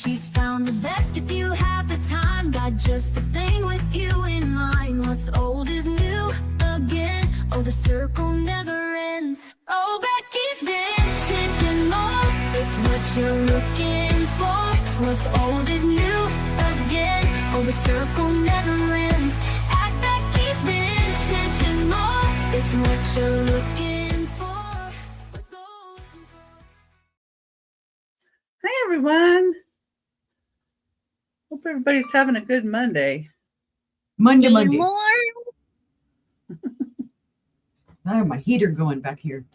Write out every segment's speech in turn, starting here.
she's found the best if you have the time. Got just the thing with you in mind. What's old is new again. Oh, the circle never ends. Oh, Becky's vintage and more. It's what you're looking for. What's old is new again. Oh, the circle never ends. At Becky's vintage and more. It's what you're looking for. What's old and more. Hi, everyone. Hope everybody's having a good Monday. Monday. More. I have my heater going back here.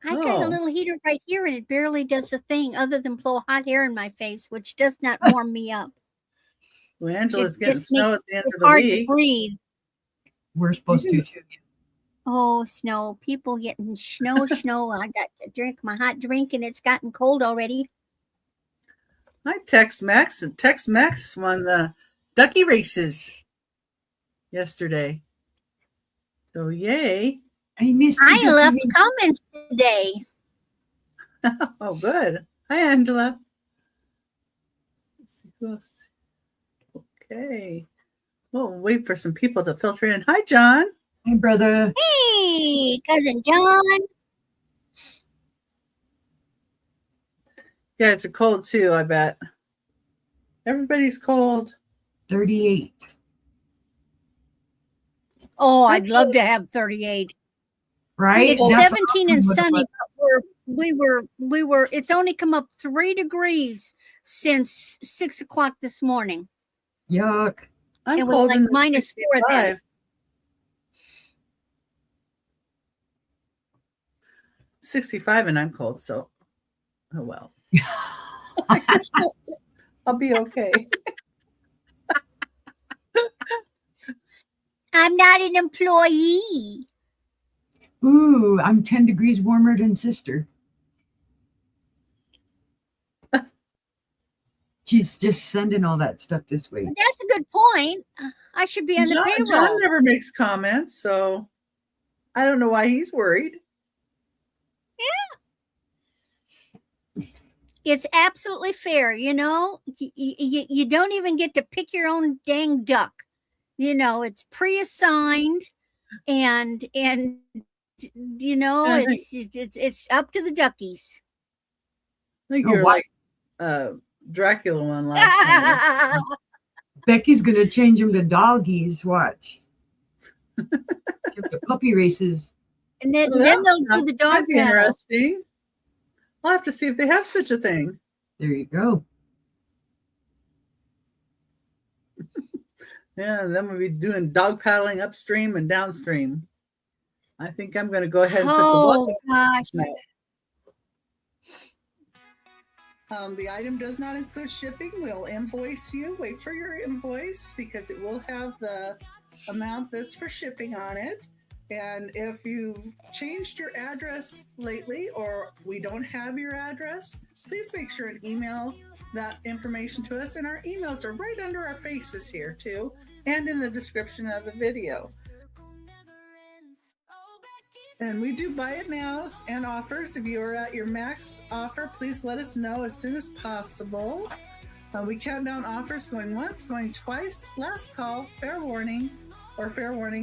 I got a Oh. little heater right here, and it barely does a thing other than blow hot air in my face, which does not warm me up. Well, Angela's It getting just snow makes at the end It's of the hard to week. breathe. We're supposed to too. Oh, snow! People getting snow. I got to drink my hot drink, and it's gotten cold already. Hi, Tex-Mex. And Tex-Mex won the ducky races yesterday. So, yay. I missed. I left comments today. Oh, good. Hi, Angela. Let's see who else. Okay. We'll wait for some people to filter in. Hi, John. Hey, brother. Hey, cousin John. Yeah, it's cold too, I bet. Everybody's cold. 38. Oh, I'd love to have 38. Right? It's That's 17 and what it sunny, was. but we were. It's only come up 3 degrees since 6 o'clock this morning. Yuck. I'm It was cold like in the minus 4 then. 65. 65 and I'm cold, so oh well. I guess I'll be okay. I'm not an employee. Ooh, I'm 10 degrees warmer than sister. She's just sending all that stuff this week. That's a good point. I should be on the payroll. John never makes comments, so I don't know why he's worried. It's absolutely fair, you know. You don't even get to pick your own dang duck. You know, it's pre-assigned, and you know, it's up to the duckies. I think Oh, you're what? like Dracula one last time. Becky's going to change them to doggies. Watch. The puppy races. And then Well, they'll do the dog That'd be battle. interesting. I'll have to see if they have such a thing. There you go. Yeah, then we'll be doing dog paddling upstream and downstream. I think I'm going to go ahead and put the Oh walking gosh! The item does not include shipping. We'll invoice you. Wait for your invoice because it will have the amount that's for shipping on it. And if you changed your address lately or we don't have your address, please make sure and email that information to us. And our emails are right under our faces here too, and in the description of the video. And we do buy it nows and offers. If you are at your max offer, please let us know as soon as possible. We count down offers going once, going twice, last call, fair warning,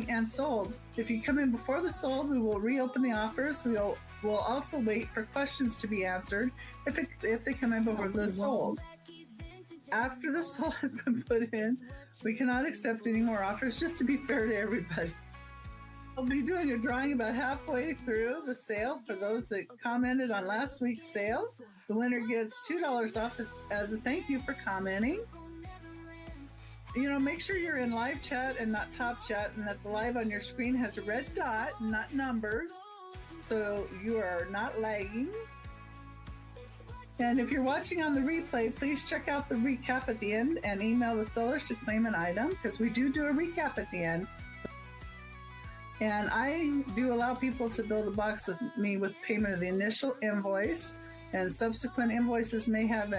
and sold. If you come in before the sold, we will reopen the offers. We'll also wait for questions to be answered if they come in before the sold. After the sold has been put in, we cannot accept any more offers, just to be fair to everybody. I'll be doing a drawing about halfway through the sale for those that commented on last week's sale. The winner gets $2 off as a thank you for commenting. You know, make sure you're in live chat and not top chat, and that the live on your screen has a red dot, not numbers, so you are not lagging. And if you're watching on the replay, please check out the recap at the end and email the sellers to claim an item, because we do a recap at the end. And I do allow people to build a box with me with payment of the initial invoice, and subsequent invoices may have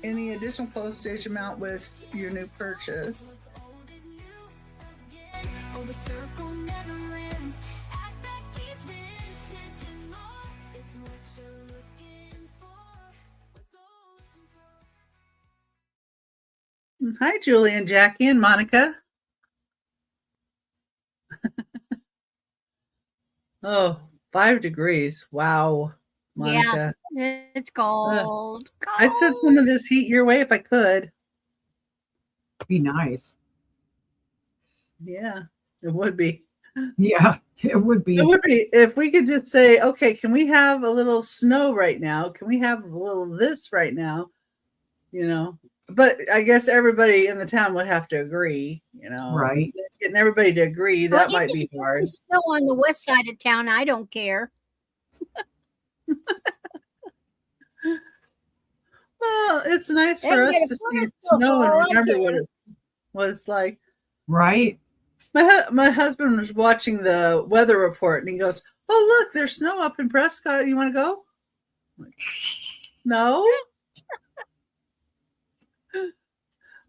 any additional postage amount with your new purchase. Hi, Julie and Jackie and Monica. Oh, 5 degrees. Wow, Monica. Yeah, it's cold. I'd send some of this heat your way if I could. Be nice. Yeah, it would be. Yeah, it would be. It would be if we could just say, okay, can we have a little snow right now? Can we have a little this right now? You know, but I guess everybody in the town would have to agree, you know. Right. Getting everybody to agree, that might be hard. Snow on the west side of town, I don't care. Well, it's nice for us to see snow and remember what it's like. Right. My husband was watching the weather report and he goes, "Oh, look, there's snow up in Prescott. You want to go?" I'm like, no.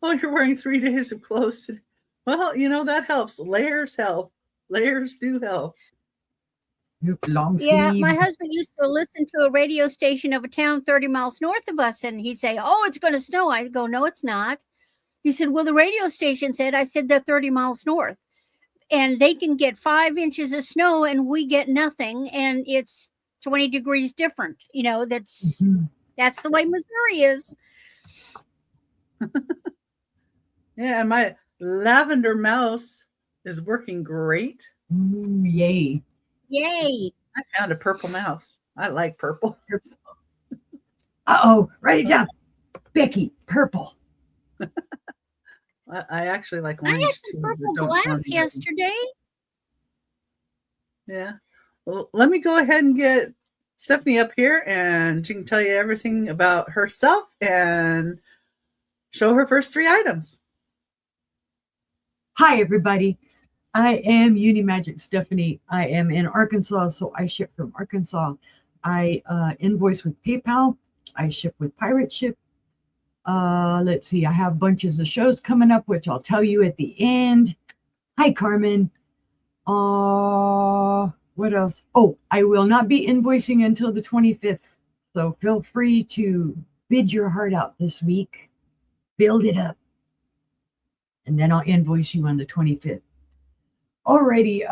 Oh, you're wearing 3 days of clothes today. Well, you know, that helps. Layers help. Layers do help. Long Yeah, sleeves. my husband used to listen to a radio station of a town 30 miles north of us, and he'd say, "Oh, it's going to snow." I go, "No, it's not." He said, "Well, the radio station said." I said, "They're 30 miles north, and they can get 5 inches of snow, and we get nothing, and it's 20 degrees different." You know, that's the way Missouri is. Yeah, and my lavender mouse is working great. Ooh, yay. Yay. I found a purple mouse. I like purple. Uh-oh, write it down. Becky, purple. I actually like I orange had too. some purple but don't glass want to. yesterday. Yeah. Well, let me go ahead and get Stephanie up here and she can tell you everything about herself and show her first 3 items. Hi, everybody. I am Unimagique Stephanie. I am in Arkansas, so I ship from Arkansas. I invoice with PayPal. I ship with Pirate Ship. Let's see. I have bunches of shows coming up, which I'll tell you at the end. Hi, Carmen. What else? Oh, I will not be invoicing until the 25th. So feel free to bid your heart out this week. Build it up. And then I'll invoice you on the 25th. Alrighty,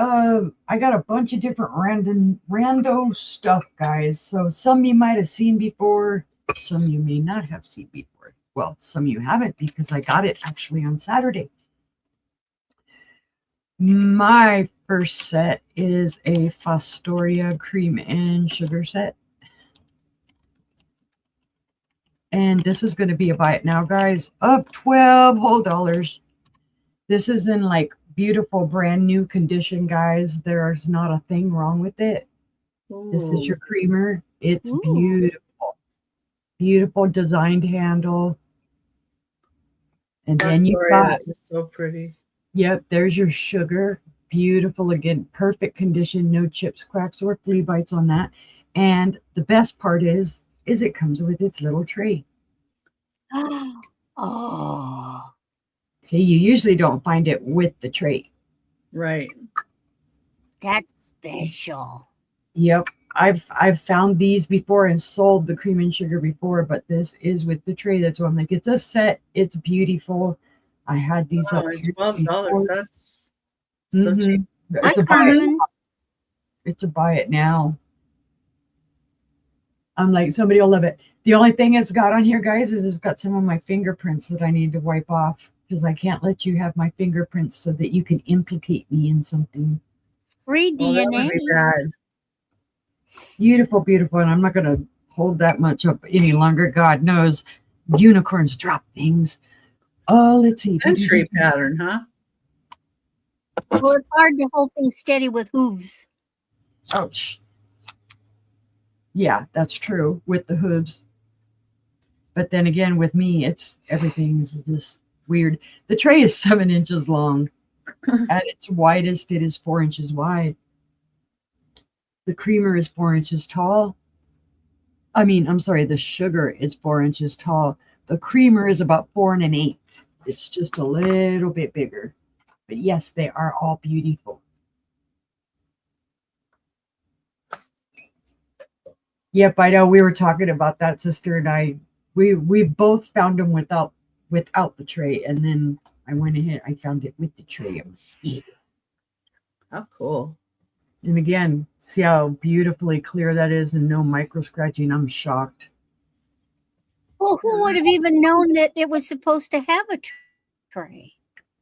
I got a bunch of different rando stuff, guys. So some you might have seen before, some you may not have seen before. Well, some you haven't because I got it actually on Saturday. My first set is a Fostoria cream and sugar set. And this is going to be a buy it now, guys, of $12 whole. This is in like beautiful brand new condition, guys. There's not a thing wrong with it. Ooh. This is your creamer. It's beautiful. Beautiful designed handle. And then you've got so pretty. Yep, there's your sugar. Beautiful again, perfect condition, no chips, cracks, or flea bites on that. And the best part is it comes with its little tray. Oh. See, you usually don't find it with the tray. Right. That's special. Yep. I've found these before and sold the cream and sugar before, but this is with the tray. That's why I'm like, it's a set. It's beautiful. I had these up here. $12. That's so cheap. It's a buy it. It's a buy it now. I'm like, somebody will love it. The only thing it's got on here, guys, is it's got some of my fingerprints that I need to wipe off because I can't let you have my fingerprints so that you can implicate me in something. Free DNA. That would be bad. Beautiful, beautiful. And I'm not going to hold that much up any longer. God knows unicorns drop things. Oh, let's see. Century pattern, huh? Well, it's hard to hold things steady with hooves. Ouch. Yeah, that's true with the hooves. But then again, with me, it's everything's just weird. The tray is 7 inches long. At its widest, it is 4 inches wide. The creamer is 4 inches tall. I'm sorry, the sugar is 4 inches tall. The creamer is about 4 1/8. It's just a little bit bigger. But yes, they are all beautiful. Yep, I know. We were talking about that, sister and I. We both found them without without the tray, and then I went ahead, I found it with the tray. Yeah. How cool. And again, see how beautifully clear that is and no micro scratching. I'm shocked. Well, who would have even known that it was supposed to have a tray?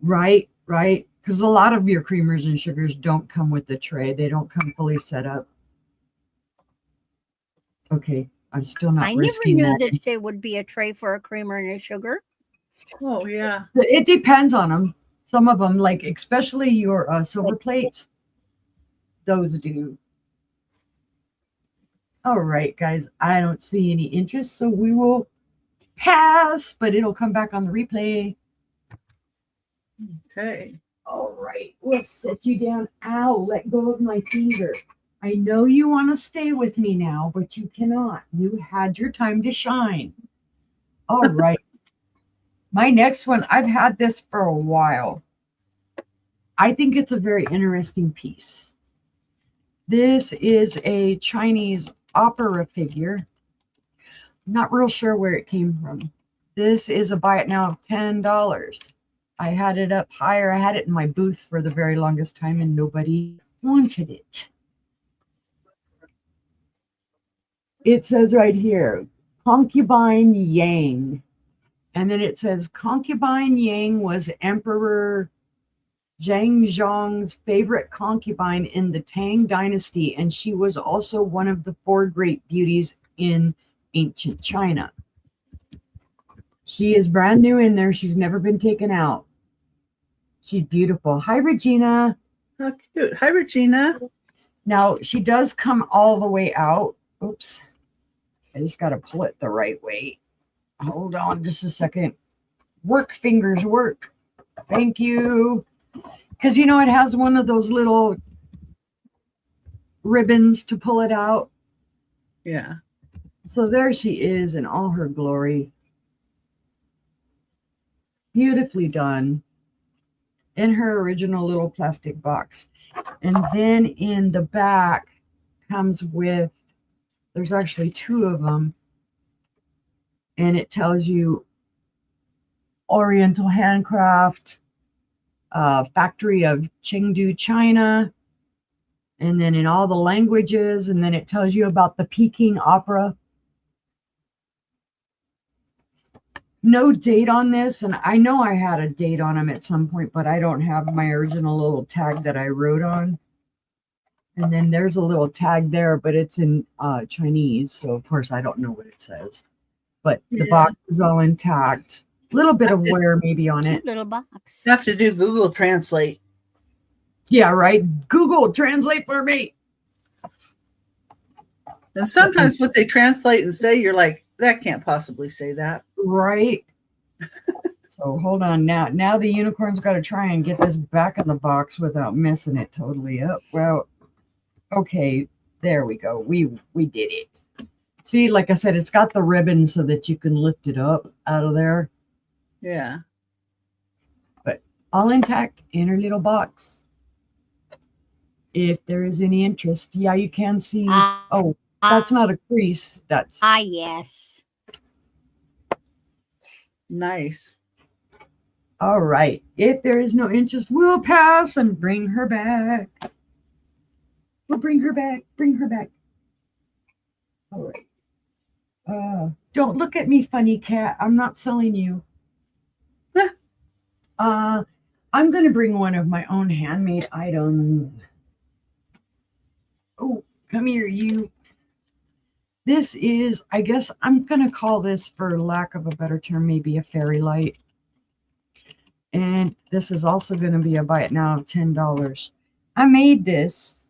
Right, right. Because a lot of your creamers and sugars don't come with the tray. They don't come fully set up. Okay, I'm still not I never risking knew that. that there would be a tray for a creamer and a sugar. Oh, yeah. It depends on them. Some of them, like especially your silver plates, those do. All right, guys, I don't see any interest, so we will pass, but it'll come back on the replay. Okay. All right, we'll set you down. Ow, let go of my finger. I know you want to stay with me now, but you cannot. You had your time to shine. All right. My next one, I've had this for a while. I think it's a very interesting piece. This is a Chinese opera figure. Not real sure where it came from. This is a buy it now of $10. I had it up higher. I had it in my booth for the very longest time and nobody wanted it. It says right here, Concubine Yang. And then it says Concubine Yang was Emperor Zhangzong's favorite concubine in the Tang dynasty, and she was also one of the 4 great beauties in ancient China. She is brand new in there. She's never been taken out. She's beautiful. Hi, Regina. How cute. Hi, Regina. Now, she does come all the way out. Oops. I just got to pull it the right way. Hold on just a second. Work, fingers, work. Thank you. Because, you know, it has one of those little ribbons to pull it out. Yeah. So there she is in all her glory. Beautifully done. In her original little plastic box. And then in the back comes with, there's actually 2 of them. And it tells you Oriental Handcraft, factory of Chengdu, China. And then in all the languages. And then it tells you about the Peking Opera. No date on this. And I know I had a date on them at some point, but I don't have my original little tag that I wrote on. And then there's a little tag there, but it's in Chinese. So, of course, I don't know what it says. But the box is all intact. A little bit of wear maybe on it. Little box. You have to do Google Translate. Yeah, right. Google Translate for me. And sometimes what they translate and say, you're like, that can't possibly say that. Right. So hold on now. Now the unicorn's got to try and get this back in the box without messing it totally up. Well, okay, there we go. We did it. See, like I said, it's got the ribbon so that you can lift it up out of there. Yeah. But all intact in her little box. If there is any interest, yeah, you can see. Oh, that's not a crease. That's yes. Nice. all right. If there is no interest, we'll pass and bring her back. We'll bring her back. Bring her back. All right. Don't look at me, funny cat. I'm not selling you. I'm going to bring one of my own handmade items. Oh, come here, you. This is, I guess I'm going to call this, for lack of a better term, maybe a fairy light. And this is also going to be a buy it now of $10. I made this.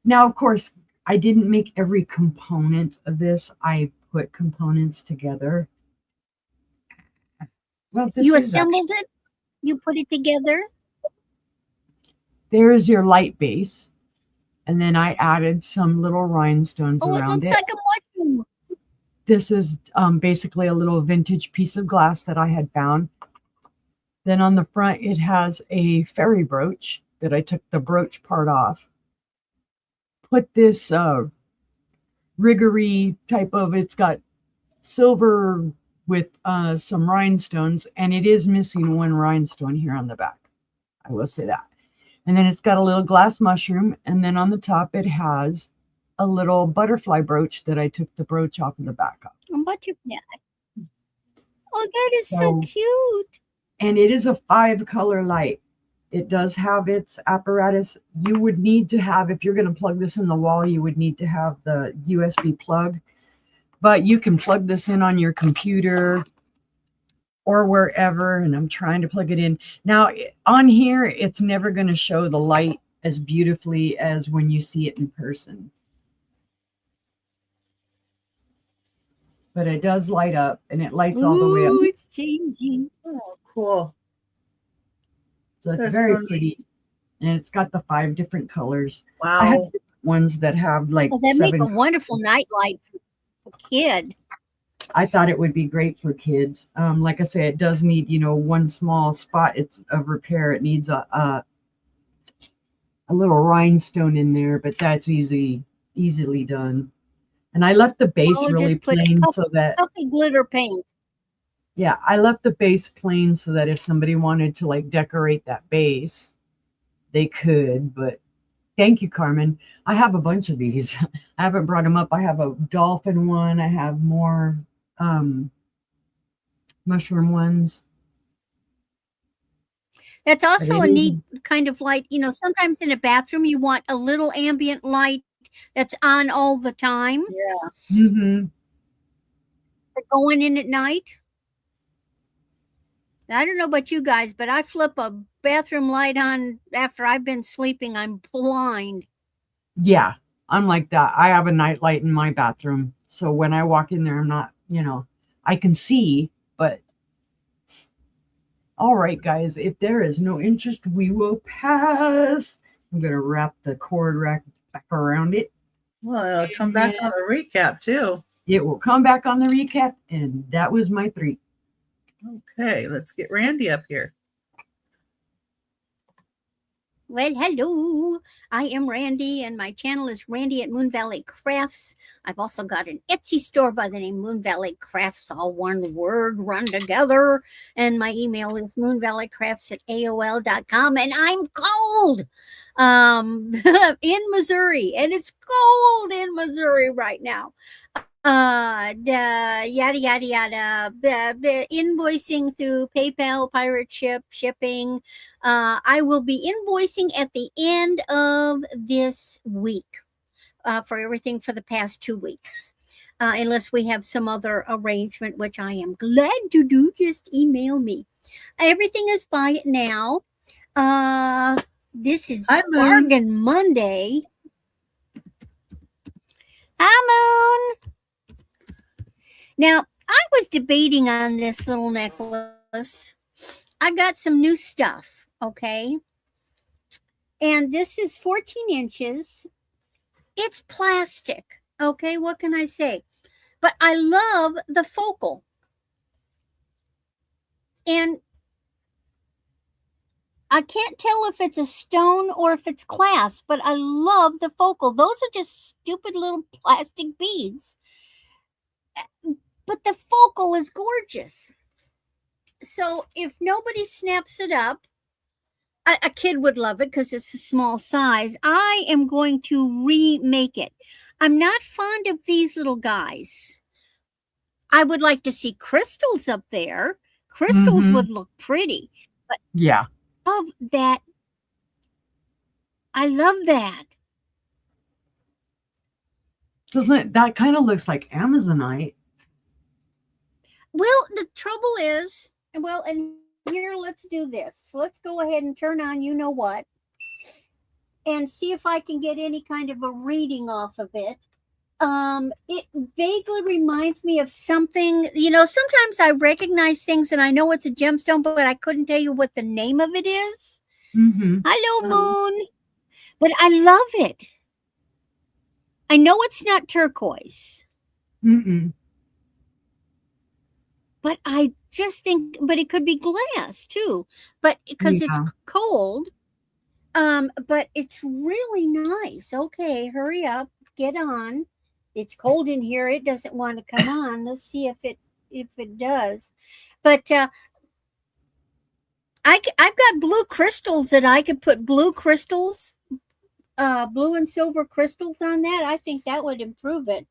Now, of course, I didn't make every component of this. I put components together. Well, this You is assembled it? You put it together? There's your light base. And then I added some little rhinestones Oh, it around looks it. like a mushroom. This is basically a little vintage piece of glass that I had found. Then on the front, it has a fairy brooch that I took the brooch part off. Put this riggery type of, it's got silver with some rhinestones, and it is missing one rhinestone here on the back. I will say that. And then it's got a little glass mushroom, and then on the top it has a little butterfly brooch that I took the brooch off of the back of. Butterfly. Oh, that is so cute. And it is a 5-color light. It does have its apparatus. You would need to have, if you're going to plug this in the wall, you would need to have the USB plug. But you can plug this in on your computer or wherever, and I'm trying to plug it in. Now, on here, it's never going to show the light as beautifully as when you see it in person. But it does light up, and it lights all the way up. Ooh, it's changing. Oh, cool. So it's That's very so pretty. And it's got the 5 different colors. Wow. I have different ones that have like Well, that 7. make a wonderful nightlight for a kid. I thought it would be great for kids. Like I say, it does need, one small spot. It's of repair. It needs a little rhinestone in there, but that's easily done. And I left the base really plain so that Healthy glitter paint. yeah, I left the base plain so that if somebody wanted to like decorate that base, they could. But thank you, Carmen. I have a bunch of these. I haven't brought them up. I have a dolphin one. I have more mushroom ones. That's also a neat kind of light. Sometimes in a bathroom, you want a little ambient light that's on all the time. Yeah. Mm-hmm. For going in at night. I don't know about you guys, but I flip a bathroom light on after I've been sleeping. I'm blind. Yeah, I'm like that. I have a night light in my bathroom. So when I walk in there, I'm not, I can see, but all right, guys, if there is no interest, we will pass. I'm going to wrap the cord back around it. Well, it'll come back on the recap too. It will come back on the recap, and that was my 3. Okay, let's get Randy up here. Well, hello. I am Randy, and my channel is RandyatMoonValleyCrafts. I've also got an Etsy store by the name Moon Valley Crafts, all one word run together. And my email is moonvalleycrafts@aol.com. And I'm cold in Missouri, and it's cold in Missouri right now. Yada yada yada. Invoicing through PayPal, pirate shipping. I will be invoicing at the end of this week for everything for the past 2 weeks, unless we have some other arrangement, which I am glad to do. Just email me. Everything is buy it now. This is Bargain Monday. Hi, Moon. Now, I was debating on this little necklace. I got some new stuff, okay? And this is 14 inches. It's plastic, okay? What can I say? But I love the focal. And I can't tell if it's a stone or if it's glass, but I love the focal. Those are just stupid little plastic beads. But the focal is gorgeous. So if nobody snaps it up, a kid would love it because it's a small size. I am going to remake it. I'm not fond of these little guys. I would like to see crystals up there. Crystals would look pretty. But yeah, I love that. I love that. Doesn't it? That kind of looks like Amazonite. Well, the trouble is, and here, let's do this. Let's go ahead and turn on you know what and see if I can get any kind of a reading off of it. It vaguely reminds me of something, sometimes I recognize things and I know it's a gemstone, but I couldn't tell you what the name of it is. Hello, Moon. But I love it. I know it's not turquoise. But I just think, but it could be glass too. But because it's cold, but it's really nice. Okay, hurry up, get on. It's cold in here. It doesn't want to come on. Let's see if it. if it does. But I've got blue crystals that I could put blue crystals, blue and silver crystals on that. I think that would improve it.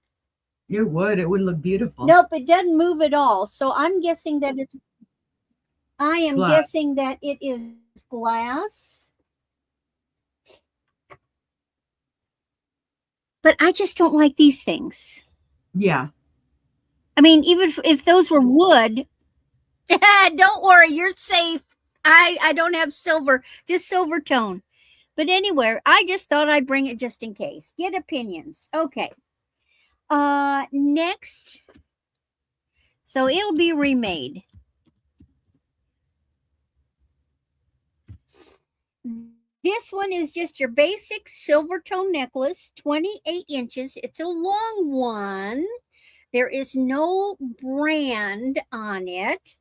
It would. It would look beautiful. Nope, it doesn't move at all. So I'm guessing that it's. I am Glass. guessing that it is glass. But I just don't like these things. Yeah. I mean, even if those were wood, don't worry, you're safe. I don't have silver, just silver tone. But anyway, I just thought I'd bring it just in case. Get opinions. Okay. Next. So it'll be remade. This one is just your basic silver tone necklace, 28 inches. It's a long one. There is no brand on it,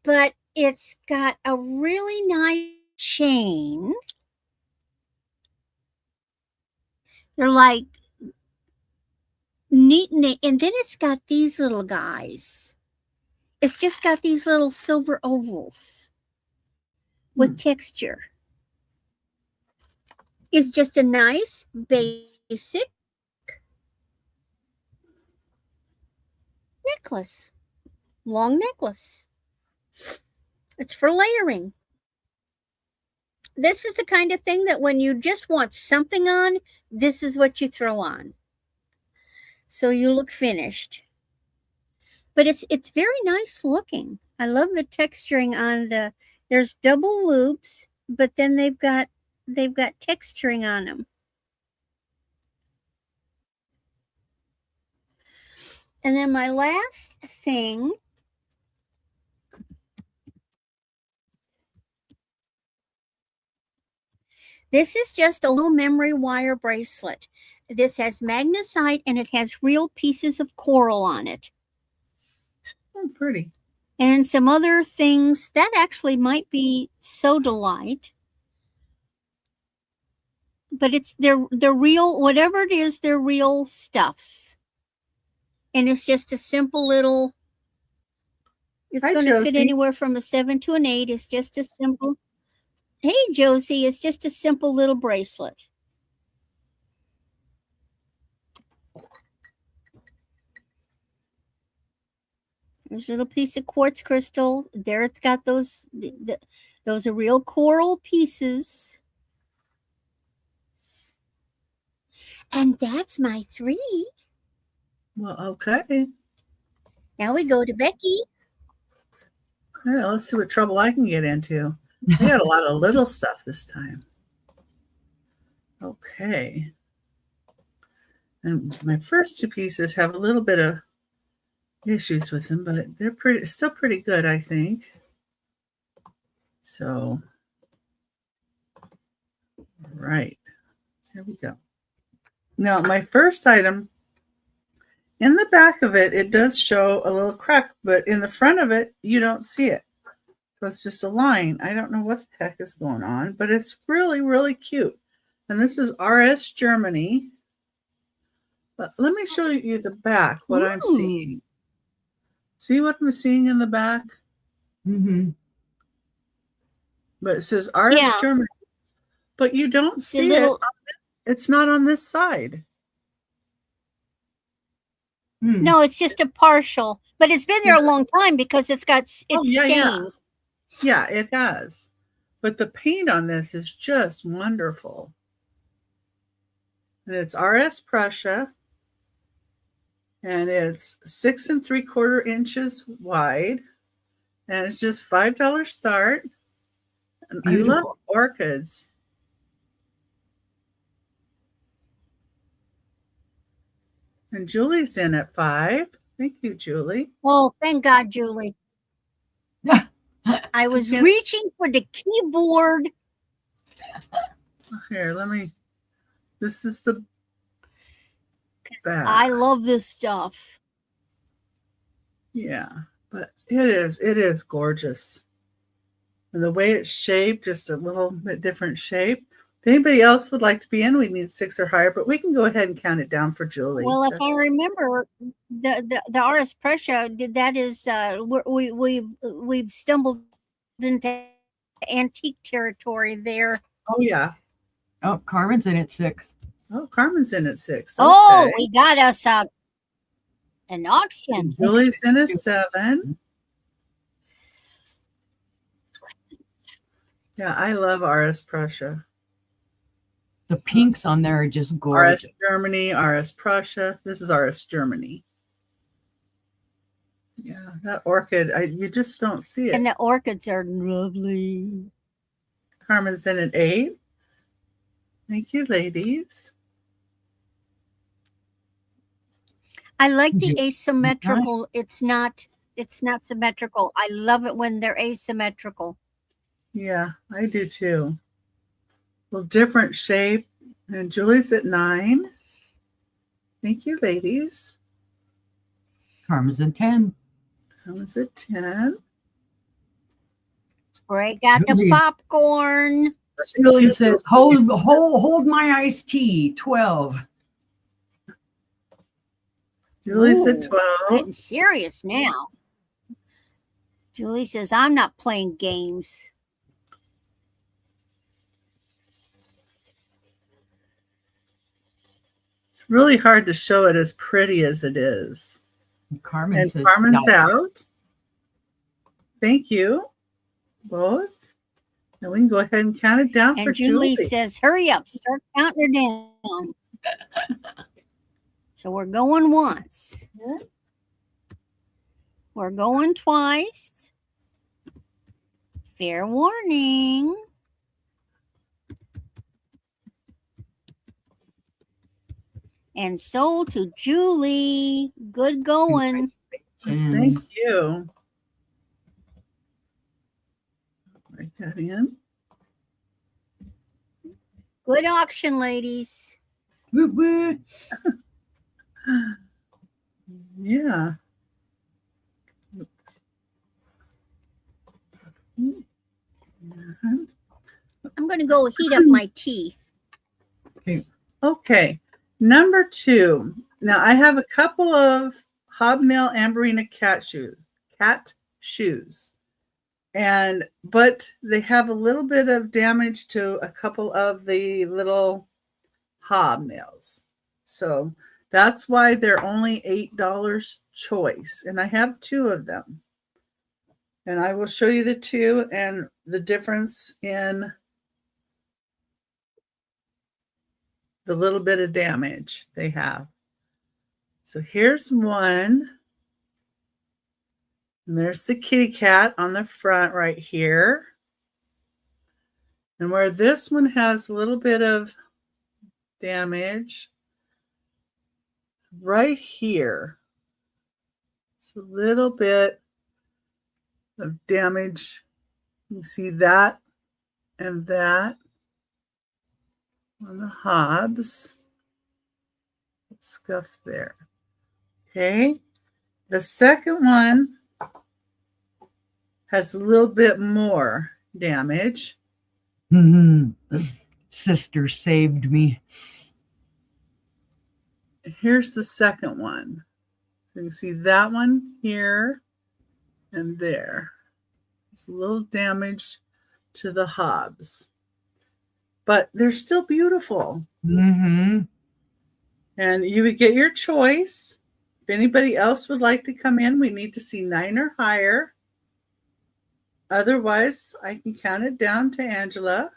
but it's got a really nice chain. They're like neat, and then it's got these little guys. It's just got these little silver ovals with texture. It's just a nice basic necklace, long necklace. It's for layering. This is the kind of thing that when you just want something on, this is what you throw on. So you look finished. But it's very nice looking. I love the texturing on the, there's double loops, but then they've got texturing on them. And then my last thing, this is just a little memory wire bracelet. This has magnesite and it has real pieces of coral on it. Oh, pretty. And some other things that actually might be sodalite. But it's they're real, whatever it is, they're real stuffs. And it's just a simple little, it's going to fit anywhere from a 7 to an 8. It's just a simple, hey, Josie, it's just a simple little bracelet. There's a little piece of quartz crystal. There it's got those, those are real coral pieces. And that's my 3. Well, okay. Now we go to Becky. All right, let's see what trouble I can get into. I got a lot of little stuff this time. Okay. And my first 2 pieces have a little bit of issues with them, but they're still pretty good, I think. So, right. Here we go. Now, my first item, in the back of it, it does show a little crack, but in the front of it, you don't see it. So it's just a line. I don't know what the heck is going on, but it's really, really cute. And this is RS Germany. But let me show you the back, what I'm seeing. See what I'm seeing in the back? Mm-hmm. But it says RS Germany. But you don't see it. It's not on this side. No, it's just a partial. But it's been there a long time because it's stained. Yeah, it has. But the paint on this is just wonderful. And it's RS Prussia. And it's 6 3/4 inches wide. And it's just $5 start. And I love orchids. And Julie's in at 5. Thank you, Julie. Oh, thank God, Julie. I was reaching for the keyboard. Here, this is the back. I love this stuff. Yeah, but it is gorgeous. And the way it's shaped, just a little bit different shape. If anybody else would like to be in, we need 6 or higher, but we can go ahead and count it down for Julie. Well, if I remember, the RS Prussia, that is, we've stumbled into antique territory there. Oh, yeah. Oh, Carmen's in at 6. Oh, Carmen's in at 6. Oh, Okay. we got us an auction. Julie's in at 7. Yeah, I love RS Prussia. The pinks on there are just gorgeous. RS Germany, RS Prussia. This is RS Germany. Yeah, that orchid, you just don't see it. And the orchids are lovely. Carmen's in at 8. Thank you, ladies. I like the asymmetrical. It's not symmetrical. I love it when they're asymmetrical. Yeah, I do too. Well, different shape. And Julie's at 9. Thank you, ladies. Carmen's at 10. Carmen's at 10. Break out the popcorn. Julie says, hold my iced tea, 12. Julie's at Ooh, 12. Getting serious now. Julie says, I'm not playing games. It's really hard to show it as pretty as it is. Carmen says, Carmen's out. Thank you, both. And we can go ahead and count it down And for Julie Julie. says, hurry up, start counting her down. So we're going once. We're going twice. Fair warning. And so to Julie. Good going. Thank you. Write that in. Good auction, ladies. Woot woot. Yeah. I'm going to go heat up my tea. Okay. Number 2. Now I have a couple of hobnail Amberina cat shoes. But they have a little bit of damage to a couple of the little hobnails. So that's why they're only $8 choice. And I have 2 of them. And I will show you the 2 and the difference in the little bit of damage they have. So here's one. And there's the kitty cat on the front right here. And where this one has a little bit of damage right here. It's a little bit of damage. You see that and that on the hobs. Scuff there. Okay. The second one has a little bit more damage. Sister saved me. Here's the second one. You can see that one here and there. It's a little damage to the hobs, but they're still beautiful. And you would get your choice. If anybody else would like to come in, we need to see 9 or higher. Otherwise, I can count it down to Angela.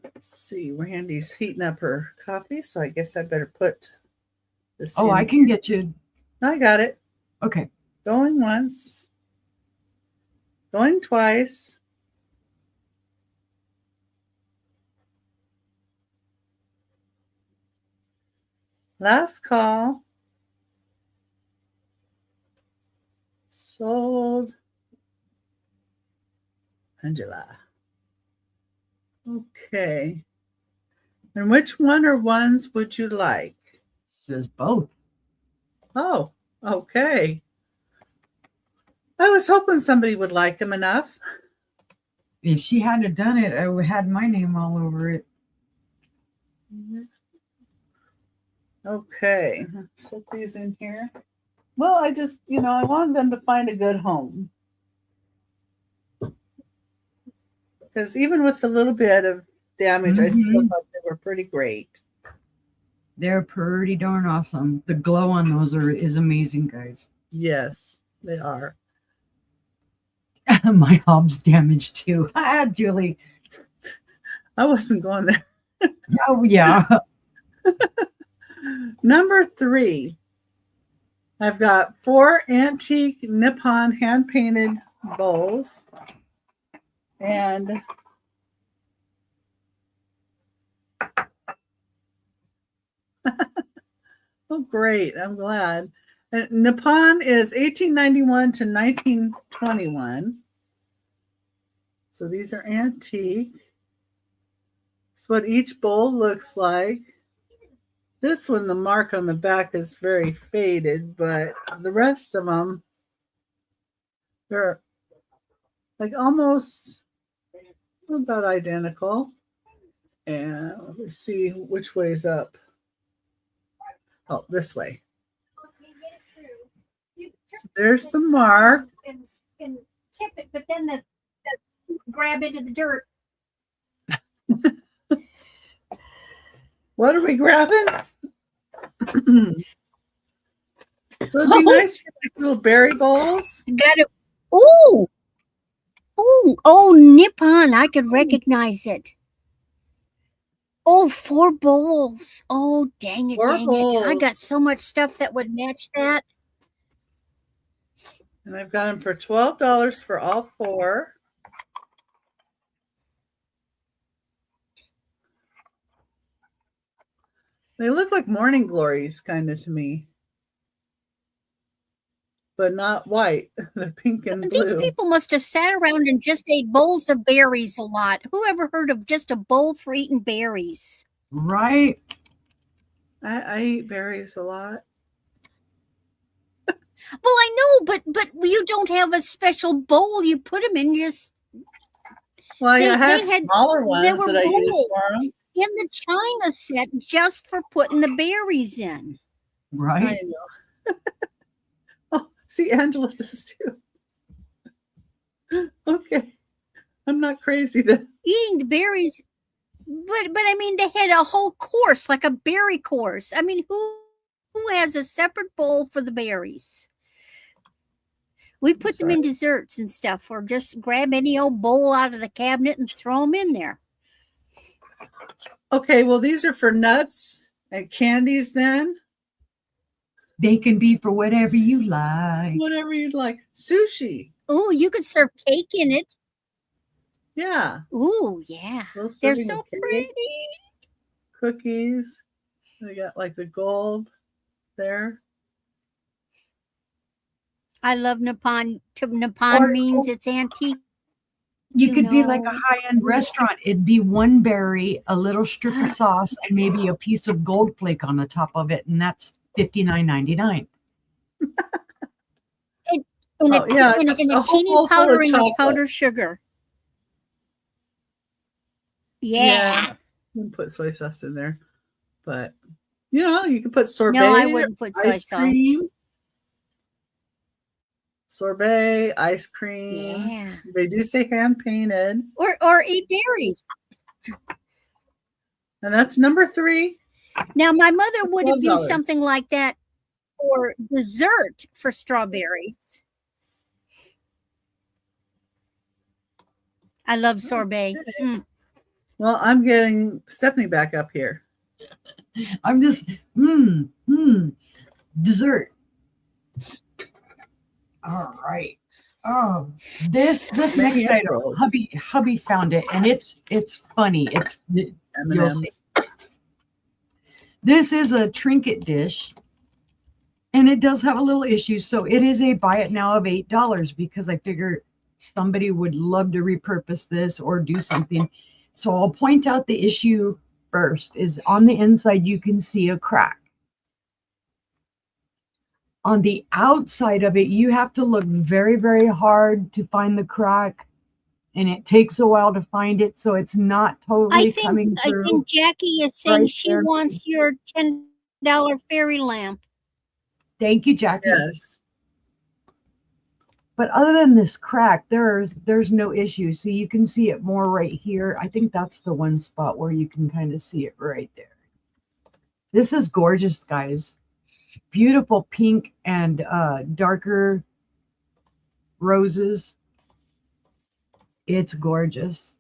Let's see, Randy's heating up her coffee, so I guess I better put this in. I can get you. I got it. Okay. Going once. Going twice. Last call. Sold. Angela. Okay. And which one or ones would you like? Says both. Oh, okay. I was hoping somebody would like them enough. If she hadn't done it, I would had my name all over it. Okay, slip these in here. Well, I just, I wanted them to find a good home. Because even with a little bit of damage, I still thought they were pretty great. They're pretty darn awesome. The glow on those is amazing, guys. Yes, they are. My hob's damaged too. Julie. I wasn't going there. Oh, yeah. Number 3. I've got 4 antique Nippon hand-painted bowls. And oh, great. I'm glad. And Nippon is 1891 to 1921. So these are antique. That's what each bowl looks like. This one, the mark on the back is very faded, but the rest of them, they're like almost about identical. And let's see which way's up. Oh, this way. So there's the mark. And tip it, but then the grab into the dirt. What are we grabbing? So it'd be nice for like little berry bowls. Got it. Oh, Nippon. I could recognize it. Oh, 4 bowls. Oh, dang it, 4 dang it. I got bowls. so much stuff that would match that. And I've got them for $12 for all 4. They look like morning glories kind of to me. But not white. They're pink and blue. These people must have sat around and just ate bowls of berries a lot. Who ever heard of just a bowl for eating berries? Right. I eat berries a lot. Well, I know, but you don't have a special bowl. You put them in just Well, I They had had- smaller they ones were that I use bowls. for them. in the china set just for putting the berries in. Right. I know. Oh, see, Angela does too. Okay. I'm not crazy then. Eating the berries, but I mean, they had a whole course, like a berry course. I mean, who has a separate bowl for the berries? We put them in desserts and stuff, or just grab any old bowl out of the cabinet and throw them in there. Okay, well, these are for nuts and candies then. They can be for whatever you like. Whatever you'd like. Sushi. Oh, you could serve cake in it. Yeah. Ooh, yeah. Little They're serving so of cake, pretty. Cookies. They got like the gold there. I love Nippon. Nippon Or- means it's antique. You could be like a know. high-end restaurant. It'd be one berry, a little strip of sauce, and maybe a piece of gold flake on the top of it, and that's $59.99. And Oh, yeah, and just a a whole teeny bowl full of powdering of chocolate. powdered sugar. Yeah. You can put soy sauce in there. But, you can put sorbet. No, I wouldn't put soy ice sauce. cream. Sorbet, ice cream. Yeah. They do say hand painted. Or eat berries. And that's number 3. Now, my mother would have used $12. something like that for dessert for strawberries. I love sorbet. Mm. Well, I'm getting Stephanie back up here. I'm just, dessert. All right. Oh, this next Maybe item, Aprils. hubby found it, and it's funny. You'll M&Ms. see. This is a trinket dish, and it does have a little issue. So it is a buy it now of $8 because I figure somebody would love to repurpose this or do something. So I'll point out the issue first. Is on the inside you can see a crack. On the outside of it, you have to look very, very hard to find the crack, and it takes a while to find it, so it's not totally coming I through think Jackie is saying right she there. wants your $10 fairy lamp. Thank you, Jackie. Yes. But other than this crack, there's no issue. So you can see it more right here. I think that's the one spot where you can kind of see it right there. This is gorgeous, guys. Beautiful pink and darker roses. It's gorgeous.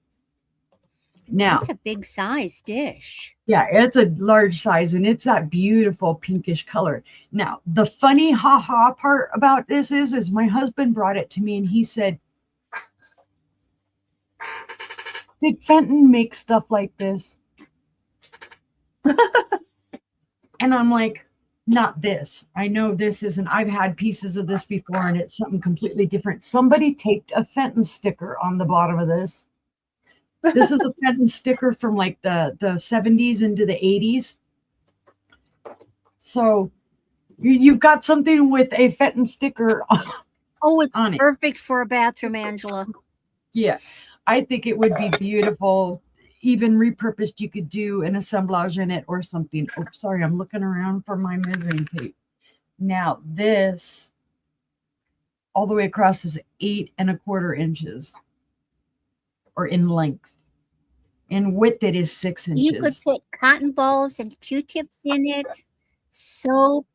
Now, It's a big size dish. yeah, it's a large size and it's that beautiful pinkish color. Now, the funny ha-ha part about this is my husband brought it to me and he said, did Fenton make stuff like this? And I'm like, not this. I know this isn't. I've had pieces of this before and it's something completely different. Somebody taped a Fenton sticker on the bottom of this. This is a Fenton sticker from like the 70s into the 80s. So you've got something with a Fenton sticker on. Oh, it's on perfect for a bathroom, Angela. Yeah, I think it would be beautiful. Even repurposed, you could do an assemblage in it or something. Oh, sorry, I'm looking around for my measuring tape. Now this all the way across is 8 1/4 inches, or in length. In width, it is 6 inches. You could put cotton balls and Q-tips in it. Soap.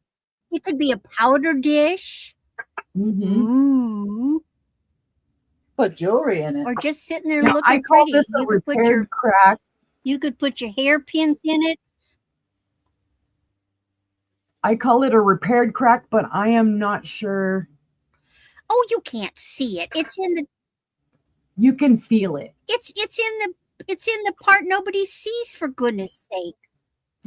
It could be a powder dish. Mhm. Ooh. Put jewelry in it. Or just sitting there Now, I looking call pretty. this a repaired crack. You could put your hairpins in it. I call it a repaired crack, but I am not sure. Oh, you can't see it. It's in the You can feel it. it's in the part nobody sees, for goodness sake.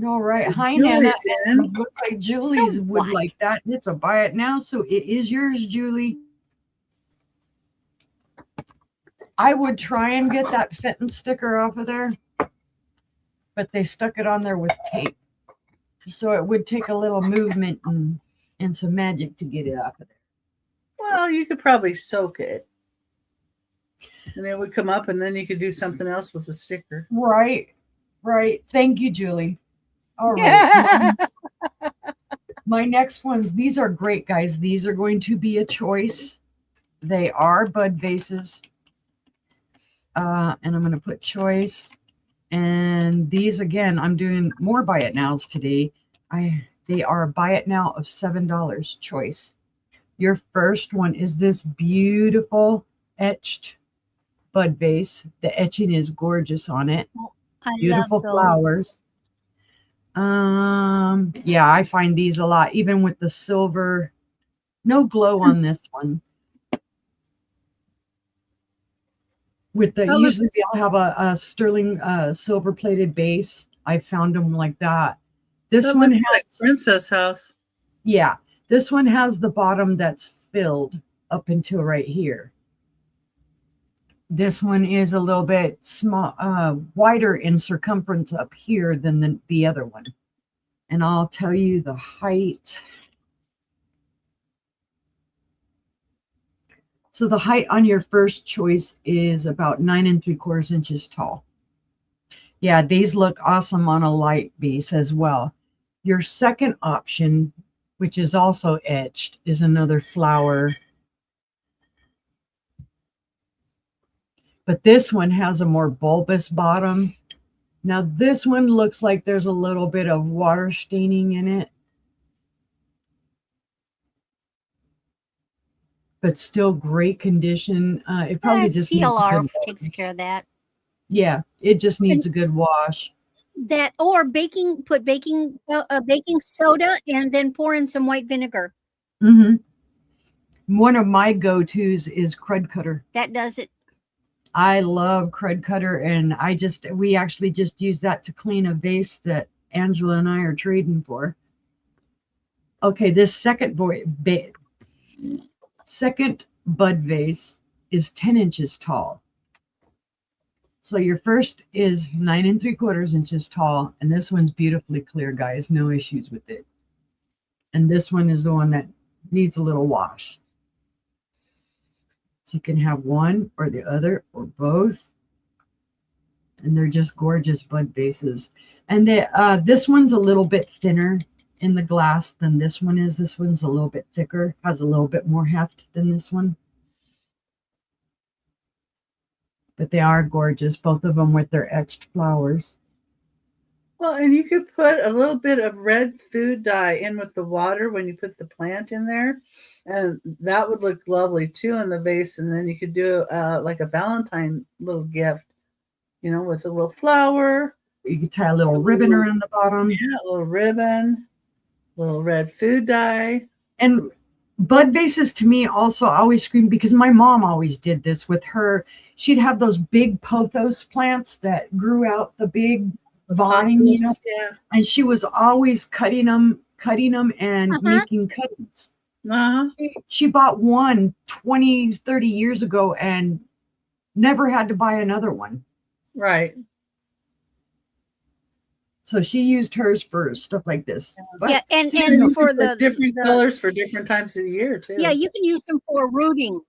All right. Hi, Julie's Nana. in. It looks like Julie's So would what? like that. It's a buy it now, so it is yours, Julie. I would try and get that Fenton sticker off of there, but they stuck it on there with tape. So it would take a little movement and some magic to get it off of there. Well, you could probably soak it. And it would come up and then you could do something else with the sticker. Right. Thank you, Julie. All right. My next ones, these are great, guys. These are going to be a choice. They are bud vases. And I'm going to put choice. And these, again, I'm doing more buy it nows today. They are a buy it now of $7 choice. Your first one is this beautiful etched bud vase. The etching is gorgeous on it. I Beautiful love those. flowers. Yeah, I find these a lot, even with the silver. No glow on this one. With the That usually looks- they all have a sterling silver plated base. I found them like that. This That one looks has, like Princess House. yeah, this one has the bottom that's filled up until right here. This one is a little bit small, wider in circumference up here than the other one. And I'll tell you the height. So the height on your first choice is about 9 3/4 inches tall. Yeah, these look awesome on a light base as well. Your second option, which is also etched, is another flower. But this one has a more bulbous bottom. Now this one looks like there's a little bit of water staining in it. But still great condition. It probably just needs a CLR good takes wash. care of that. Yeah, it just needs a good wash. That or put baking soda and then pour in some white vinegar. One of my go-tos is crud cutter. That does it. I love crud cutter, and we actually just use that to clean a vase that Angela and I are trading for. Okay, this second bud vase is 10 inches tall. So your first is 9 3/4 inches tall, and this one's beautifully clear, guys. No issues with it. And this one is the one that needs a little wash. So you can have one or the other or both. And they're just gorgeous bud vases. And this one's a little bit thinner in the glass than this one is. This one's a little bit thicker, has a little bit more heft than this one. But they are gorgeous, both of them with their etched flowers. Well, and you could put a little bit of red food dye in with the water when you put the plant in there. And that would look lovely too in the vase. And then you could do like a Valentine little gift, you know, with a little flower. You could tie a little ribbon around the bottom. Yeah, a little ribbon, little red food dye. And bud vases to me also always scream, because my mom always did this with her. She'd have those big pothos plants that grew out the big vine, you know, yeah. And she was always cutting them and making cuttings. She bought one 20, 30 years ago and never had to buy another one. Right. So she used hers for stuff like this. But Yeah, and for the different colors for different times of the year too. Yeah, you can use them for rooting.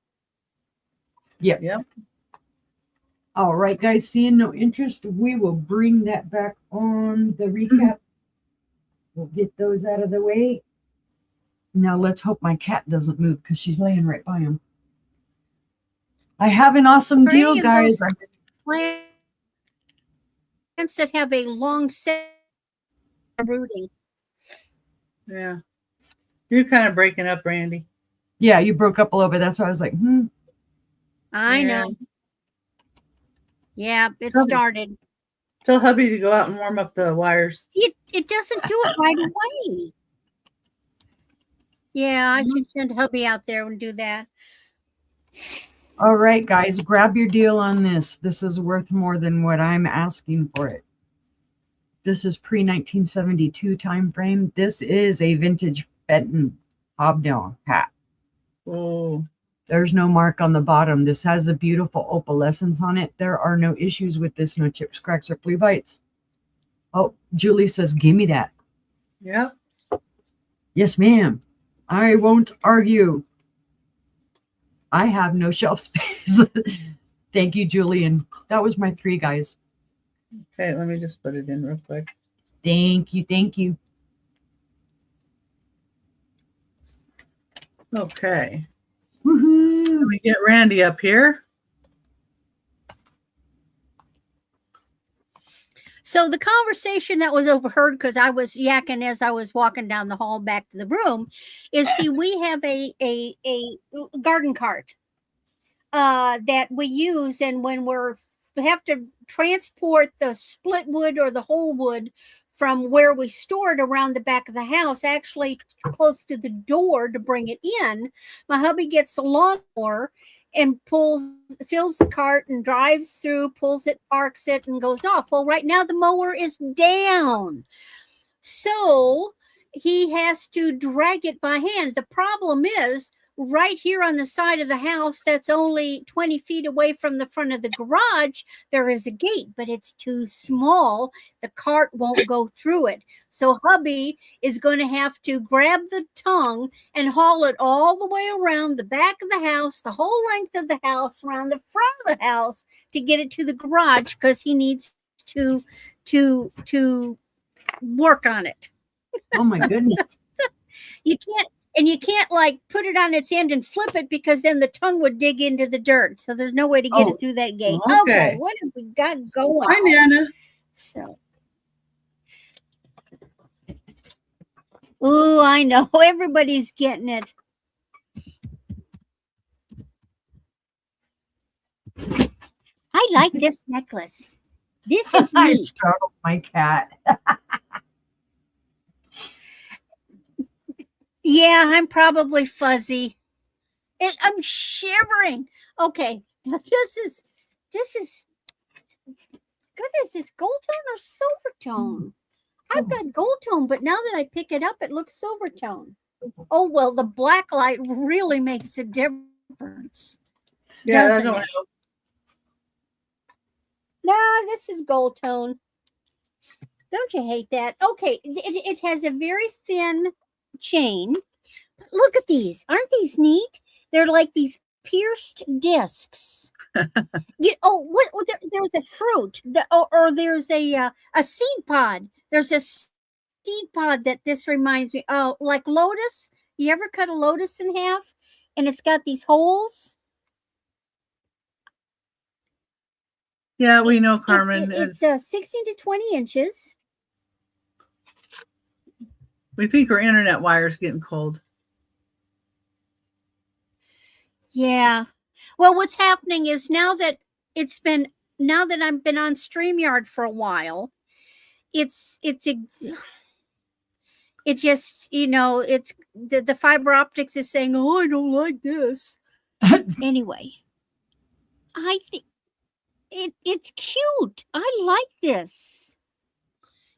Yep. Yep. All right, guys, seeing no interest, we will bring that back on the recap. We'll get those out of the way. Now let's hope my cat doesn't move because she's laying right by him. I have an awesome For deal, any of guys. those plants that have a long set of rooting. Yeah. You're kind of breaking up, Randy. Yeah, you broke up a little bit. That's why I was like, I know. Yeah, it started. Tell hubby to go out and warm up the wires. It doesn't do it right away. Yeah, I should send hubby out there and do that. All right, guys, grab your deal on this. This is worth more than what I'm asking for it. This is pre-1972 time frame. This is a vintage Benton hobnail hat. Oh. There's no mark on the bottom. This has a beautiful opalescence on it. There are no issues with this. No chips, cracks, or flea bites. Oh, Julie says, give me that. Yep. Yes, ma'am. I won't argue. I have no shelf space. Thank you, Julian. That was my 3, guys. Okay, let me just put it in real quick. Thank you. Thank you. Okay. Woohoo! Let me get Randy up here. So the conversation that was overheard, because I was yakking as I was walking down the hall back to the room, is see, we have a garden cart that we use, and when we have to transport the split wood or the whole wood from where we store it around the back of the house, actually close to the door to bring it in, my hubby gets the lawnmower and fills the cart and drives through, pulls it, parks it, and goes off. Well, right now the mower is down. So he has to drag it by hand. The problem is right here on the side of the house, that's only 20 feet away from the front of the garage, there is a gate, but it's too small. The cart won't go through it. So hubby is going to have to grab the tongue and haul it all the way around the back of the house, the whole length of the house, around the front of the house to get it to the garage, because he needs to work on it. Oh my goodness. You can't like put it on its end and flip it, because then the tongue would dig into the dirt. So there's no way to get it through that gate. Okay, what have we got going? Hi, Nana. So, ooh, I know everybody's getting it. I like this necklace. This is I neat. startled my cat. Yeah, I'm probably fuzzy. I'm shivering. Okay, now this is goodness, is gold tone or silver tone? I've got gold tone, but now that I pick it up, it looks silver tone. Oh well, the black light really makes a difference. Yeah, doesn't that'll it? help. No, this is gold tone. Don't you hate that? Okay, it has a very thin chain, but look at these. Aren't these neat? They're like these pierced discs. There's a fruit, or there's a seed pod. There's a seed pod that this reminds me. Oh, like lotus. You ever cut a lotus in half, and it's got these holes? Yeah, we know, Carmen. It's 16 to 20 inches. We think our internet wire's getting cold. Yeah. Well, what's happening is now that I've been on StreamYard for a while, it just, it's the fiber optics is saying, oh, I don't like this. Anyway, I think it's cute. I like this.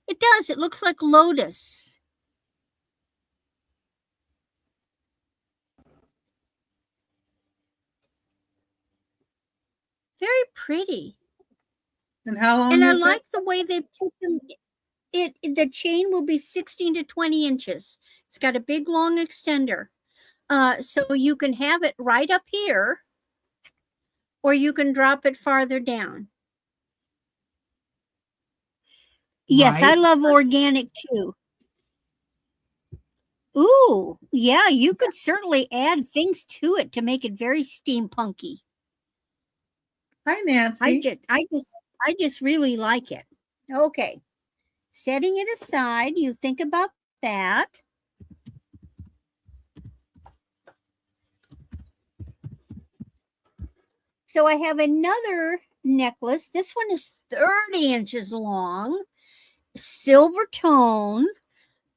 It does. It looks like lotus. Very pretty. And how long And I is like the way they put them. The chain will be 16 to 20 inches. It's got a big long extender. So you can have it right up here, or you can drop it farther down. Yes, I love organic too. Ooh, yeah, you could certainly add things to it to make it very steampunky. Hi, Nancy. I just really like it. Okay. Setting it aside, you think about that. So I have another necklace. This one is 30 inches long, silver tone,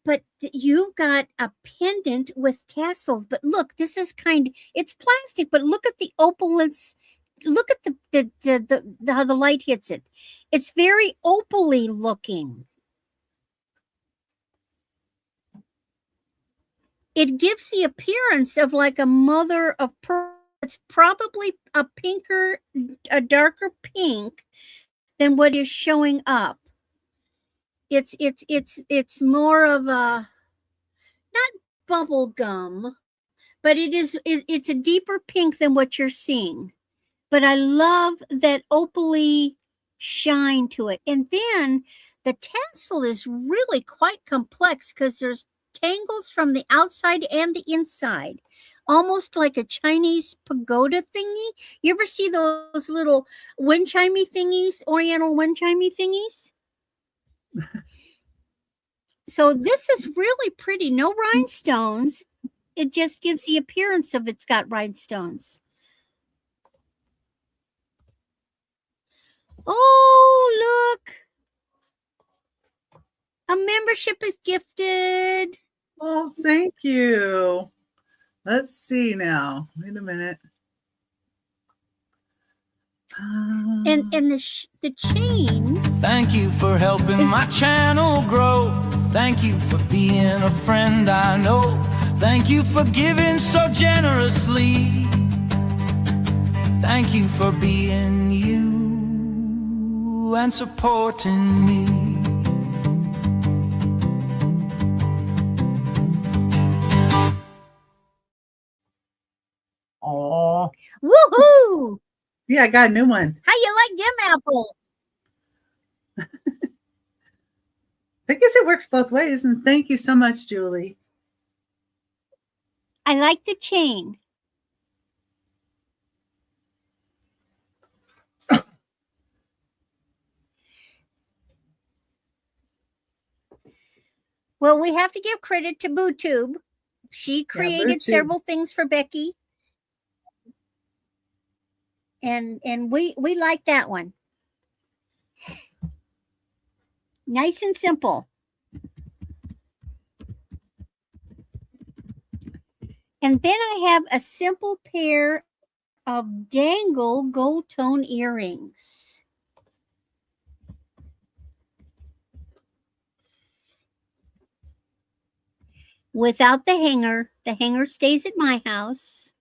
but you've got a pendant with tassels. But look, this is it's plastic, but look at the opalence. Look at how the light hits it. It's very opally looking. It gives the appearance of like a mother of pearl. It's probably a darker pink than what is showing up. It's more of a, not bubble gum, but it's a deeper pink than what you're seeing. But I love that opaly shine to it. And then the tassel is really quite complex because there's tangles from the outside and the inside, almost like a Chinese pagoda thingy. You ever see those little wind chimey thingies, Oriental wind chimey thingies? So this is really pretty. No rhinestones. It just gives the appearance of it's got rhinestones. Oh, look. A membership is gifted. Oh, thank you. Let's see now. Wait a minute. And the chain. Thank you for helping my channel grow. Thank you for being a friend I know. Thank you for giving so generously. Thank you for being you and supporting me. Oh, Woohoo! Yeah, I got a new one. How you like them apples? I guess it works both ways. And thank you so much, Julie. I like the chain. Well, we have to give credit to BooTube. She created several things for Becky. And we like that one. Nice and simple. And then I have a simple pair of dangle gold tone earrings. Without the hanger. The hanger stays at my house.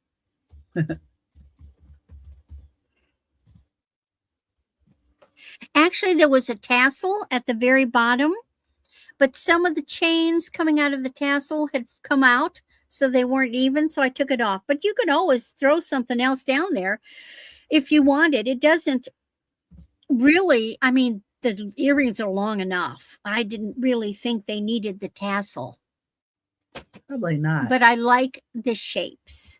Actually, there was a tassel at the very bottom, but some of the chains coming out of the tassel had come out, so they weren't even. So I took it off. But you could always throw something else down there if you wanted. It doesn't really, I mean, the earrings are long enough. I didn't really think they needed the tassel, Probably not. but I like the shapes.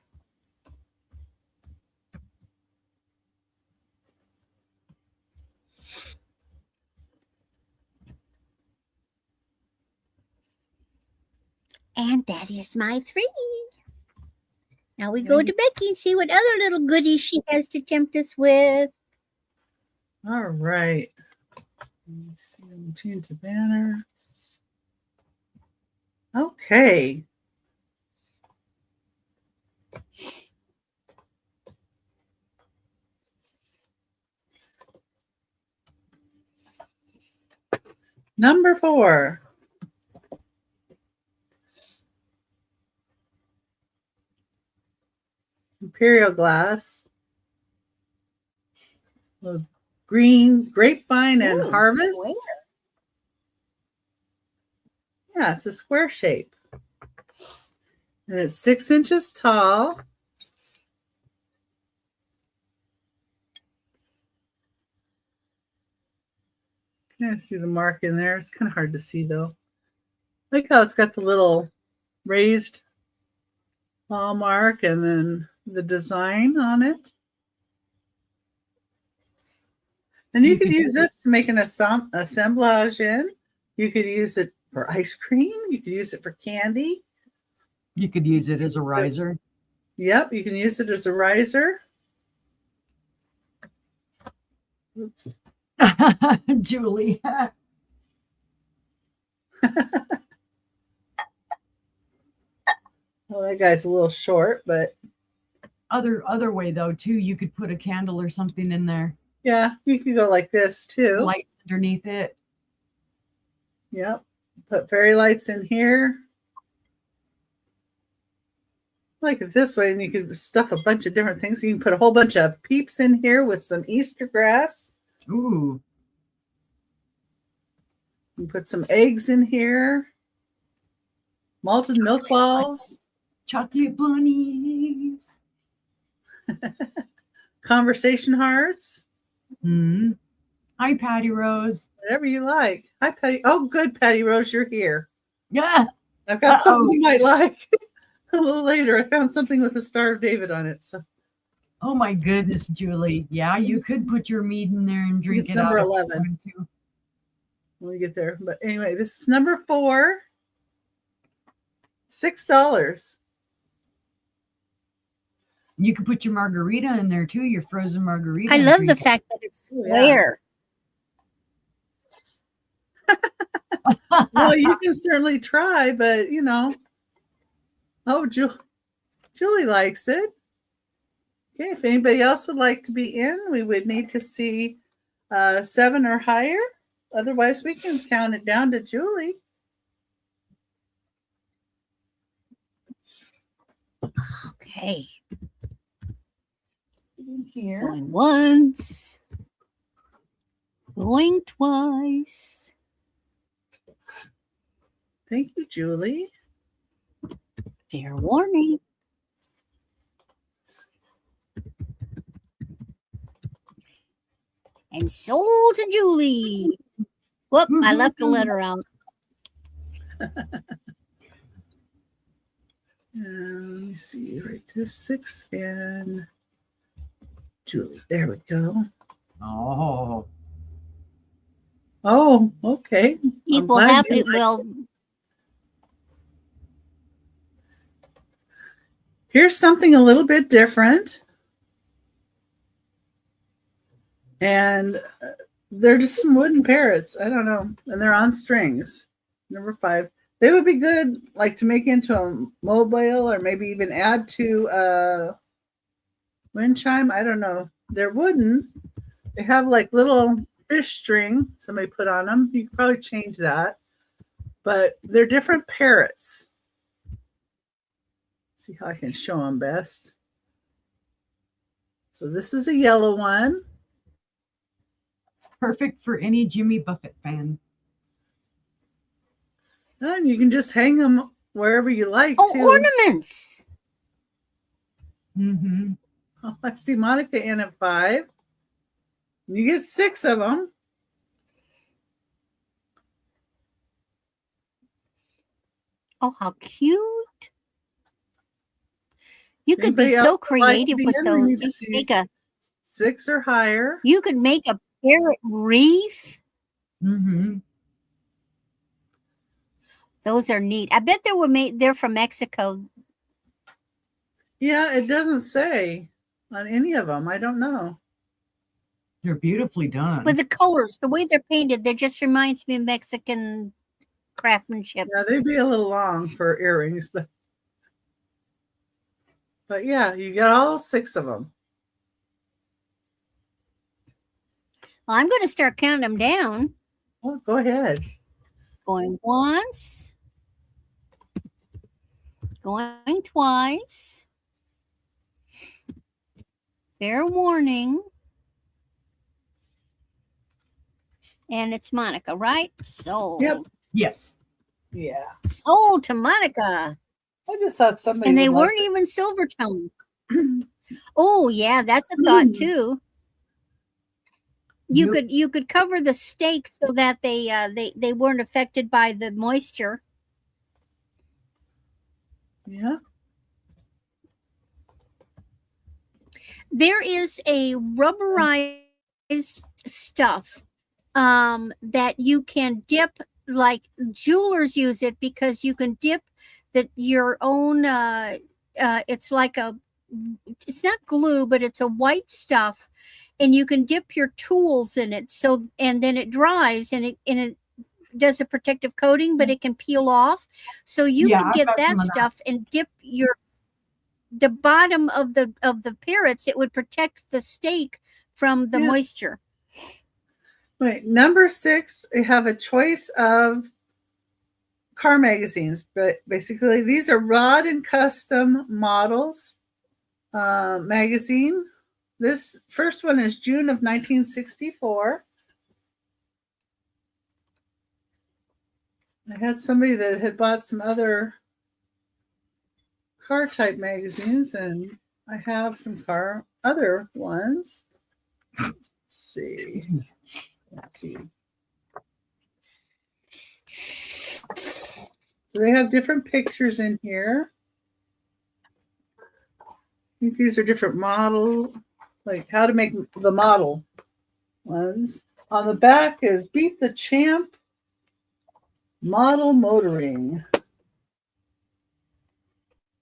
And that is my 3. Now we go to Becky and see what other little goodies she has to tempt us with. All right. Let's see. I'm change the banner. Okay. Number 4. Imperial glass. With green grapevine and Ooh, harvest. square. Yeah, it's a square shape. And it's 6 inches tall. Can I see the mark in there? It's kind of hard to see though. Look how it's got the little raised ball mark and then the design on it. And you could use this to make an assemblage in. You could use it for ice cream. You could use it for candy. You could use it as a riser. Yep, you can use it as a riser. Oops. Julie. Well, that guy's a little short, but Other way though too, you could put a candle or something in there. yeah, you could go like this too. Light underneath it. Yep. Put fairy lights in here. Like it this way, and you could stuff a bunch of different things. You can put a whole bunch of peeps in here with some Easter grass. Ooh. You can put some eggs in here. Malted milk balls. Chocolate bunnies. Conversation hearts. Mm. Hi, Patty Rose. Whatever you like. Hi, Patty. Oh, good, Patty Rose, you're here. Yeah. I've got something you might like. A little later, I found something with the Star of David on it. So Oh my goodness, Julie. Yeah, you could put your mead in there and drink it's it number out. 11. When we get there. But anyway, this is number 4. $6. You could put your margarita in there too, your frozen margarita. I and love drink the it. fact that it's Oh, yeah. square. Well, you can certainly try, but you know. Oh, Julie likes it. Okay, if anybody else would like to be in, we would need to see 7 or higher. Otherwise, we can count it down to Julie. Okay. In here. Going once. Going twice. Thank you, Julie. Fair warning. And sold to Julie. Whoop, I left a letter out. Let me see, right this 6 and Julie. There we go. Oh. Oh, okay. I'm Equal glad half you it like will. Here's something a little bit different. And they're just some wooden parrots. I don't know. And they're on strings. Number 5. They would be good like to make into a mobile or maybe even add to a wind chime. I don't know. They're wooden. They have like little fish string somebody put on them. You could probably change that. But they're different parrots. See how I can show them best. So this is a yellow one. Perfect for any Jimmy Buffett fan. And you can just hang them wherever you like, Oh, too. ornaments. Mm-hmm. Oh, I see Monica in at 5. You get 6 of them. Oh, how cute. You could be Anybody else so would like to creative be with in? We need those. to You see could make a 6 or higher. parrot wreath. Mm-hmm. Those are neat. I bet they're from Mexico. Yeah, it doesn't say on any of them. I don't know. They're beautifully done. With the colors, the way they're painted, that just reminds me of Mexican craftsmanship. Yeah, they'd be a little long for earrings, but yeah, you got all 6 of them. Well, I'm going to start counting them down. Well, go ahead. Going once. Going twice. Fair warning. And it's Monica, right? Sold. Yep. Yes. Yeah. Sold to Monica. I just thought somebody And they would like weren't even silver tone. Oh, yeah, that's a thought too. You could cover the stakes so that they weren't affected by the moisture. Yeah. There is a rubberized stuff that you can dip, like jewelers use it because you can dip your own it's like it's not glue, but it's a white stuff, and you can dip your tools in it, so and then it dries and it does a protective coating, but it can peel off, so you Yeah, can I've get got that some of that. stuff and dip the bottom of the parrots. It would protect the stake from the moisture. Wait, number 6, they have a choice of car magazines, but basically these are Rod and Custom Models magazine. This first one is June of 1964. I had somebody that had bought some other car type magazines, and I have some other ones. Let's see. So they have different pictures in here. I think these are different model, like how to make the model ones. On the back is Beat the Champ Model Motoring.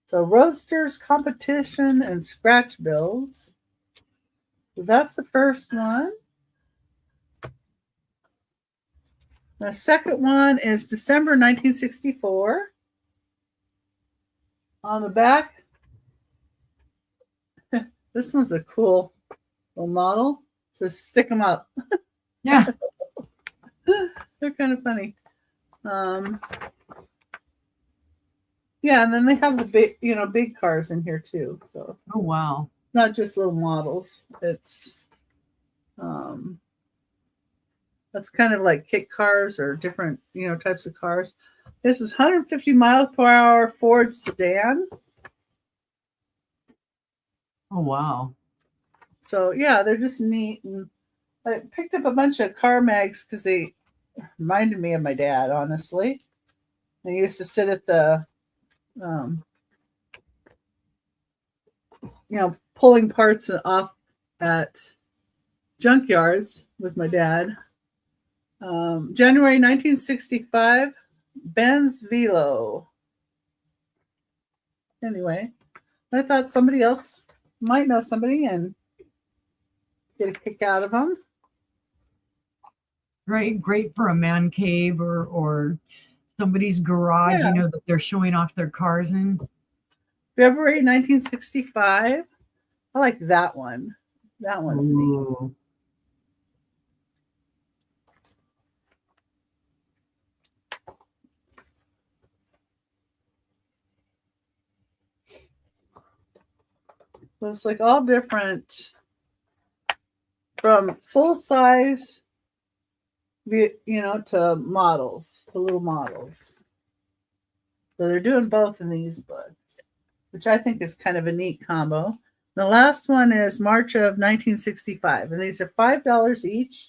So roadsters, competition, and scratch builds. So that's the first one. The second one is December 1964. On the back, this one's a cool little model. It says stick them up. Yeah. They're kind of funny. Yeah, and then they have the big cars in here too. So Oh, wow. not just little models. It's that's kind of like kit cars or different, types of cars. This is 150 miles per hour Ford sedan. Oh, wow. So yeah, they're just neat. And I picked up a bunch of car mags because they reminded me of my dad, honestly. I used to sit at the, pulling parts off at junkyards with my dad. January 1965, Benz Velo. Anyway, I thought somebody else might know somebody and get a kick out of them. Great for a man cave or somebody's garage, Yeah. that they're showing off their cars in. February 1965. I like that one. That one's neat. Ooh. So it's like all different, from full size, to models, to little models. So they're doing both in these books, which I think is kind of a neat combo. The last one is March of 1965, and these are $5 each.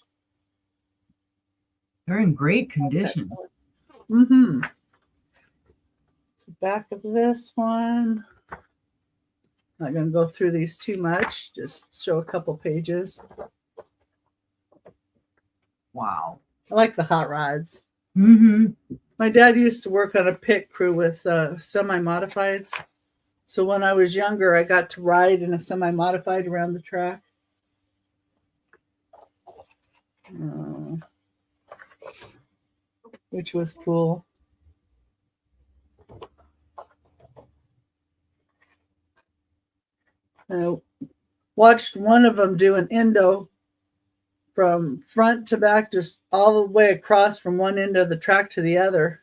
They're in great condition. Mm-hmm. The back of this one. Not going to go through these too much, just show a couple pages. Wow. I like the hot rods. Mm-hmm. My dad used to work on a pit crew with semi-modifieds. So when I was younger, I got to ride in a semi-modified around the track. Which was cool. I watched one of them do an endo from front to back, just all the way across from one end of the track to the other.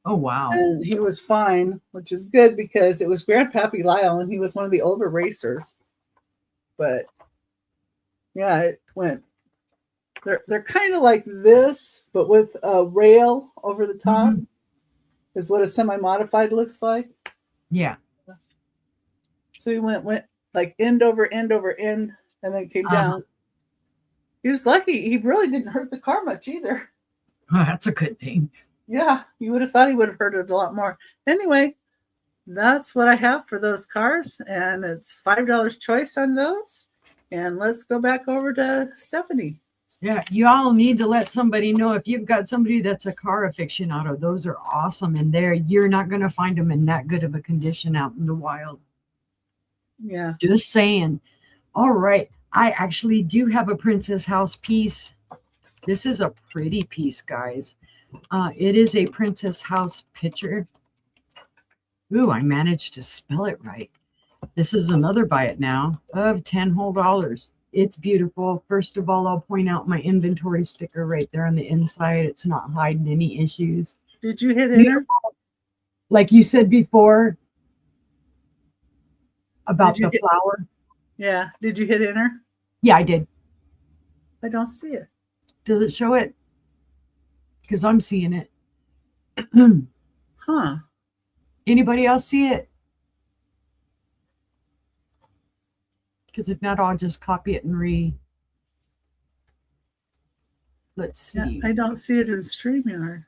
Oh, wow. And he was fine, which is good because it was Grandpappy Lyle and he was one of the older racers. But yeah, it went. They're kind of like this, but with a rail over the top, is what a semi-modified looks like. Yeah. So he went like end over end over end, and then came down. He was lucky. He really didn't hurt the car much either. Oh, that's a good thing. Yeah, you would have thought he would have hurt it a lot more. Anyway, that's what I have for those cars, and it's $5 choice on those. And let's go back over to Stephanie. Yeah, you all need to let somebody know if you've got somebody that's a car aficionado. Those are awesome, and you're not going to find them in that good of a condition out in the wild. Yeah. Just saying. All right. I actually do have a Princess House piece. This is a pretty piece, guys. It is a Princess House picture. Ooh, I managed to spell it right. This is another buy it now of $10 whole. It's beautiful. First of all, I'll point out my inventory sticker right there on the inside. It's not hiding any issues. Did you hit enter? Like you said before about the flower. Yeah. Did you hit enter? Yeah, I did. I don't see it. Does it show it? Because I'm seeing it. Huh. Anybody else see it? Because if not, I'll just copy it and let's see. Yeah, I don't see it in StreamYard.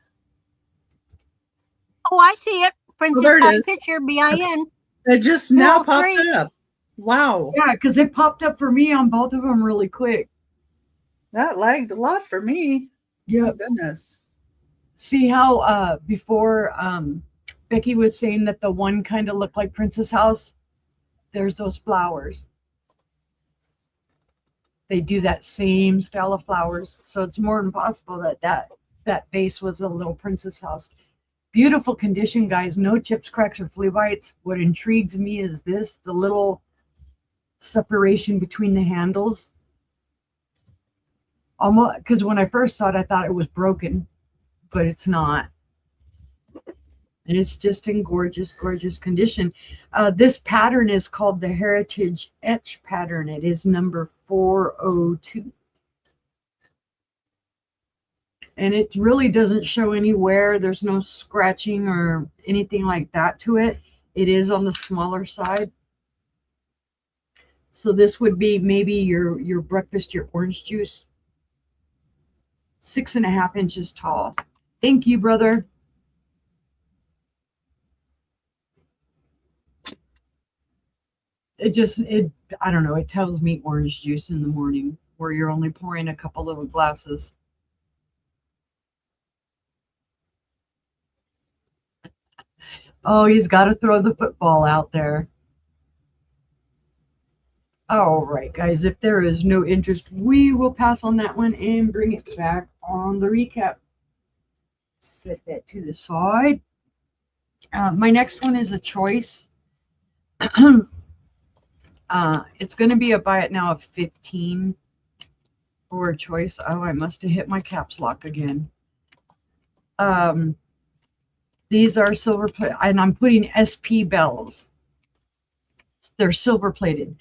Oh, I see it. Princess there it House is. picture, BIN. It just now 403. popped up. Wow. Yeah, because it popped up for me on both of them really quick. That lagged a lot for me. Yeah. Oh, goodness. See how before Becky was saying that the one kind of looked like Princess House? There's those flowers. They do that same style of flowers. So it's more than possible that vase was a little Princess House. Beautiful condition, guys. No chips, cracks, or flea bites. What intrigues me is this, the little separation between the handles. Almost, because when I first saw it, I thought it was broken, but it's not. And it's just in gorgeous, gorgeous condition. This pattern is called the Heritage Etch pattern. It is number 402. And it really doesn't show any wear. There's no scratching or anything like that to it. It is on the smaller side. So this would be maybe your breakfast, your orange juice. 6.5 inches tall. Thank you, brother. I don't know, it tells me orange juice in the morning where you're only pouring a couple little glasses. Oh, he's got to throw the football out there. All right, guys, if there is no interest, we will pass on that one and bring it back on the recap. Set that to the side. My next one is a choice. It's going to be a buy it now of 15 for a choice. Oh, I must have hit my caps lock again. These are silver plated, and I'm putting SP bells. They're silver plated.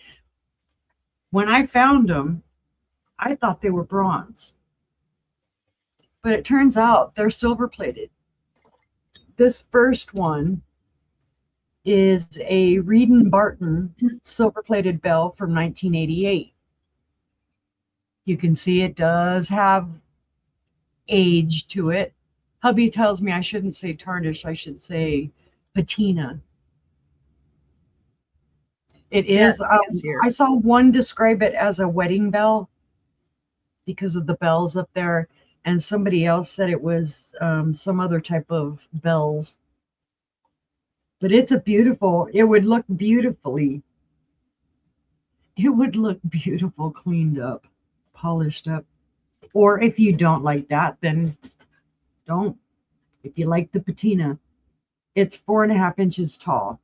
When I found them, I thought they were bronze, but it turns out they're silver plated. This first one is a Reed and Barton silver-plated bell from 1988. You can see it does have age to it. Hubby tells me I shouldn't say tarnish, I should say patina. It is. I saw one describe it as a wedding bell because of the bells up there, and somebody else said it was some other type of bells. But it's a beautiful, it would look beautifully. It would look beautiful, cleaned up, polished up. Or if you don't like that, then don't. If you like the patina, it's 4.5 inches tall.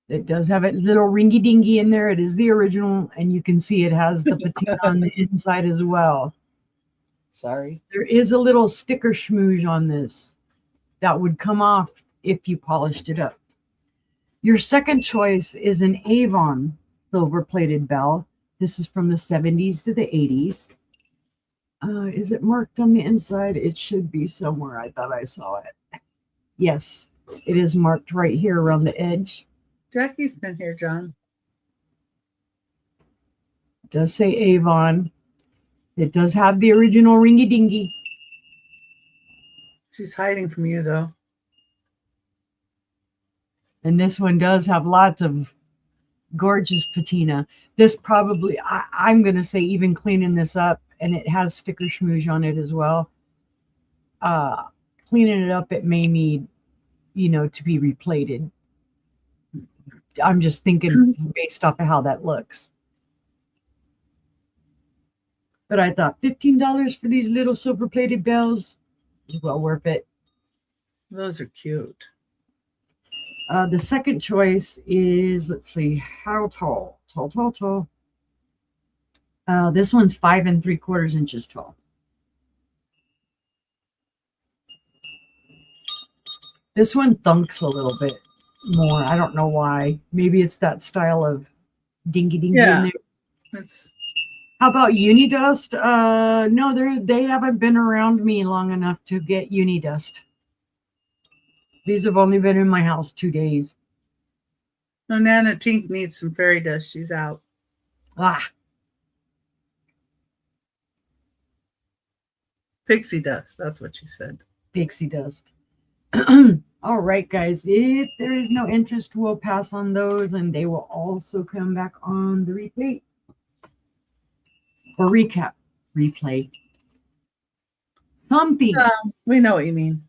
It does have a little ringy dingy in there. It is the original, and you can see it has the patina on the inside as well. Sorry. There is a little sticker schmooze on this that would come off if you polished it up. Your second choice is an Avon silver-plated bell. This is from the 70s to the 80s. Is it marked on the inside? It should be somewhere. I thought I saw it. Yes, it is marked right here around the edge. Jackie's been here, John. It does say Avon. It does have the original ringy dingy. She's hiding from you, though. And this one does have lots of gorgeous patina. This probably, I'm going to say, even cleaning this up, and it has sticker schmooze on it as well. Cleaning it up, it may need, to be replated. I'm just thinking based off of how that looks. But I thought $15 for these little silver-plated bells is well worth it. Those are cute. The second choice is, let's see, how tall? Tall. This one's 5 3/4 inches tall. This one thunks a little bit more. I don't know why. Maybe it's that style of dingy in there. How about Unidust? No, they haven't been around me long enough to get Unidust. These have only been in my house 2 days. No, Nana Tink needs some fairy dust. She's out. Pixie dust. That's what you said. Pixie dust. All right, guys. If there is no interest, we'll pass on those, and they will also come back on the replay. Or replay. Something. We know what you mean.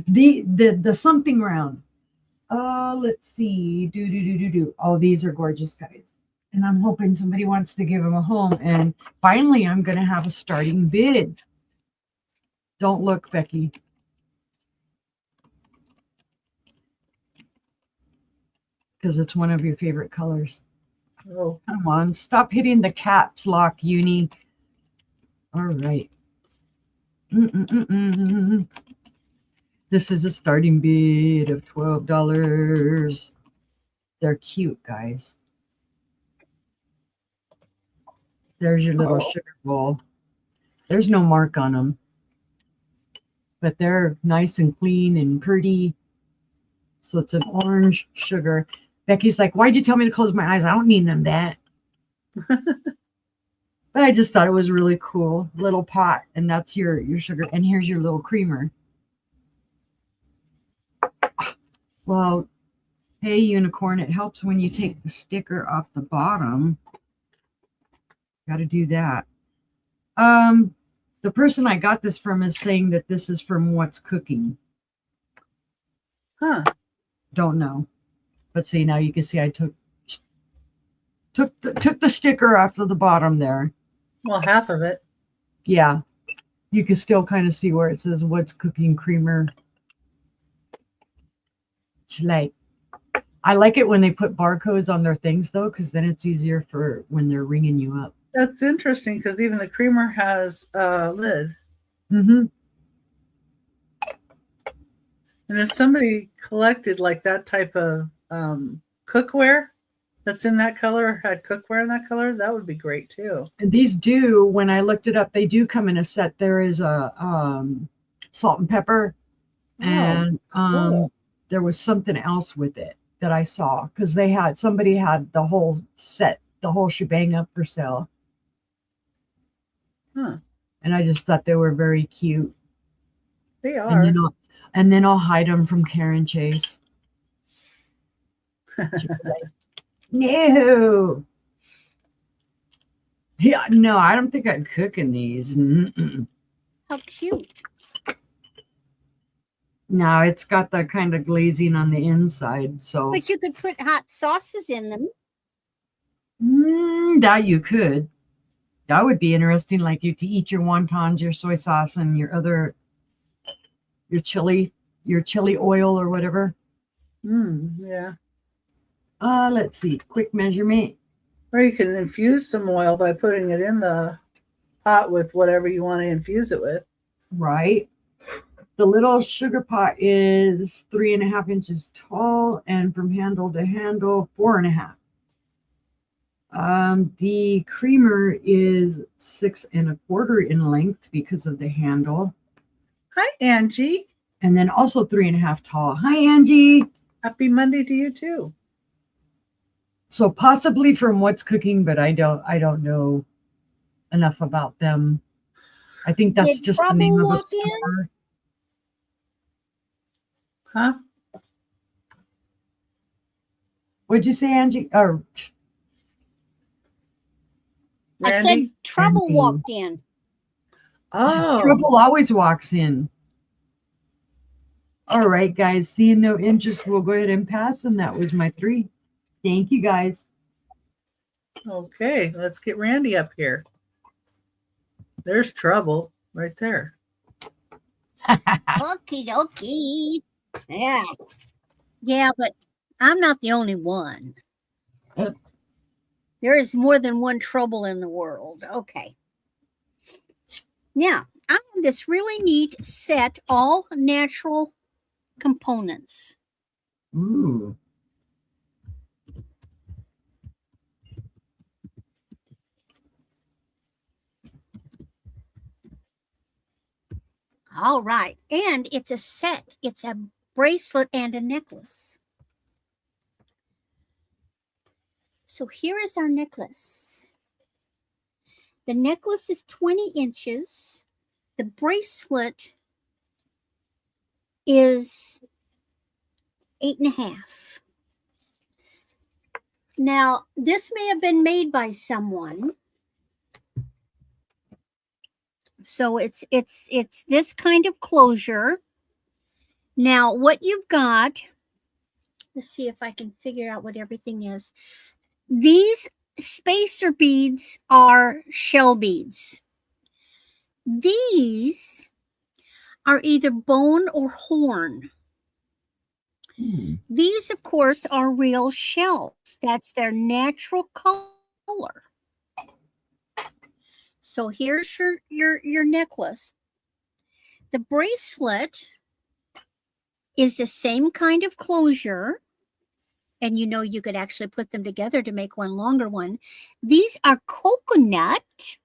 The something round. Let's see. Oh, these are gorgeous, guys. And I'm hoping somebody wants to give them a home. And finally, I'm going to have a starting bid. Don't look, Becky. Because it's one of your favorite colors. Oh, come on. Stop hitting the caps lock, Uni. All right. This is a starting bid of $12. They're cute, guys. There's your little sugar bowl. There's no mark on them. But they're nice and clean and pretty. So it's an orange sugar. Becky's like, why'd you tell me to close my eyes? I don't need them that. But I just thought it was really cool. Little pot. And that's your sugar. And here's your little creamer. Well, hey, Unicorn, it helps when you take the sticker off the bottom. Got to do that. The person I got this from is saying that this is from What's Cooking. Huh. Don't know. But see, now you can see I took the sticker off of the bottom there. Well, half of it. Yeah. You can still kind of see where it says What's Cooking Creamer. I like it when they put barcodes on their things, though, because then it's easier for when they're ringing you up. That's interesting, because even the creamer has a lid. Mm-hmm. And if somebody collected like that type of cookware that's in that color, had cookware in that color, that would be great too. And these do, when I looked it up, they do come in a set. There is a salt and pepper, And cool. there was something else with it that I saw because somebody had the whole set, the whole shebang up for sale. Huh. And I just thought they were very cute. They And are. then I'll hide them from Karen Chase. She'll be like, no. Yeah, no, I don't think I'd cook in these. Mm-mm. How cute. No, it's got that kind of glazing on the inside. So But you could put hot sauces in them. that you could. That would be interesting, like you to eat your wontons, your soy sauce, and your chili oil or whatever. Yeah. Let's see. Quick measurement. Or you can infuse some oil by putting it in the pot with whatever you want to infuse it with. Right. The little sugar pot is 3.5 inches tall, and from handle to handle, 4.5. The creamer is 6.25 in length because of the handle. Hi, Angie. And then also 3.5 tall. Hi, Angie. Happy Monday to you too. So possibly from What's Cooking, but I don't know enough about them. I think that's Did just the name of a walk in? store. Huh? What'd you say, Angie? Or I said Randy? Trouble Randy. walked in. Oh. Trouble always walks in. All right, guys. Seeing no interest, we'll go ahead and pass. And that was my 3. Thank you, guys. Okay, let's get Randy up here. There's Trouble right there. Okie dokie. Yeah. Yeah, but I'm not the only one. There is more than one Trouble in the world. Okay. Now, I have this really neat set, all natural components. Ooh. All right. And it's a set. It's a bracelet and a necklace. So here is our necklace. The necklace is 20 inches. The bracelet is 8.5. Now, this may have been made by someone. So it's this kind of closure. Now, what you've got, let's see if I can figure out what everything is. These spacer beads are shell beads. These are either bone or horn. These, of course, are real shells. That's their natural color. So here's your necklace. The bracelet is the same kind of closure. And you know, you could actually put them together to make one longer one. These are coconut.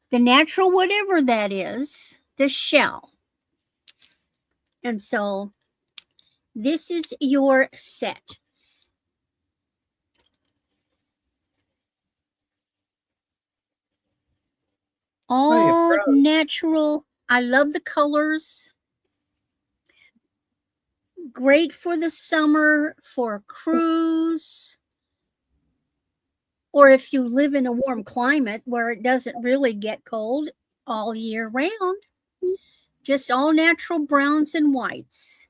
The natural, whatever that is, the shell. And so this is your set. All natural. I love the colors. Great for the summer, for a cruise, or if you live in a warm climate where it doesn't really get cold all year round. Just all natural browns and whites.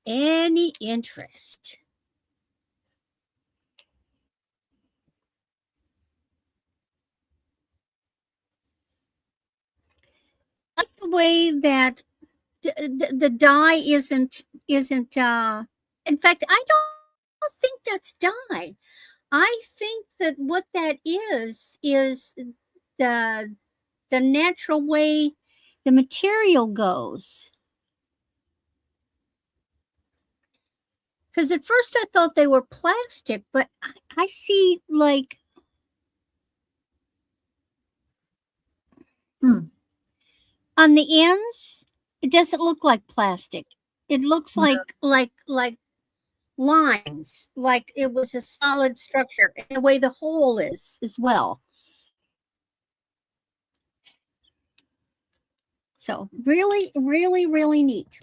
Any interest? I like the way that the dye isn't in fact, I don't think that's dye. I think that what that is the natural way the material goes. Because at first I thought they were plastic, but I see like On the ends, it doesn't look like plastic. It looks like lines, like it was a solid structure, and the way the hole is as well. So really, really, really neat.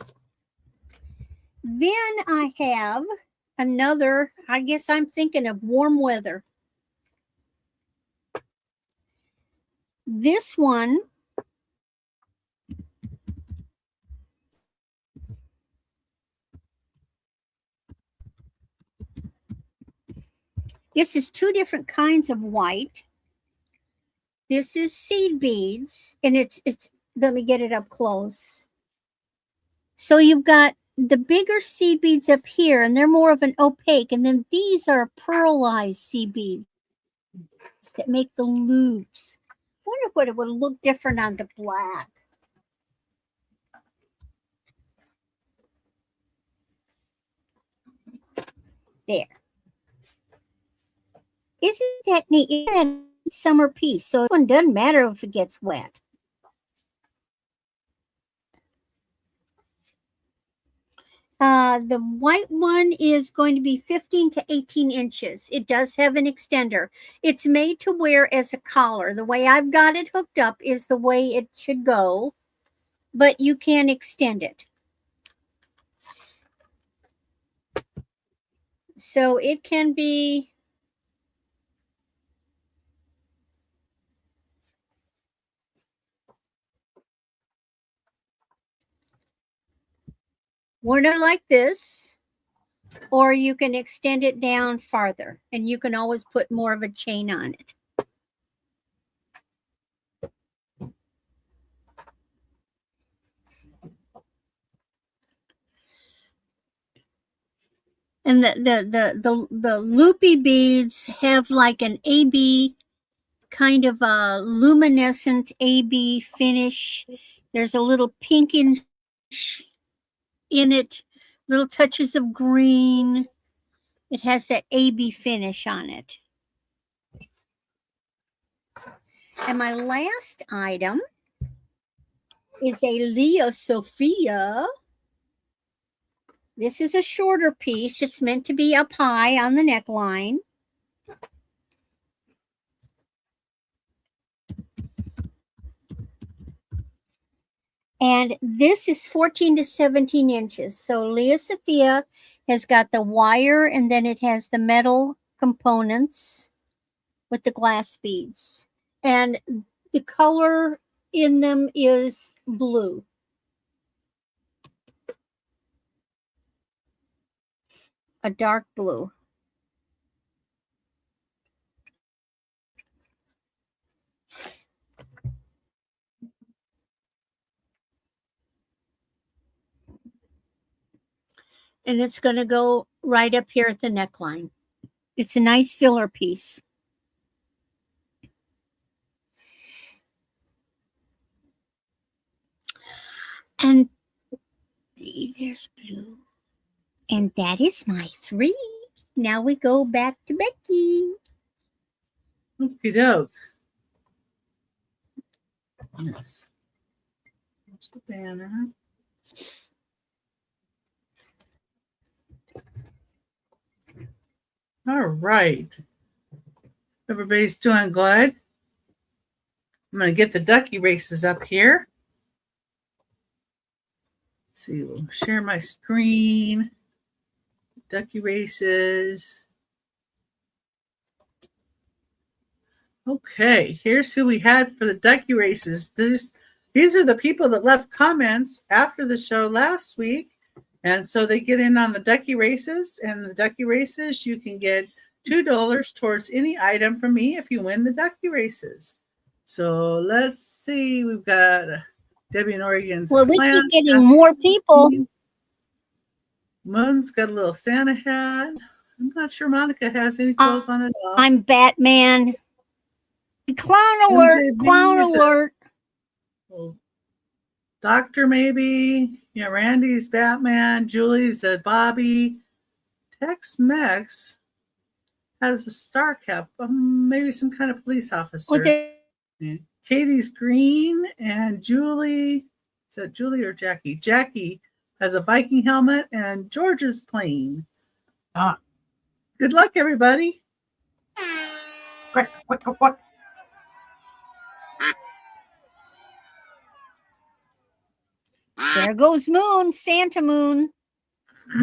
Then I have another, I guess I'm thinking of warm weather. This one this is two different kinds of white. This is seed beads, and it's let me get it up close. So you've got the bigger seed beads up here, and they're more of an opaque, and then these are pearlized seed beads that make the loops. I wonder what it would look different on the black. There. Isn't that neat? Isn't that a summer piece? So it doesn't matter if it gets wet. The white one is going to be 15 to 18 inches. It does have an extender. It's made to wear as a collar. The way I've got it hooked up is the way it should go, but you can extend it. So it can be worn out like this, or you can extend it down farther, and you can always put more of a chain on it. And the loopy beads have like an AB, kind of a luminescent AB finish. There's a little pinkish in it, little touches of green. It has that AB finish on it. And my last item is a Leo Sophia. This is a shorter piece. It's meant to be up high on the neckline. And this is 14 to 17 inches. So Leo Sophia has got the wire, and then it has the metal components with the glass beads. And the color in them is blue. A dark blue. And it's going to go right up here at the neckline. It's a nice filler piece. And there's blue. And that is my 3. Now we go back to Becky. Okie doke. Yes. There's the banner. All right. Everybody's doing good. I'm going to get the ducky races up here. Let's see, we'll share my screen. Ducky races. Okay, here's who we had for the ducky races. These are the people that left comments after the show last week. And so they get in on the ducky races. And the ducky races, you can get $2 towards any item from me if you win the ducky races. So let's see. We've got Debbie in Oregon's. Well, we keep getting more people. Moon's got a little Santa hat. I'm not sure Monica has any clothes on at all. I'm Batman. Clown alert! MJB Clown alert! Doctor, maybe. Yeah, Randy's Batman. Julie's a Bobby. Tex-Mex has a star cap. Maybe some kind of police officer. Well, Katie's green, and Julie, is that Julie or Jackie? Jackie has a Viking helmet, and George is plain. Ah, Good luck, everybody. quick, quick, quick, quick. There goes Moon, Santa Moon.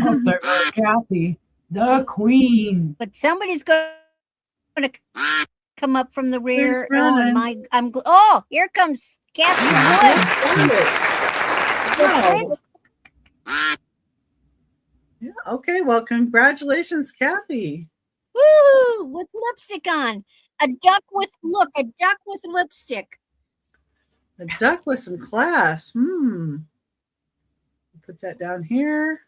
Oh, there goes Kathy, the queen. But somebody's going to come up from the rear. Who's Oh, running? oh, here comes Kathy Wood. Wow. Yeah, okay, well, congratulations, Kathy. Woo! With lipstick on. A duck with lipstick. A duck with some class. Put that down here.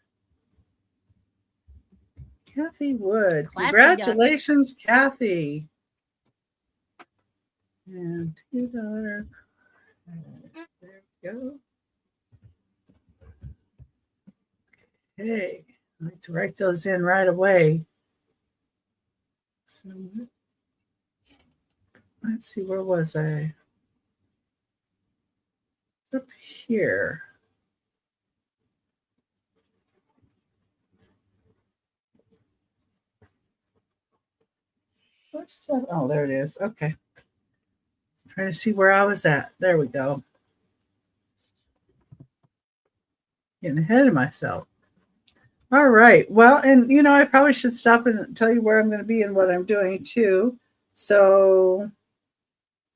Kathy Wood. Classy Congratulations, Kathy. And $2. There we go. Okay, I like to write those in right away. So let's see, where was I? Up here. Oh, there it is. Okay. Trying to see where I was at. There we go. Getting ahead of myself. All right. Well, and I probably should stop and tell you where I'm going to be and what I'm doing too. So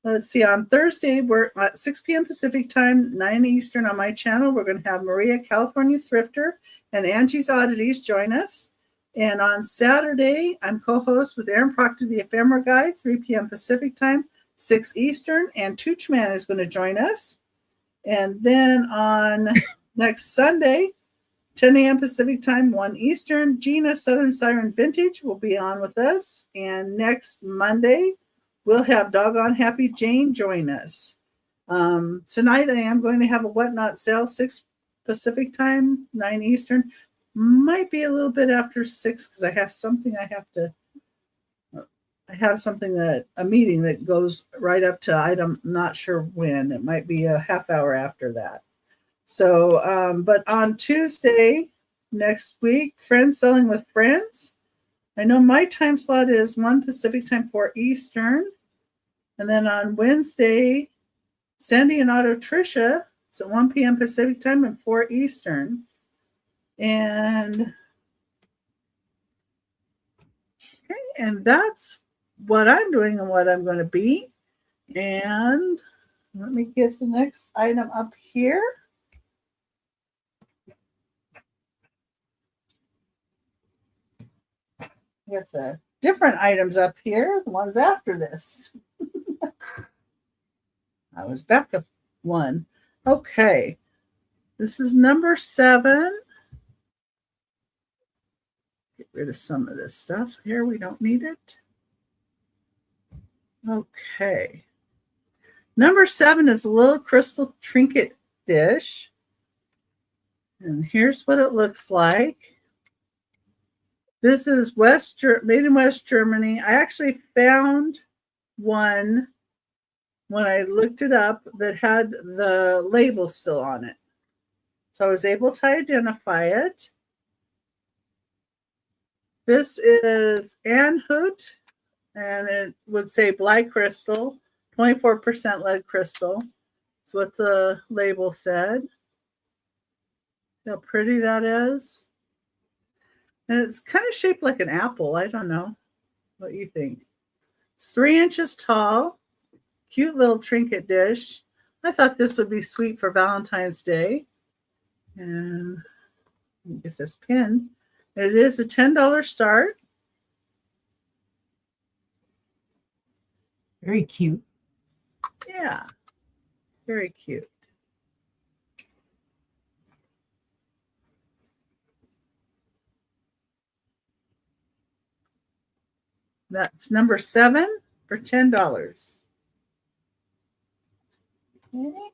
let's see. On Thursday, we're at 6 p.m. Pacific time, 9 Eastern on my channel. We're going to have Maria, California Thrifter, and Angie's Oddities join us. And on Saturday, I'm co-host with Aaron Proctor, the Ephemera Guy, 3 p.m. Pacific time, 6 Eastern, and Toochman is going to join us. And then on next Sunday, 10 a.m. Pacific time, 1 Eastern, Gina Southern Siren Vintage will be on with us. And next Monday, we'll have Doggone Happy Jane join us. Tonight, I am going to have a Whatnot sale, 6 Pacific time, 9 Eastern. Might be a little bit after 6 because I have something a meeting that goes right up to, I'm not sure when. It might be a half hour after that. So, but on Tuesday next week, Friends Selling with Friends. I know my time slot is 1 Pacific time, 4 Eastern. And then on Wednesday, Sandy and Otto Tricia, it's at 1 p.m. Pacific time and 4 Eastern. And that's what I'm doing and what I'm going to be. And let me get the next item up here. With the different items up here, the ones after this. I was back up one. Okay. This is number 7. Get rid of some of this stuff here. We don't need it. Okay. Number 7 is a little crystal trinket dish. And here's what it looks like. This is made in West Germany. I actually found one when I looked it up that had the label still on it. So I was able to identify it. This is Anhut, and it would say black crystal, 24% lead crystal. That's what the label said. See how pretty that is. And it's kind of shaped like an apple. I don't know what you think. It's 3 inches tall. Cute little trinket dish. I thought this would be sweet for Valentine's Day. And let me get this pin. It is a $10 start. Very cute. Yeah, very cute. That's number 7 for $10. Okay.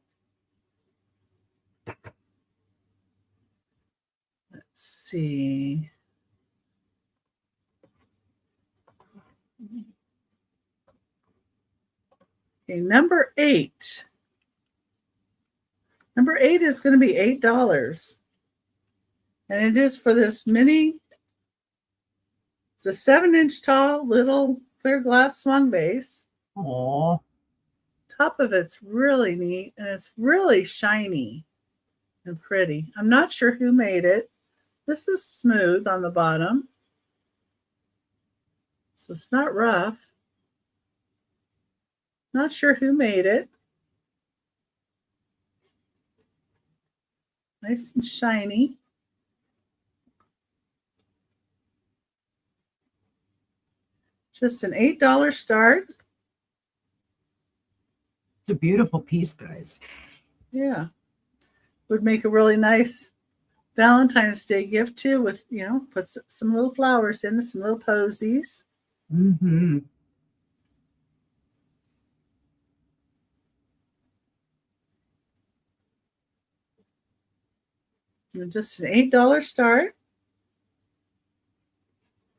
Let's see. Okay, number 8. Number 8 is going to be $8. And it is for this mini. It's a 7-inch tall little clear glass swung base. Aw. Top of it's really neat and it's really shiny and pretty. I'm not sure who made it. This is smooth on the bottom, so it's not rough. Not sure who made it. Nice and shiny. Just an $8 start. It's a beautiful piece, guys. Yeah. Would make a really nice Valentine's Day gift too, with, put some little flowers in it, some little posies. Mm-hmm. And just an $8 start.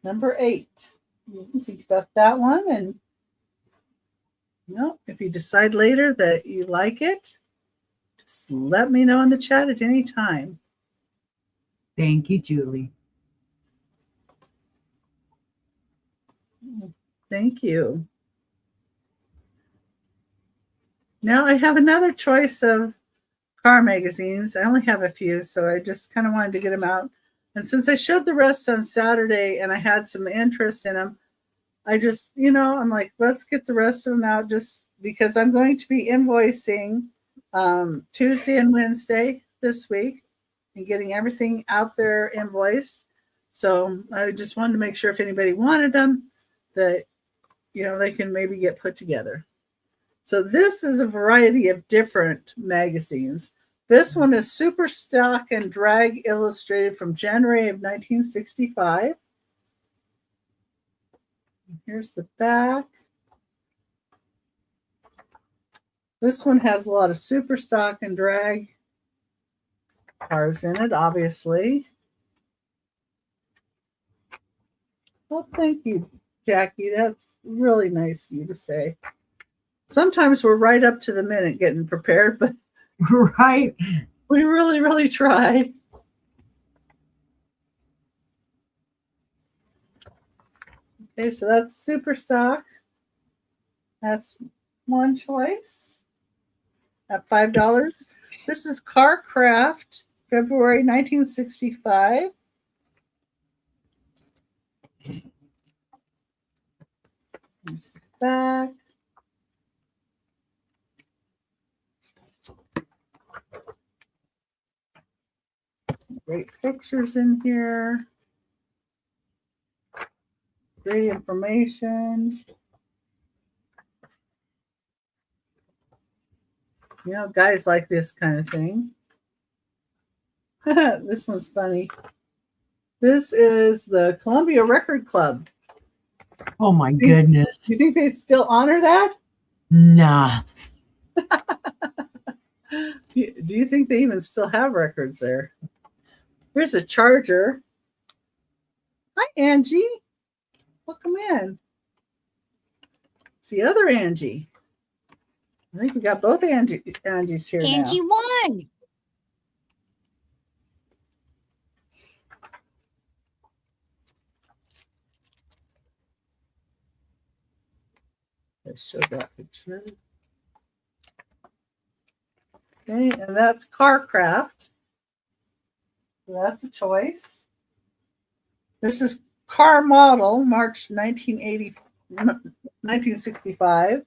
Number 8. You can think about that one, and if you decide later that you like it, just let me know in the chat at any time. Thank you, Julie. Thank you. Now I have another choice of car magazines. I only have a few, so I just kind of wanted to get them out. And since I showed the rest on Saturday and I had some interest in them, I just, I'm like, let's get the rest of them out, just because I'm going to be invoicing Tuesday and Wednesday this week and getting everything out there invoiced. So I just wanted to make sure if anybody wanted them that, they can maybe get put together. So this is a variety of different magazines. This one is Super Stock and Drag Illustrated from January of 1965. Here's the back. This one has a lot of super stock and drag cars in it, obviously. Well, thank you, Jackie. That's really nice of you to say. Sometimes we're right up to the minute getting prepared, but Right. we really, really try. Okay, so that's super stock. That's one choice at $5. This is Car Craft, February 1965. Here's the back. Some great pictures in here. Great information. Guys like this kind of thing. This one's funny. This is the Columbia Record Club. Oh my goodness. Do you think they'd still honor that? Nah. Do you think they even still have records there? Here's a charger. Hi, Angie. Welcome in. It's the other Angie. I think we got both Angies here Angie now. won. Let's show that picture. Okay, and that's Car Craft. So that's a choice. This is Car Model, March 1965.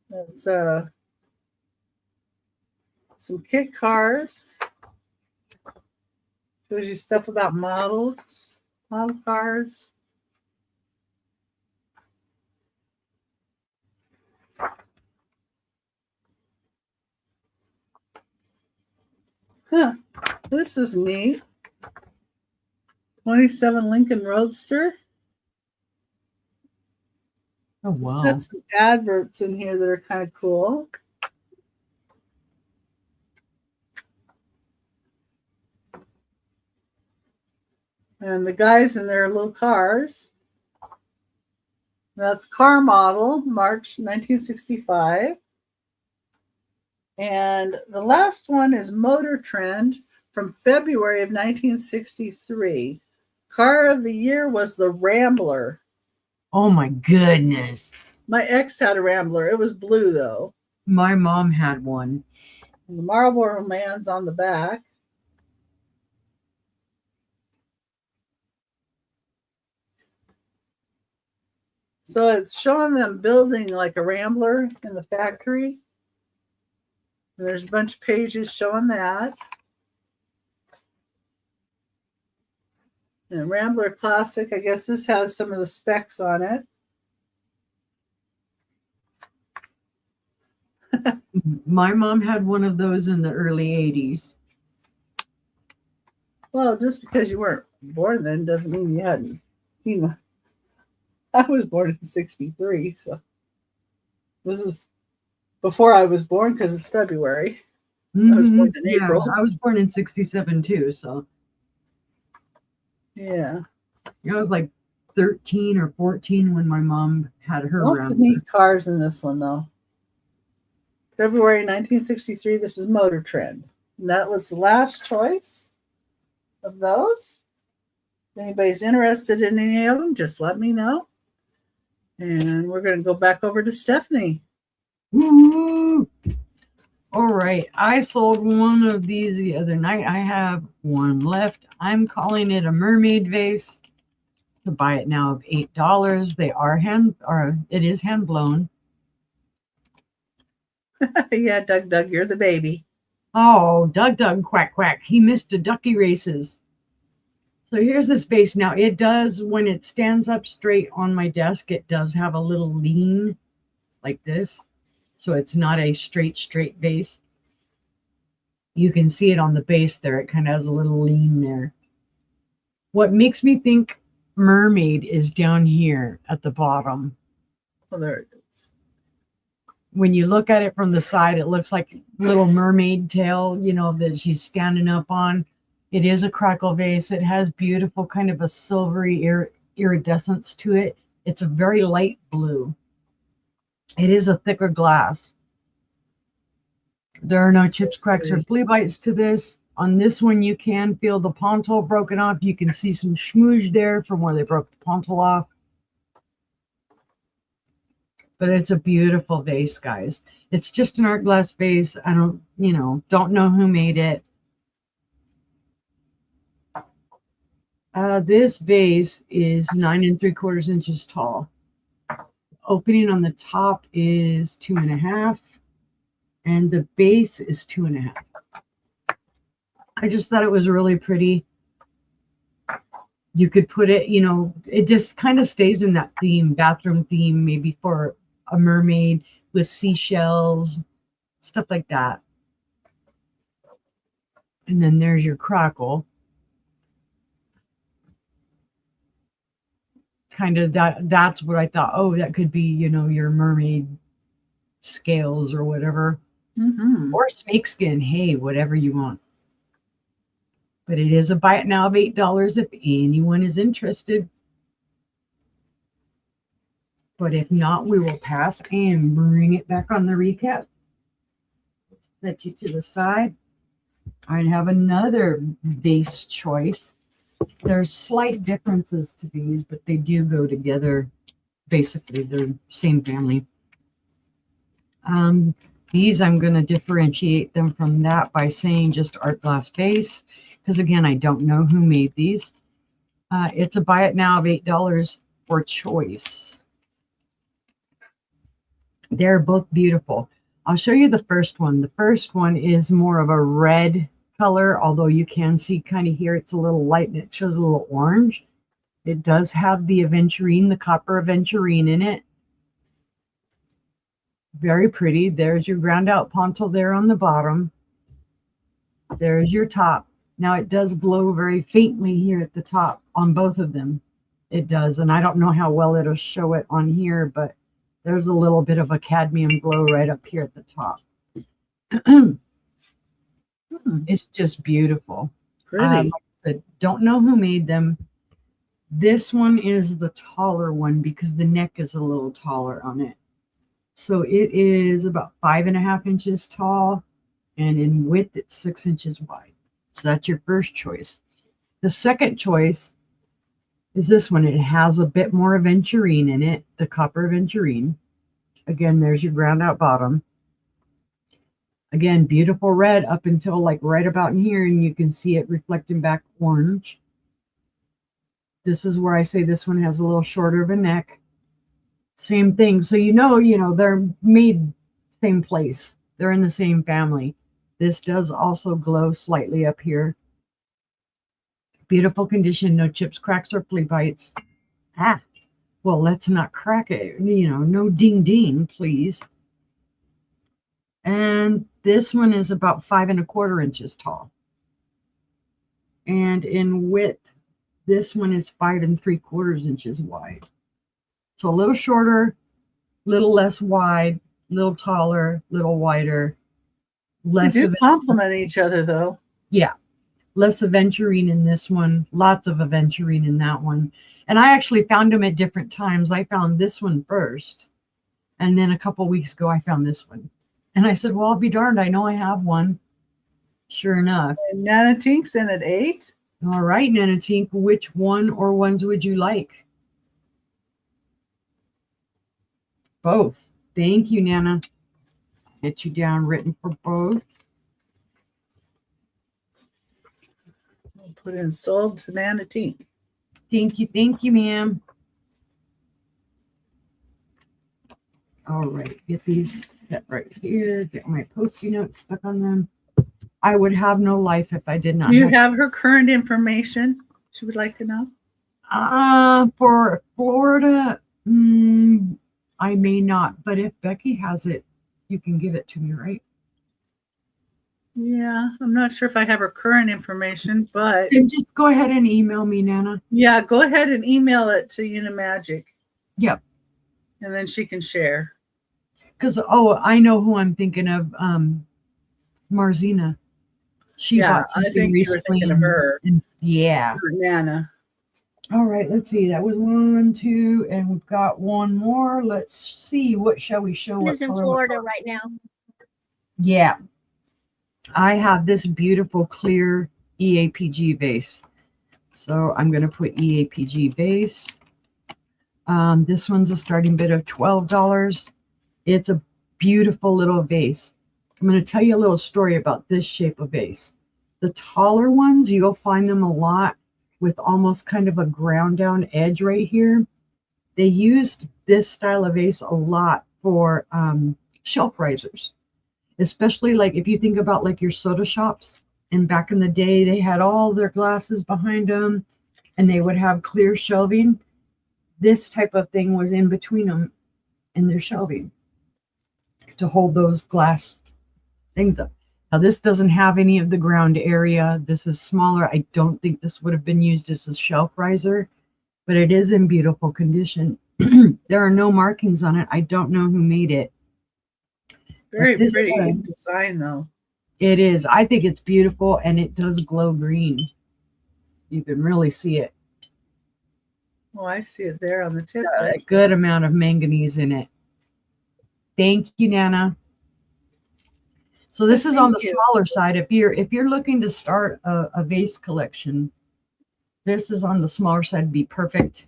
That's some kit cars. Shows you stuff about model cars. Huh, this is neat. 27 Lincoln Roadster. Oh, wow. It's got some adverts in here that are kind of cool. And the guys in their little cars. That's car model, March 1965. And the last one is Motor Trend from February of 1963. Car of the year was the Rambler. Oh my goodness. My ex had a Rambler. It was blue though. My mom had one. And the Marlboro Man's on the back. So it's showing them building like a Rambler in the factory. And there's a bunch of pages showing that. And Rambler Classic, I guess this has some of the specs on it. My mom had one of those in the early 80s. Well, just because you weren't born then doesn't mean you hadn't seen one. I was born in 63, so this is before I was born because it's February. I was born in April. I was born in 67 too, so yeah. I was like 13 or 14 when my mom had her Lots Rambler. of neat cars in this one though. February 1963, this is Motor Trend. And that was the last choice of those. If anybody's interested in any of them, just let me know. And we're going to go back over to Stephanie. Woo! All right. I sold one of these the other night. I have one left. I'm calling it a mermaid vase. To buy it now of $8. They are it is hand blown. Yeah, Doug, you're the baby. Oh, Doug, quack, quack. He missed the ducky races. So here's this vase. Now it does, when it stands up straight on my desk, it does have a little lean like this. So it's not a straight vase. You can see it on the base there. It kind of has a little lean there. What makes me think mermaid is down here at the bottom. Oh, there it is. When you look at it from the side, it looks like little mermaid tail, you know, that she's standing up on. It is a crackle vase. It has beautiful kind of a silvery iridescence to it. It's a very light blue. It is a thicker glass. There are no chips, cracks, or flea bites to this. On this one, you can feel the pontal broken off. You can see some schmooze there from where they broke the pontal off. But it's a beautiful vase, guys. It's just an art glass vase. I don't know who made it. This vase is 9 3/4 inches tall. Opening on the top is 2.5, and the base is 2.5. I just thought it was really pretty. You could put it, it just kind of stays in that theme, bathroom theme, maybe for a mermaid with seashells, stuff like that. And then there's your crackle. Kind of that's what I thought. Oh, that could be, your mermaid scales or whatever. Mm-hmm. Or snakeskin. Hey, whatever you want. But it is a buy it now of $8 if anyone is interested. But if not, we will pass and bring it back on the recap. Set you to the side. I have another vase choice. There's slight differences to these, but they do go together. Basically, they're same family. These, I'm going to differentiate them from that by saying just art glass vase. Because again, I don't know who made these. It's a buy it now of $8 for choice. They're both beautiful. I'll show you the first one. The first one is more of a red color, although you can see kind of here it's a little light and it shows a little orange. It does have the aventurine, the copper aventurine in it. Very pretty. There's your ground out pontal there on the bottom. There's your top. Now it does glow very faintly here at the top on both of them. It does, and I don't know how well it'll show it on here, but there's a little bit of a cadmium glow right up here at the top. It's just beautiful. Pretty. Like I but don't know who made them. This one is the taller one because the neck is a little taller on it. So it is about 5.5 inches tall, and in width, it's 6 inches wide. So that's your first choice. The second choice is this one. It has a bit more aventurine in it, the copper aventurine. Again, there's your ground out bottom. Again, beautiful red up until like right about in here, and you can see it reflecting back orange. This is where I say this one has a little shorter of a neck. Same thing. So you know, they're made same place. They're in the same family. This does also glow slightly up here. Beautiful condition, no chips, cracks, or flea bites. Ah, well, let's not crack it. No ding ding, please. And this one is about 5.25 inches tall. And in width, this one is 5.75 inches wide. So a little shorter, little less wide, little taller, little wider. Less They do complement each other, though. Yeah. Less aventurine in this one, lots of aventurine in that one. And I actually found them at different times. I found this one first. And then a couple weeks ago, I found this one. And I said, well, I'll be darned. I know I have one. Sure enough. And Nanatink's in at 8. All right, Nanatink, which one or ones would you like? Both. Thank you, Nana. Get you down written for both. We'll put in sold to Nanatink. Thank you, ma'am. All right, get these set right here. Get my Post-it notes stuck on them. I would have no life if I did not. Do you have her current information she would like to know? For Florida, I may not, but if Becky has it, you can give it to me, right? Yeah, I'm not sure if I have her current information, but Then just go ahead and email me, Nana. yeah, go ahead and email it to Unimagique. Yep. And then she can share. Because, I know who I'm thinking of, Marzina. She Yeah, bought I something think you were recently. thinking of her. Yeah. Or Nana. All right, let's see. That was 1, 2, and we've got one more. Let's see. What shall we show? Is in Florida right now. Yeah. I have this beautiful clear EAPG vase. So I'm going to put EAPG vase. This one's a starting bid of $12. It's a beautiful little vase. I'm going to tell you a little story about this shape of vase. The taller ones, you'll find them a lot with almost kind of a ground down edge right here. They used this style of vase a lot for shelf risers, especially like if you think about like your soda shops. And back in the day, they had all their glasses behind them and they would have clear shelving. This type of thing was in between them and their shelving to hold those glass things up. Now this doesn't have any of the ground area. This is smaller. I don't think this would have been used as a shelf riser, but it is in beautiful condition. There are no markings on it. I don't know who made it. Very pretty design, though. It is. I think it's beautiful, and it does glow green. You can really see it. Oh, I see it there on the tip. A good amount of manganese in it. Thank you, Nana. So this is on the smaller side. If you're looking to start a vase collection, this is on the smaller side. Be perfect.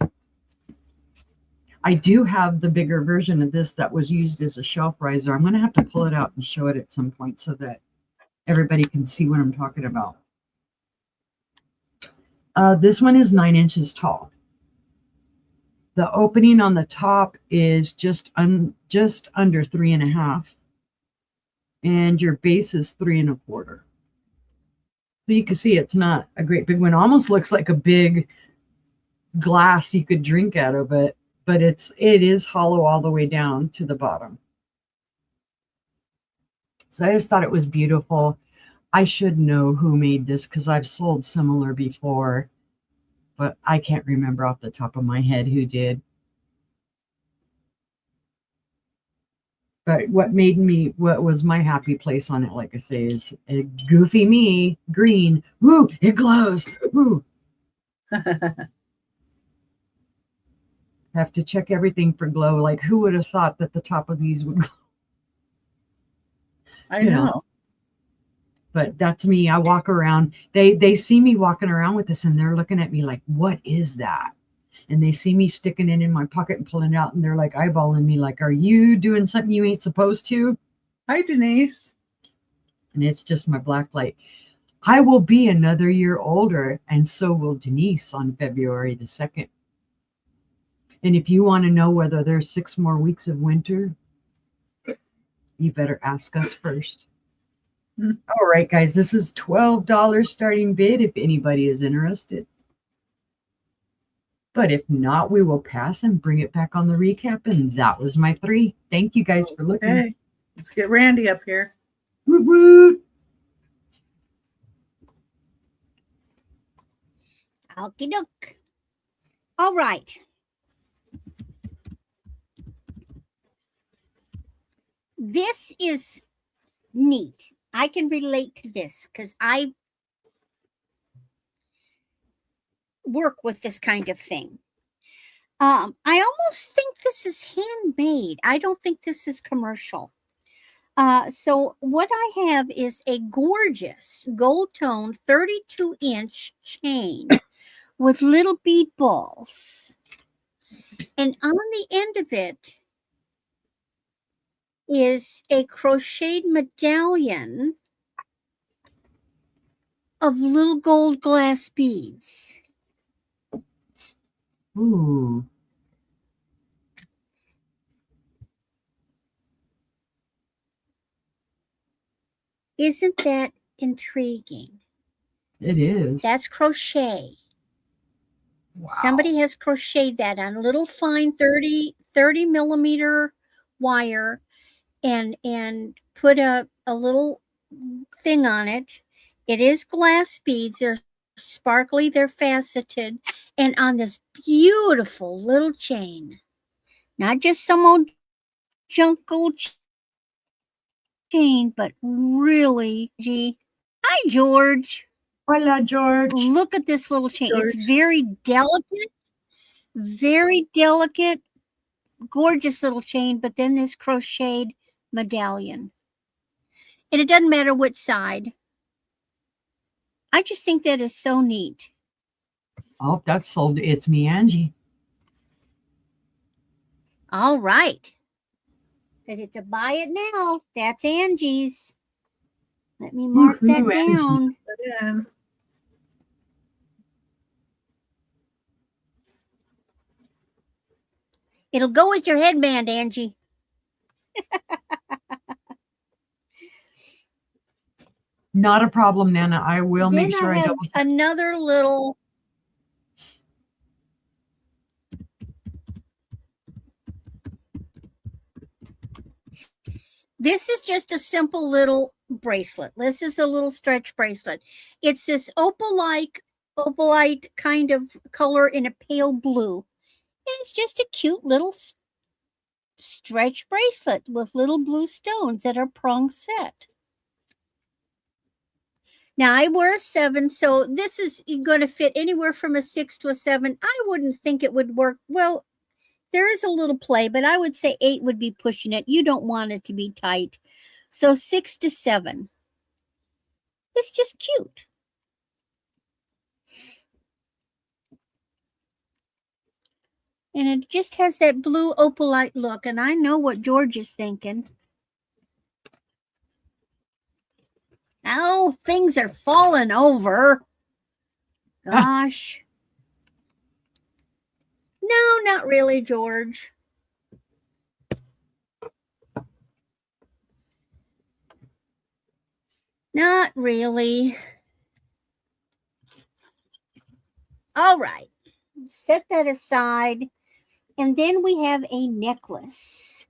I do have the bigger version of this that was used as a shelf riser. I'm going to have to pull it out and show it at some point so that everybody can see what I'm talking about. This one is 9 inches tall. The opening on the top is just under 3.5. And your base is 3.25. So you can see it's not a great big one. It almost looks like a big glass you could drink out of it, but it is hollow all the way down to the bottom. So I just thought it was beautiful. I should know who made this because I've sold similar before, but I can't remember off the top of my head who did. But what was my happy place on it, like I say, is a goofy me, green. Woo, it glows. Woo. Have to check everything for glow. Like, who would have thought that the top of these would glow? I You know. But that's me. I walk around. They see me walking around with this, and they're looking at me like, "What is that?" And they see me sticking it in my pocket and pulling it out, and they're like eyeballing me, like, "Are you doing something you ain't supposed to?" Hi, Denise. And it's just my black light. I will be another year older, and so will Denise on February the 2nd. And if you want to know whether there's 6 more weeks of winter, you better ask us first. All right, guys, this is $12 starting bid if anybody is interested. But if not, we will pass and bring it back on the recap. And that was my 3. Thank you guys for looking. Okay, let's get Randy up here. Woot woot. Okie doke. All right. This is neat. I can relate to this because I work with this kind of thing. I almost think this is handmade. I don't think this is commercial. So what I have is a gorgeous gold tone 32-inch chain with little bead balls. And on the end of it is a crocheted medallion of little gold glass beads. Ooh. Isn't that intriguing? It is. That's crochet. Wow. Somebody has crocheted that on a little fine 30 millimeter wire and put a little thing on it. It is glass beads. They're sparkly, they're faceted, and on this beautiful little chain. Not just some old junk gold chain, but really, hi, George. Hola, George. Look at this little chain. George. It's very delicate, gorgeous little chain, but then this crocheted medallion. And it doesn't matter which side. I just think that is so neat. Oh, that's sold. It's me, Angie. All right. Because it's a buy it now. That's Angie's. Let me mark that Woohoo, Angie. down. Put in. It'll go with your headband, Angie. Not a problem, Nana. I will Then make sure I I have double check. another little. This is just a simple little bracelet. This is a little stretch bracelet. It's this opalite kind of color in a pale blue. And it's just a cute little stretch bracelet with little blue stones that are prong set. Now I wear a 7, so this is going to fit anywhere from a 6 to a 7. I wouldn't think it would work. Well, there is a little play, but I would say 8 would be pushing it. You don't want it to be tight. So 6 to 7. It's just cute. And it just has that blue opalite look, and I know what George is thinking. Oh, things are falling over. Gosh. No, not really, George. Not really. All right. Set that aside. And then we have a necklace.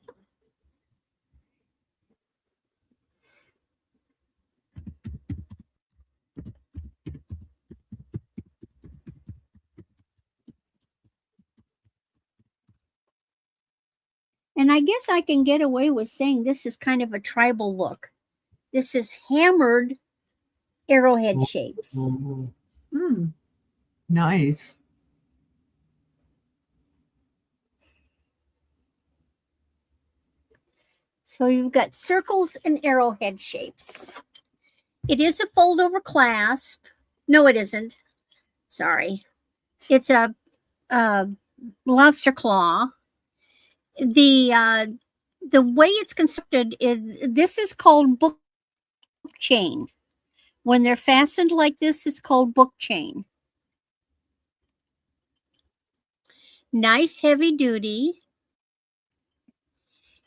And I guess I can get away with saying this is kind of a tribal look. This is hammered arrowhead shapes. Nice. So you've got circles and arrowhead shapes. It is a fold over clasp. No, it isn't. Sorry. It's a lobster claw. The way it's constructed is this is called book chain. When they're fastened like this, it's called book chain. Nice heavy duty.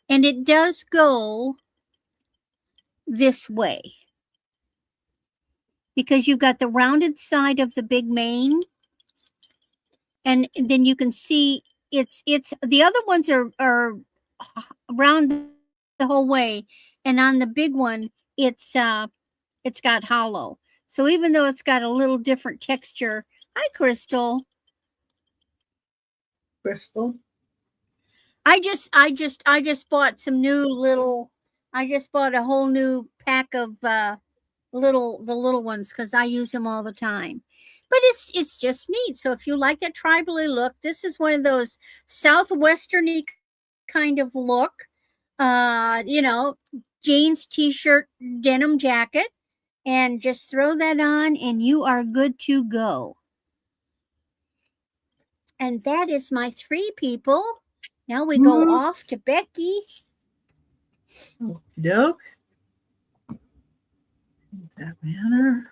And it does go this way because you've got the rounded side of the big mane, and then you can see it's the other ones are round the whole way, and on the big one it's got hollow. So even though it's got a little different texture, hi Crystal. Crystal. I just bought some new little. I just bought a whole new pack of the little ones because I use them all the time. But it's just neat. So if you like that tribally look, this is one of those southwesterny kind of look. Jeans, t-shirt, denim jacket, and just throw that on, and you are good to go. And that is my 3 people. Now we go off to Becky. Doke. That manner.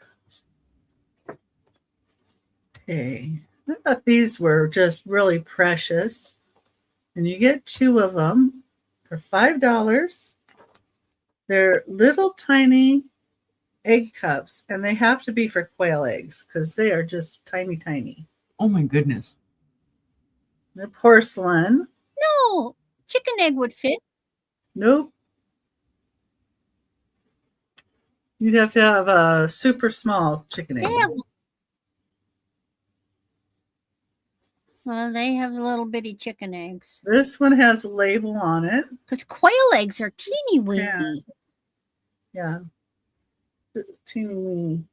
Okay. I thought these were just really precious. And you get 2 of them for $5. They're little tiny egg cups, and they have to be for quail eggs because they are just tiny, tiny. Oh my goodness. They're porcelain. No, chicken egg would fit. Nope. You'd have to have a super small chicken egg. Well, they have little bitty chicken eggs. This one has a label on it. Because quail eggs are teeny weeny. Yeah. Teeny weeny.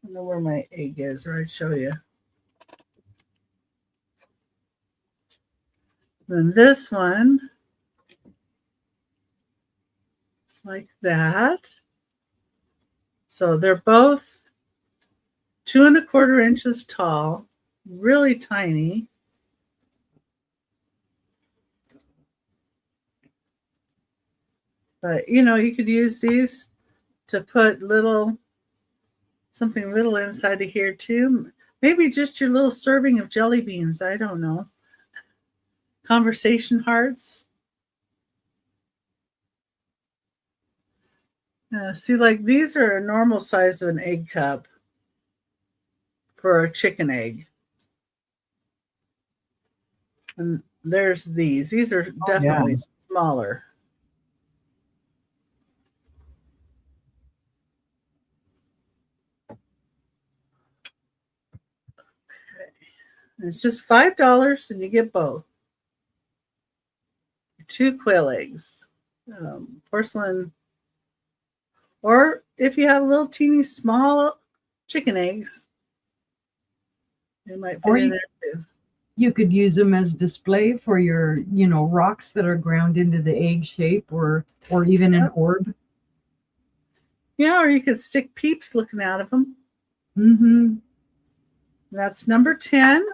I don't know where my egg is, or I'd show you. Then this one is like that. So they're both 2 1/4 inches tall, really tiny. But you could use these to put something little inside of here too. Maybe just your little serving of jelly beans. I don't know. Conversation hearts. See, like these are a normal size of an egg cup for a chicken egg. And there's these. These are definitely smaller. Okay. And it's just $5 and you get both. 2 quail eggs. Porcelain. Or if you have little teeny small chicken eggs, they might fit in there too. You could use them as display for your, rocks that are ground into the egg shape, or even an orb. Yeah, or you could stick peeps looking out of them. Mm-hmm. That's number 10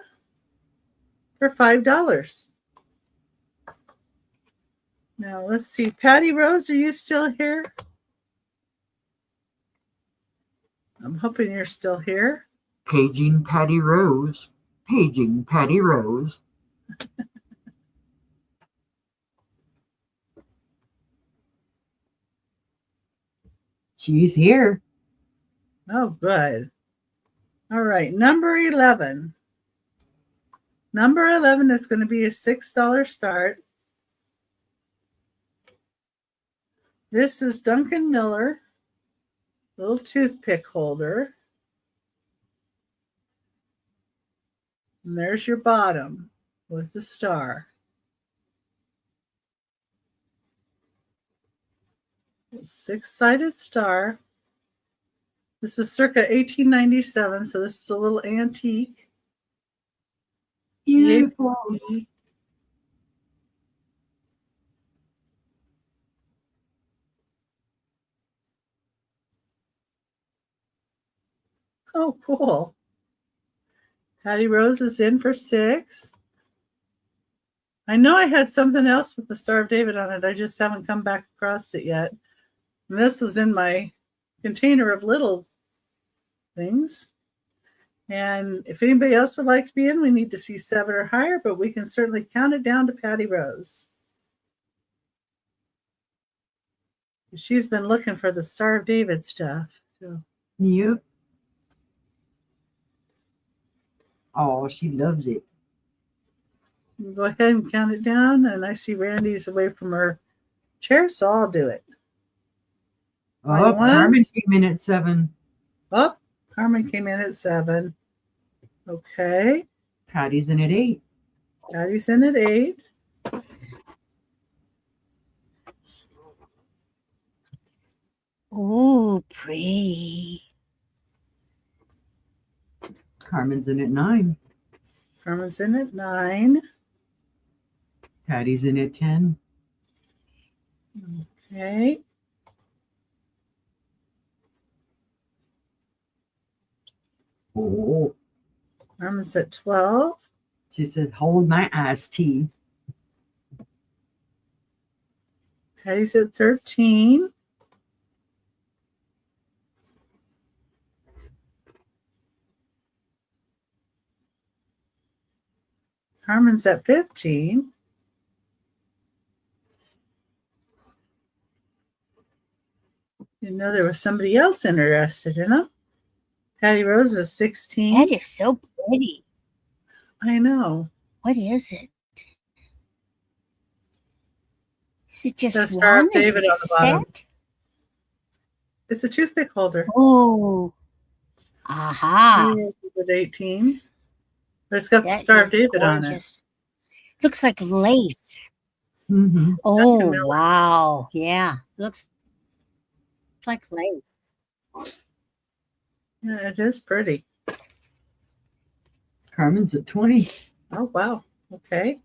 for $5. Now let's see. Patty Rose, are you still here? I'm hoping you're still here. Paging Patty Rose. Paging Patty Rose. She's here. Oh, good. All right, number 11. Number 11 is going to be a $6 start. This is Duncan Miller, little toothpick holder. And there's your bottom with the star. 6-sided star. This is circa 1897, so this is a little antique. Beautiful. Oh, cool. Patty Rose is in for 6. I know I had something else with the Star of David on it. I just haven't come back across it yet. And this was in my container of little things. And if anybody else would like to be in, we need to see 7 or higher, but we can certainly count it down to Patty Rose. She's been looking for the Star of David stuff. So Yep. Oh, she loves it. we'll go ahead and count it down. And I see Randy's away from her chair, so I'll do it. Oh, Carmen came in at 7. Oh, Carmen came in at 7. Okay. Patty's in at 8. Patty's in at 8. Oh, pretty. Carmen's in at 9. Carmen's in at 9. Patty's in at 10. Okay. Oh, Carmen's at 12. she said, hold my iced tea. Patty's at 13. Carmen's at 15. Didn't know there was somebody else interested in them. Patty Rose is 16. That is so pretty. I know. What is it? Is it just The Star of one? Is David it on a the bottom. set? It's a toothpick holder. Oh. Aha. Patty Rose is at 18. But it's got the That Star of is David on it. gorgeous. Looks like lace. Mm-hmm. Oh, Miller. wow. Yeah. Looks like lace. Yeah, it is pretty. Carmen's at 20. Oh, wow. Okay.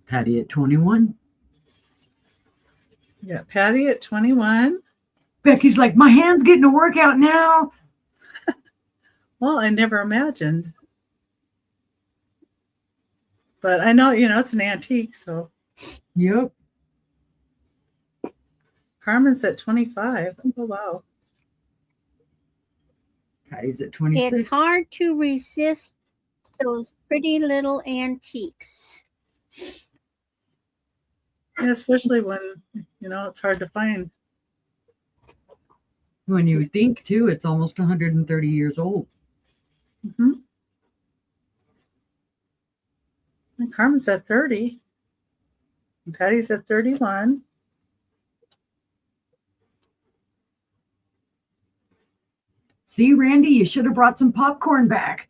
Patty at 21. You got Patty at 21. Becky's like, my hand's getting a workout now. Well, I never imagined. But I know, it's an antique, so. Yep. Carmen's at 25. Oh, wow. Patty's at 26. It's hard to resist those pretty little antiques. Yeah, especially when, it's hard to find. When you think, too, it's almost 130 years old. Mm-hmm. And Carmen's at 30. And Patty's at 31. See, Randy, you should have brought some popcorn back.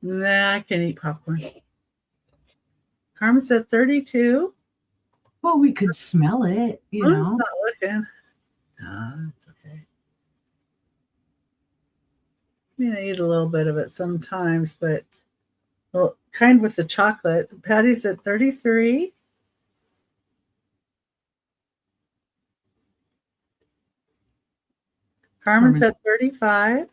Nah, I can't eat popcorn. Carmen's at 32. Well, we could smell it, Oh, it's know. not looking. No, it's okay. I eat a little bit of it sometimes, but kind with the chocolate. Patty's at 33. Carmen's at 35.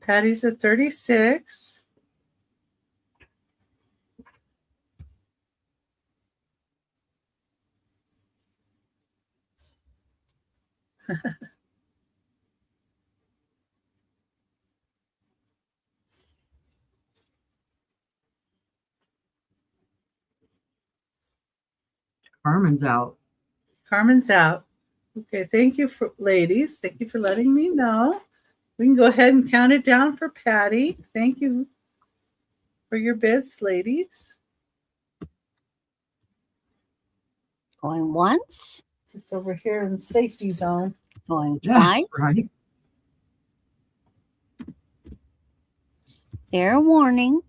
Patty's at 36. Carmen's out. Carmen's out. Okay, thank you ladies. Thank you for letting me know. We can go ahead and count it down for Patty. Thank you for your bids, ladies. Going once, It's over here in the safety zone. going Yeah, twice, right. Fair warning.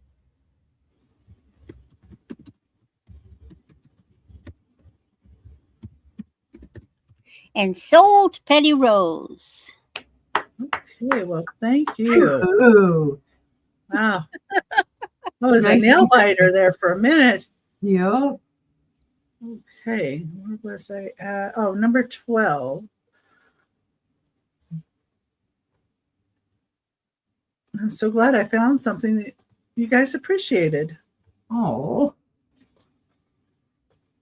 And sold Petty Rose. Okay, well, thank you. Ooh. Wow. I was a Nice nail and- biter there for a minute. Yeah. Okay, where was I at? Oh, number 12. I'm so glad I found something that you guys appreciated. Oh.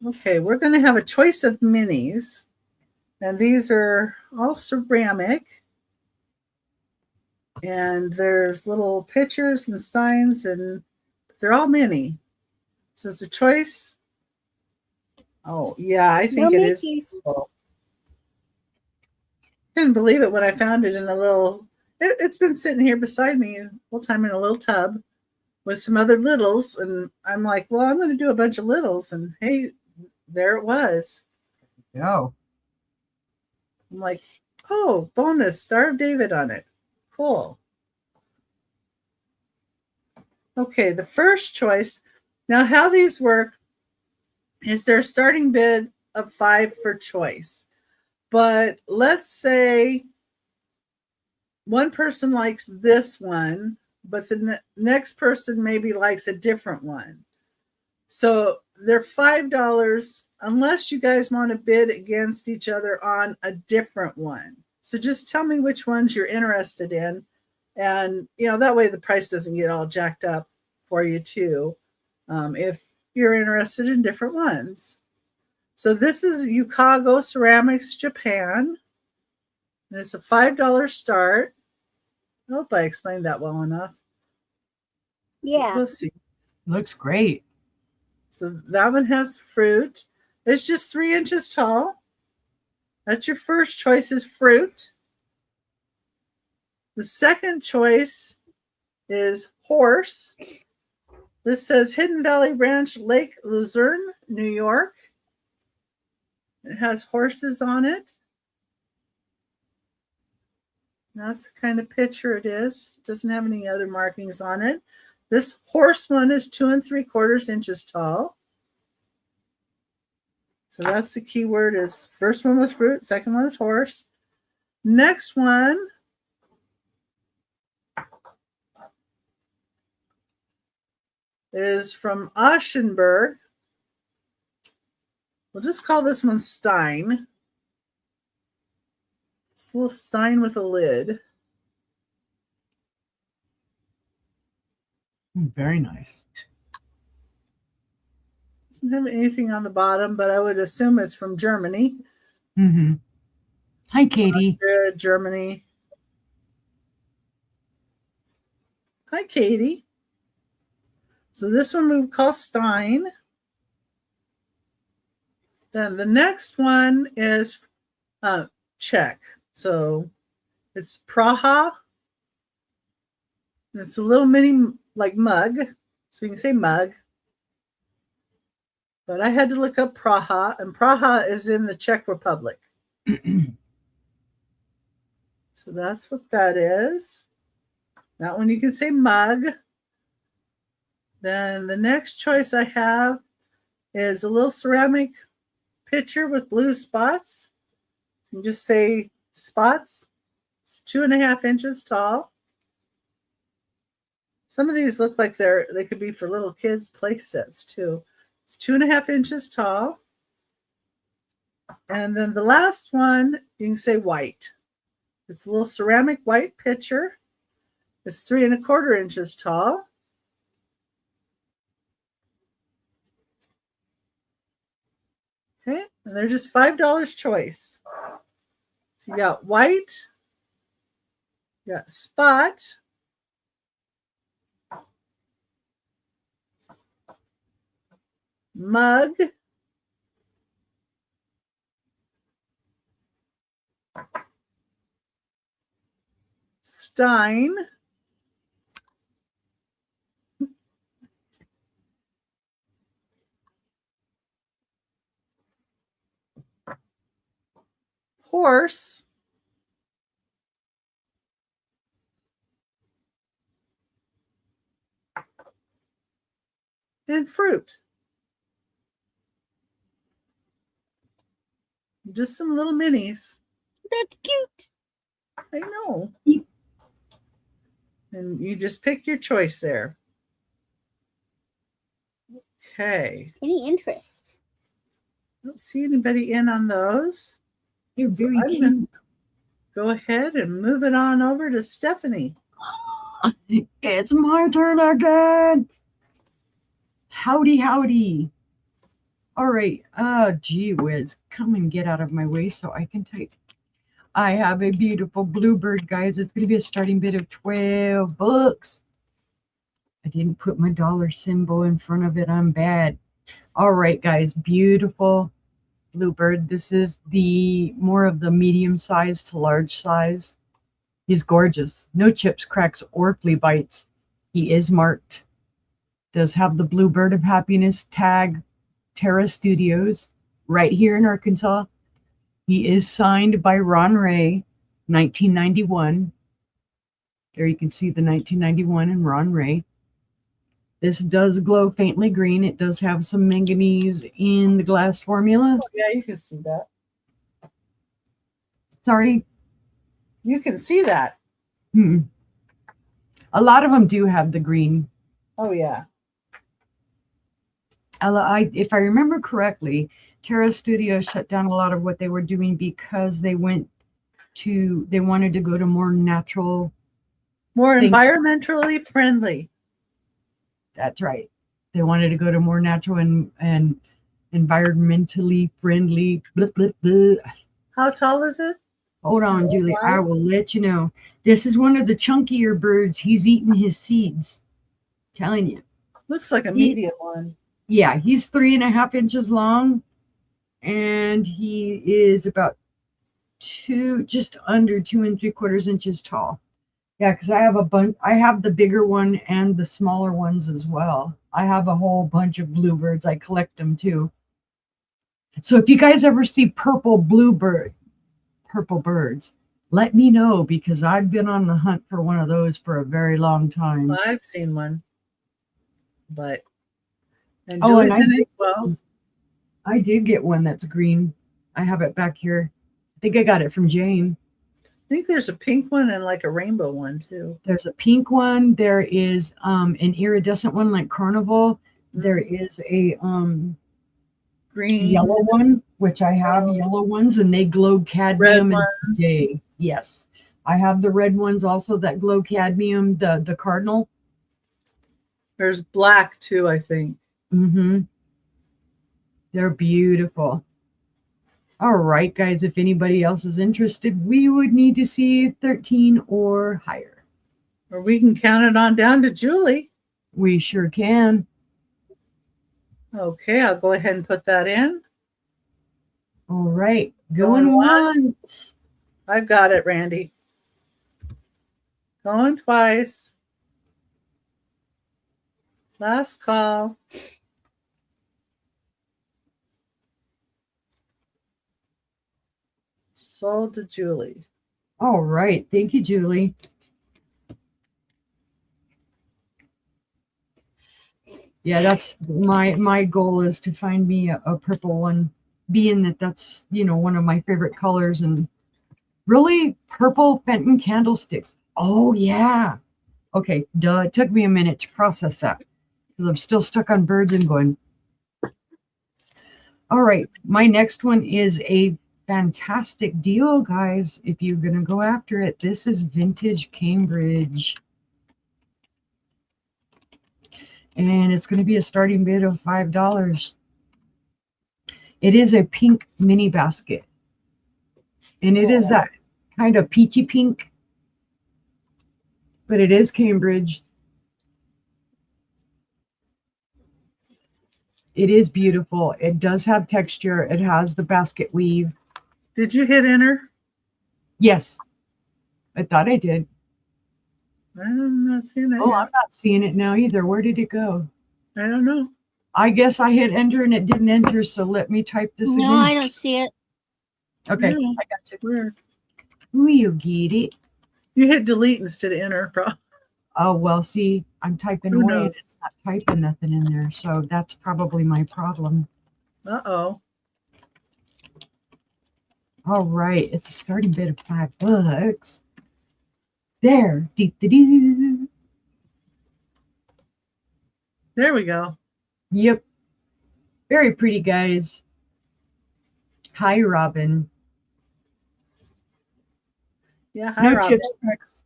Okay, we're going to have a choice of minis. And these are all ceramic. And there's little pitchers and steins, and they're all mini. So it's a choice. Oh, yeah, I think No it is. Mickeys. Cool. Couldn't believe it when I found it in a little. It's been sitting here beside me the whole time in a little tub with some other littles. And I'm like, well, I'm going to do a bunch of littles. And hey, there it was. Go. I'm like, oh, bonus, Star of David on it. Cool. Okay, the first choice. Now, how these work is their starting bid of 5 for choice. But let's say one person likes this one, but the next person maybe likes a different one. So they're $5 unless you guys want to bid against each other on a different one. So just tell me which ones you're interested in. And, that way the price doesn't get all jacked up for you too, if you're interested in different ones. So this is Yukago Ceramics Japan. And it's a $5 start. I hope I explained that well enough. Yeah. We'll see. Looks great. So that one has fruit. It's just 3 inches tall. That's your first choice is fruit. The second choice is horse. This says Hidden Valley Ranch, Lake Luzerne, New York. It has horses on it. That's the kind of picture it is. It doesn't have any other markings on it. This horse one is 2 3/4 inches tall. So that's the key word is first one was fruit, second one was horse. Next one is from Aschenberg. We'll just call this one Stein. It's a little stein with a lid. Very nice. Doesn't have anything on the bottom, but I would assume it's from Germany. Mm-hmm. Hi, Katie. Austria, Germany. Hi, Katie. So this one we would call Stein. Then the next one is Czech. So it's Praha. And it's a little mini like mug. So you can say mug. But I had to look up Praha, and Praha is in the Czech Republic. So that's what that is. That one you can say mug. Then the next choice I have is a little ceramic pitcher with blue spots. You can just say spots. It's 2 1/2 inches tall. Some of these look like they could be for little kids' play sets too. It's 2 1/2 inches tall. And then the last one, you can say white. It's a little ceramic white pitcher. It's 3 1/4 inches tall. Okay, and they're just $5 choice. So you got white, you got spot, mug, stein, horse, and fruit. Just some little minis. That's cute. I know. And you just pick your choice there. Okay. Any interest? Don't see anybody in on those. You're So very I'm cute. gonna go ahead and move it on over to Stephanie. It's my turn again. Howdy, howdy. All right. Gee whiz. Come and get out of my way so I can type. I have a beautiful bluebird, guys. It's going to be a starting bid of 12 bucks. I didn't put my dollar symbol in front of it. I'm bad. All right, guys. Beautiful bluebird. This is the more of the medium size to large size. He's gorgeous. No chips, cracks, or flea bites. He is marked. Does have the Bluebird of Happiness tag, Terra Studios, right here in Arkansas. He is signed by Ron Ray, 1991. There you can see the 1991 and Ron Ray. This does glow faintly green. It does have some manganese in the glass formula. Oh, yeah, you can see that. Sorry. You can see that. A lot of them do have the green. Oh, yeah. If I remember correctly, Terra Studios shut down a lot of what they were doing because they wanted to go to more natural. More things. environmentally friendly. That's right. They wanted to go to more natural and environmentally friendly. Blah, blah, blah. How tall is it? Hold on, Julie. I will let you know. This is one of the chunkier birds. He's eating his seeds. Telling you. Looks like a medium one. Yeah, he's 3.5 inches long, and he is about just under 2 3/4 inches tall. Yeah, because I have a bunch. I have the bigger one and the smaller ones as well. I have a whole bunch of bluebirds. I collect them too. So if you guys ever see purple birds, let me know, because I've been on the hunt for one of those for a very long time. Well, I've seen one, and Julie's in it. Well, I did get one that's green. I have it back here. I think I got it from Jane. I think there's a pink one and like a rainbow one too. There's a pink one. There is an iridescent one like Carnival. There is a Green, yellow one, which I have yellow ones, and they glow cadmium as the day. Yes. I have the red ones also that glow cadmium, the cardinal. There's black too, I think. They're beautiful. All right, guys, if anybody else is interested, we would need to see 13 or higher. Or we can count it on down to Julie. We sure can. Okay, I'll go ahead and put that in. All right, going once. I've got it, Randy. Going twice. Last call. Sold to Julie. All right, thank you, Julie. Yeah, that's my goal, is to find me a purple one, being that's one of my favorite colors. And really, purple Fenton candlesticks. Oh yeah. Okay, duh. It took me a minute to process that because I'm still stuck on birds and going. All right, my next one is a fantastic deal, guys. If you're gonna go after it, this is vintage Cambridge. And it's going to be a starting bid of $5. It is a pink mini basket. And it is that kind of peachy pink. But it is Cambridge. It is beautiful. It does have texture. It has the basket weave. Did you hit enter? Yes. I thought I did. I'm not seeing it. Oh, I'm not seeing it now either. Where did it go? I don't know. I guess I hit enter and it didn't enter, so let me type this again. No, I don't see it. Okay, No. I got you. Weird. Will you get it? You hit delete instead of enter, bro. Oh, well, see, I'm typing Who away and knows? it's not typing nothing in there. So that's probably my problem. Uh-oh. All right. It's a starting bid of $5. There. Dee-dee-doo. There we go. Yep. Very pretty, guys. Hi, Robin. Yeah, hi, No Robin. chips. Rex.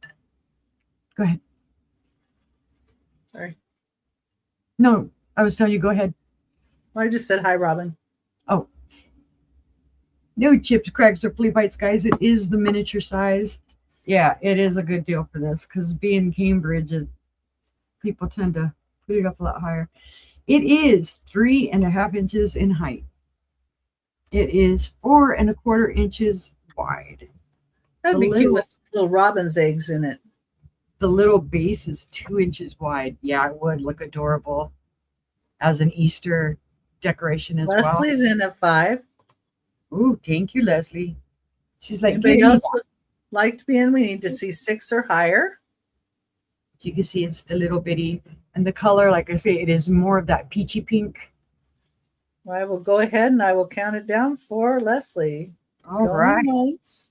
Go ahead. Sorry. No, I was telling you, go ahead. Well, I just said hi, Robin. Oh. No chips, cracks, or flea bites, guys. It is the miniature size. Yeah, it is a good deal for this because being Cambridge, people tend to put it up a lot higher. It is 3.5 inches in height. It is 4.25 inches wide. That'd The be cute with little robin's eggs in it. The little base is 2 inches wide. Yeah, it would look adorable as an Easter decoration as Leslie's in at 5. well. Ooh, thank you, Leslie. She's like, Anybody "Give me else that." would like to be in? We need to see 6 or higher. You can see it's the little bitty. And the color, like I say, it is more of that peachy pink. I will go ahead and I will count it down for Leslie. All Going right. once.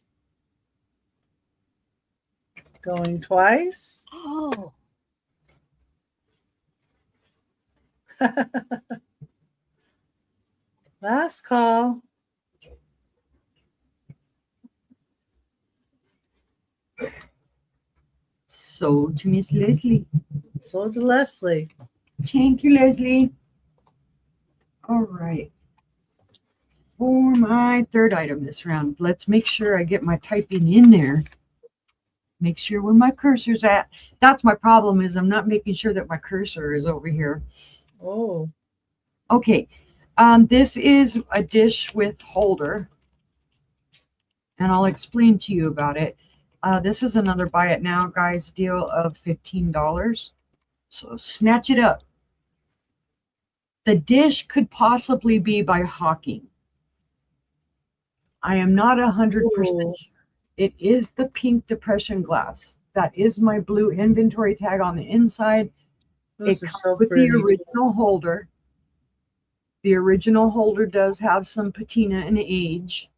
Going twice. Oh, Last call. Sold to Miss Leslie. Sold to Leslie. Thank you, Leslie. All right. For my third item this round, let's make sure I get my typing in there. Make sure where my cursor's at. That's my problem, is I'm not making sure that my cursor is over here. Oh, Okay. This is a dish with holder, and I'll explain to you about it. This is another buy it now, guys, deal of $15. So snatch it up. The dish could possibly be by Hawking. I am not 100% Ooh. sure. It is the pink depression glass. That is my blue inventory tag on the inside. those It are comes so with the pretty. original holder. The original holder does have some patina and age.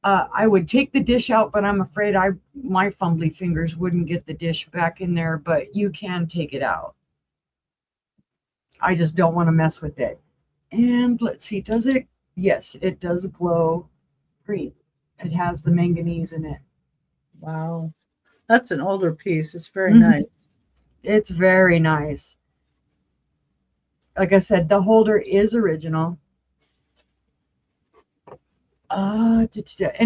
I would take the dish out, but I'm afraid my fumbly fingers wouldn't get the dish back in there, but you can take it out. I just don't want to mess with it. And let's see, does it? Yes, it does glow green. It has the manganese in it. Wow. That's an older piece. It's very Mhm. nice. It's very nice. Like I said, the holder is original. And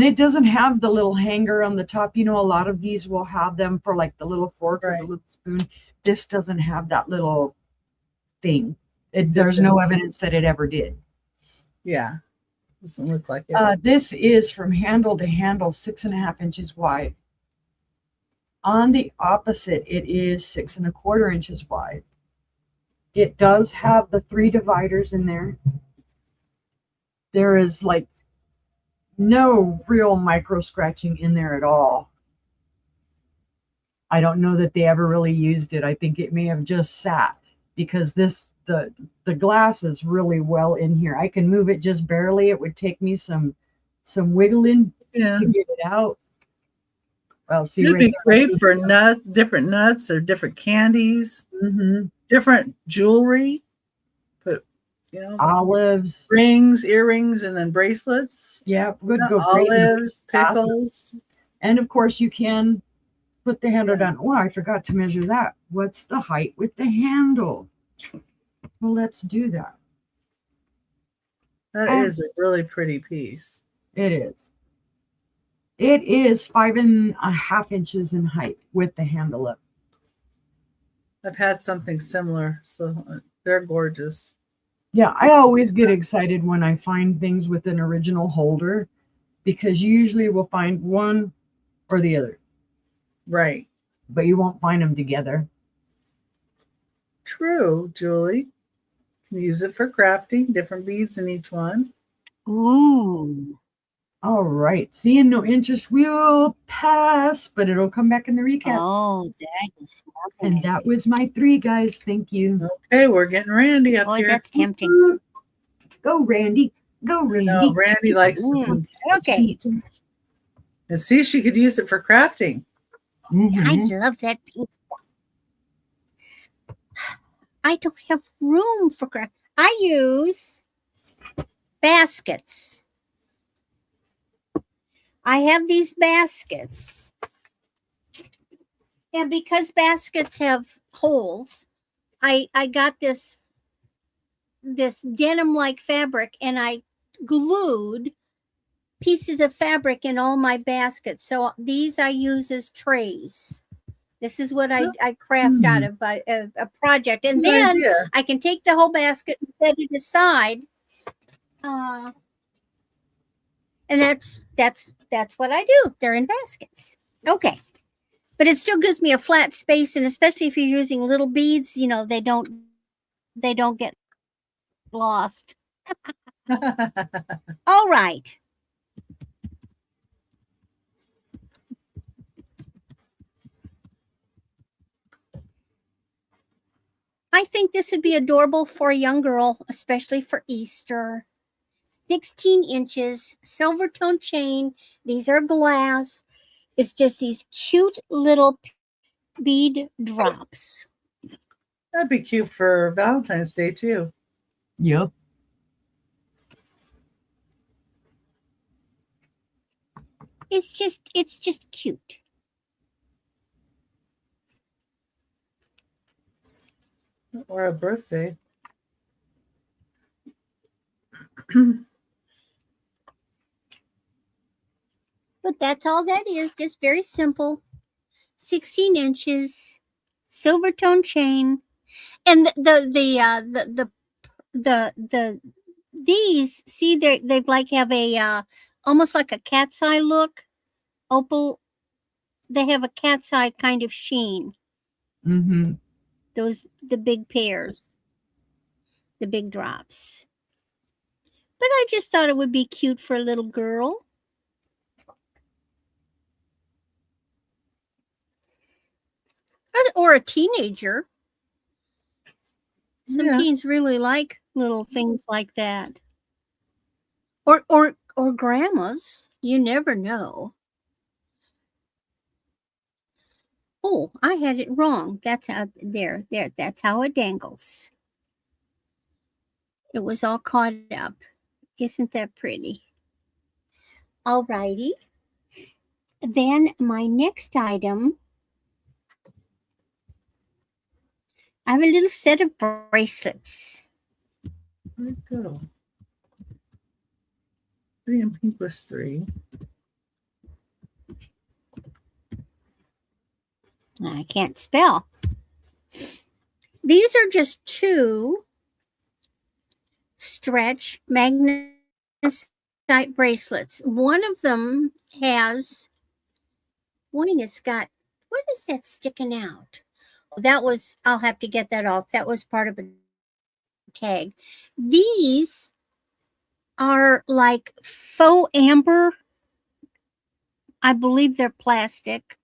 it doesn't have the little hanger on the top. You know, a lot of these will have them for like the little fork or Right. the little spoon. This doesn't have that little thing. There's no evidence that it ever did. Yeah. Doesn't look like it. This is from handle to handle, 6.5 inches wide. On the opposite, it is 6.25 inches wide. It does have the 3 dividers in there. There is like no real micro scratching in there at all. I don't know that they ever really used it. I think it may have just sat because the glass is really well in here. I can move it just barely. It would take me some wiggling Yeah. to get it out. Well, see, It'd right be great for different nuts or different candies, different jewelry. Put, olives. rings, earrings, and then bracelets. Yeah, would go great. Olives, pickles. And of course, you can put the handle down. Oh, I forgot to measure that. What's the height with the handle? Well, let's do that. That is a really pretty piece. It is. It is 5.5 inches in height with the handle up. I've had something similar, so they're gorgeous. Yeah, I always get excited when I find things with an original holder because you usually will find one or the other. Right. But you won't find them together. True, Julie. You can use it for crafting, different beads in each one. ooh. All right. Seeing no interest will pass, but it'll come back in the recap. Oh, that is And lovely. that was my 3, guys. Thank you. Okay, we're getting Randy up Boy, here. that's tempting. Go, Randy. Go, Randy. No, Randy likes the Mm, food. okay. And see, she could use it for crafting. Mhm. I love that pink stuff. I don't have room for craft. I use baskets. I have these baskets. And because baskets have holes, I got this denim like fabric, and I glued pieces of fabric in all my baskets. So these I use as trays. This is what I craft out of a project. And Good then idea. I can take the whole basket and set it aside. And that's what I do. They're in baskets. Okay. But it still gives me a flat space, and especially if you're using little beads, you know, they don't get lost. All right. I think this would be adorable for a young girl, especially for Easter. 16 inches, silver tone chain. These are glass. It's just these cute little bead drops. That'd be cute for Valentine's Day too. Yep. It's just cute. Or a birthday. But that's all that is, just very simple. 16 inches, silver tone chain. And these, see, they like have a almost like a cat's eye look. Opal, they have a cat's eye kind of sheen. Mm-hmm. The big pairs, the big drops. But I just thought it would be cute for a little girl. Or a teenager. Some teens really like little things like that. Or grandmas. You never know. Oh, I had it wrong. That's how there. That's how it dangles. It was all caught up. Isn't that pretty? All righty. Then my next item, I have a little set of bracelets. Where'd it go? 3 and pink was 3. I can't spell. These are just 2 stretch magnesite bracelets. One of them has, it's got, what is that sticking out? That was, I'll have to get that off. That was part of a tag. These are like faux amber. I believe they're plastic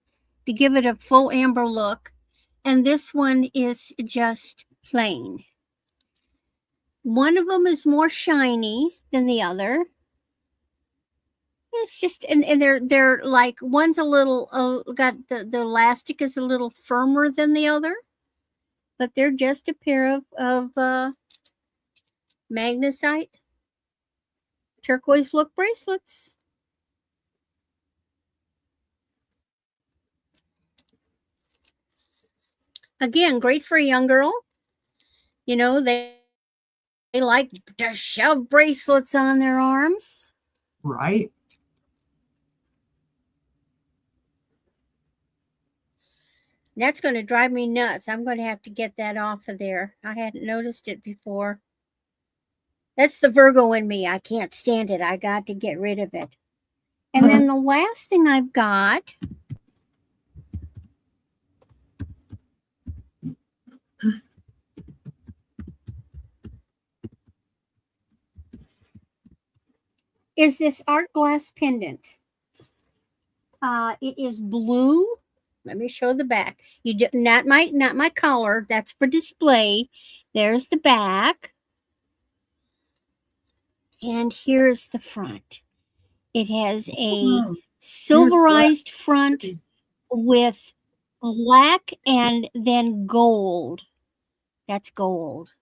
to give it a faux amber look. And this one is just plain. One of them is more shiny than the other. It's just, and they're like, one's a little, got the elastic is a little firmer than the other, but they're just a pair of magnesite turquoise look bracelets. Again, great for a young girl. You know, they like to shove bracelets on their arms. Right. That's going to drive me nuts. I'm going to have to get that off of there. I hadn't noticed it before. That's the Virgo in me. I can't stand it. I got to get rid of it. And then the last thing I've got is this art glass pendant. It is blue. Let me show the back. You do not my collar. That's for display. There's the back. And here's the front. It has a silverized front with black and then gold. That's gold.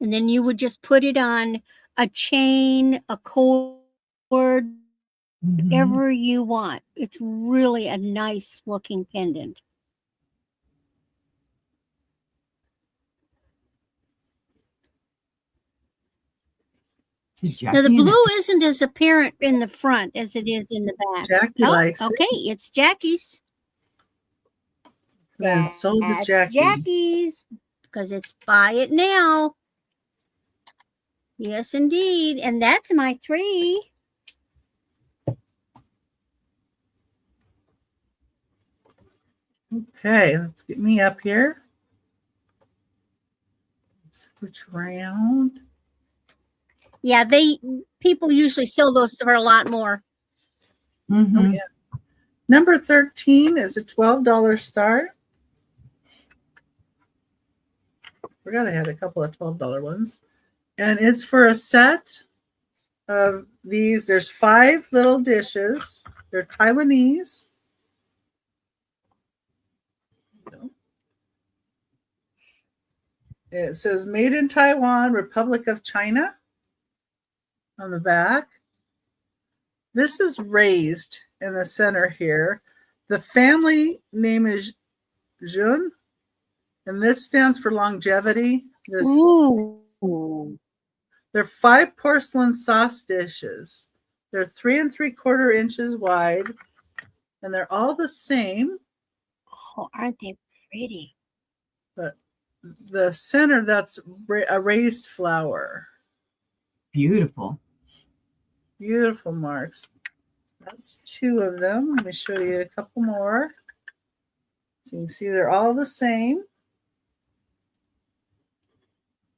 And then you would just put it on a chain, a cord, whatever you want. It's really a nice looking pendant. Now the blue isn't as apparent in the front as it is in the back. Jackie likes okay, it's Jackie's. It is sold to Jackie. Jackie's because it's buy it now. Yes, indeed. And that's my 3. Okay, let's get me up here. Switch around. Yeah, people usually sell those for a lot more. Oh, yeah. Number 13 is a $12 start. Forgot I had a couple of $12 ones. And it's for a set of these. There's 5 little dishes. They're Taiwanese. It says made in Taiwan, Republic of China on the back. This is raised in the center here. The family name is Jun, and this stands for longevity. They're 5 porcelain sauce dishes. They're 3 3/4 inches wide, and they're all the same. Oh, aren't they pretty? But the center, that's a raised flower. Beautiful. Beautiful marks. That's 2 of them. Let me show you a couple more. So you can see they're all the same.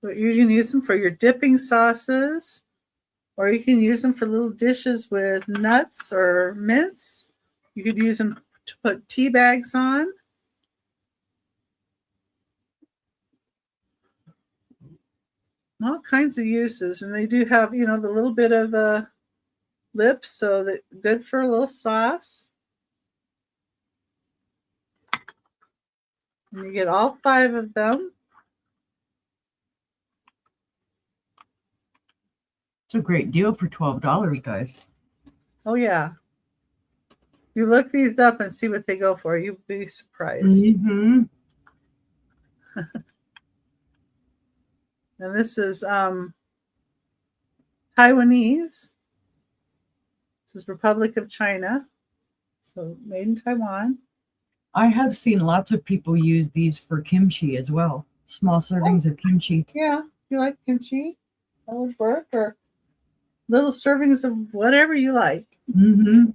But you can use them for your dipping sauces, or you can use them for little dishes with nuts or mince. You could use them to put tea bags on. All kinds of uses, and they do have, the little bit of lips, so that good for a little sauce. And you get all 5 of them. It's a great deal for $12, guys. Oh yeah. You look these up and see what they go for. You'll be surprised. Mm-hmm. And this is Taiwanese. This is Republic of China. So made in Taiwan. I have seen lots of people use these for kimchi as well. Small servings of kimchi. Yeah, you like kimchi? That would work. Or little servings of whatever you like. Mm-hmm.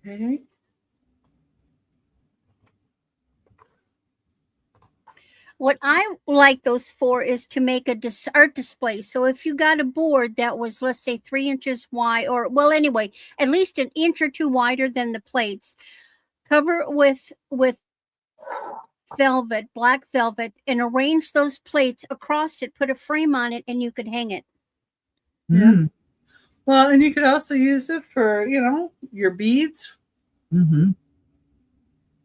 Okay. What I like those for is to make a art display. So if you got a board that was, let's say, 3 inches wide, or well, anyway, at least an inch or 2 wider than the plates, cover it with velvet, black velvet, and arrange those plates across it, put a frame on it, and you could hang it. Mm. Well, and you could also use it for, your beads. Mm-hmm.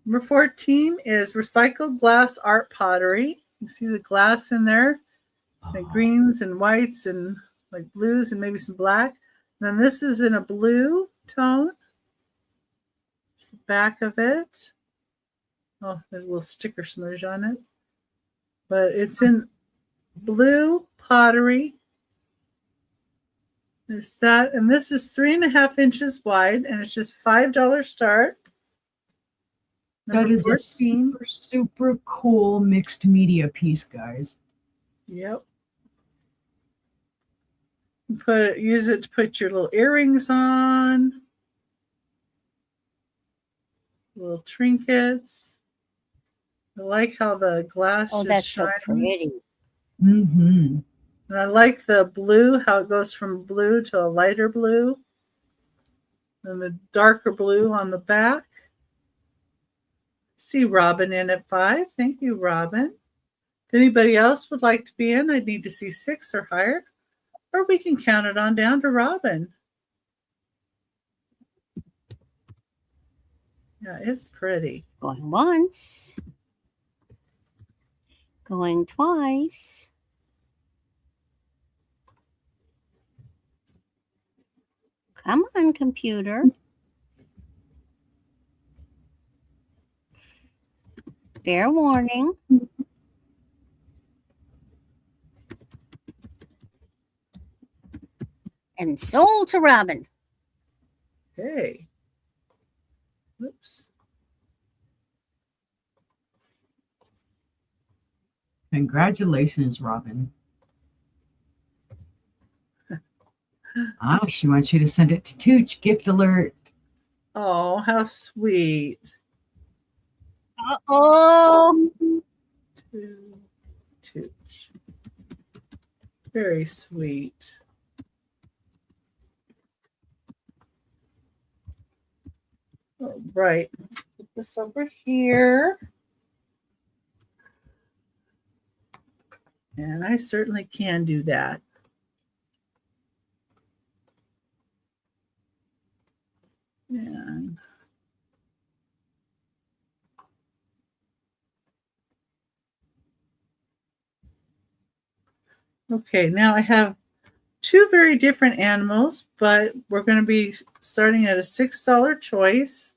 Number 14 is recycled glass art pottery. You see the glass in there, like greens and whites and like blues and maybe some black. And then this is in a blue tone. It's the back of it. Oh, there's a little sticker smudge on it. But it's in blue pottery. There's that. And this is 3.5 inches wide, and it's just $5 start. That is 14. A super cool mixed media piece, guys. Yep. Use it to put your little earrings on, little trinkets. I like how the glass Oh, just that's so shines. pretty. Mm-hmm. And I like the blue, how it goes from blue to a lighter blue. And the darker blue on the back. See Robin in at 5. Thank you, Robin. If anybody else would like to be in, I'd need to see 6 or higher. Or we can count it on down to Robin. Yeah, it's pretty. Going once. Going twice. Come on, computer. Fair warning. And sold to Robin. Okay. Oops. Congratulations, Robin. She wants you to send it to Tooch. Gift alert. Oh, how sweet. Uh-oh. Tooch. Very sweet. All right. Put this over here. And I certainly can do that. And okay, now I have 2 very different animals, but we're going to be starting at a $6 choice.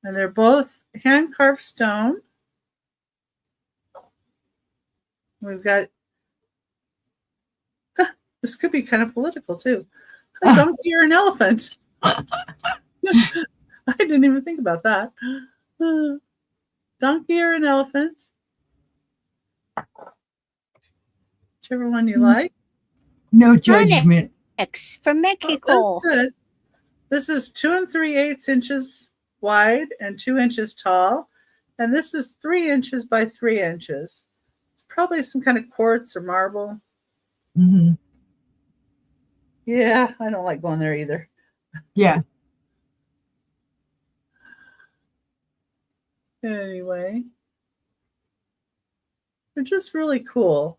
And they're both hand-carved stone. We've got, this could be kind of political too. A donkey or an elephant. I didn't even think about that. Donkey or an elephant. Whichever one you like. No judgment. X from Oh, Mexico. that's good. This is 2 3/8 inches wide and 2 inches tall. And this is 3 inches by 3 inches. It's probably some kind of quartz or marble. Mm-hmm. Yeah, I don't like going there either. Yeah. Anyway, they're just really cool.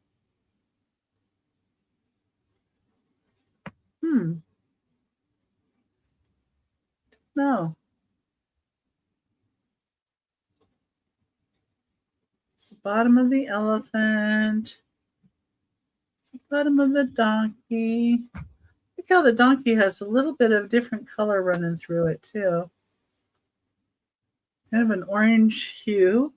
No. It's the bottom of the elephant. It's the bottom of the donkey. Look how the donkey has a little bit of different color running through it too. Kind of an orange hue.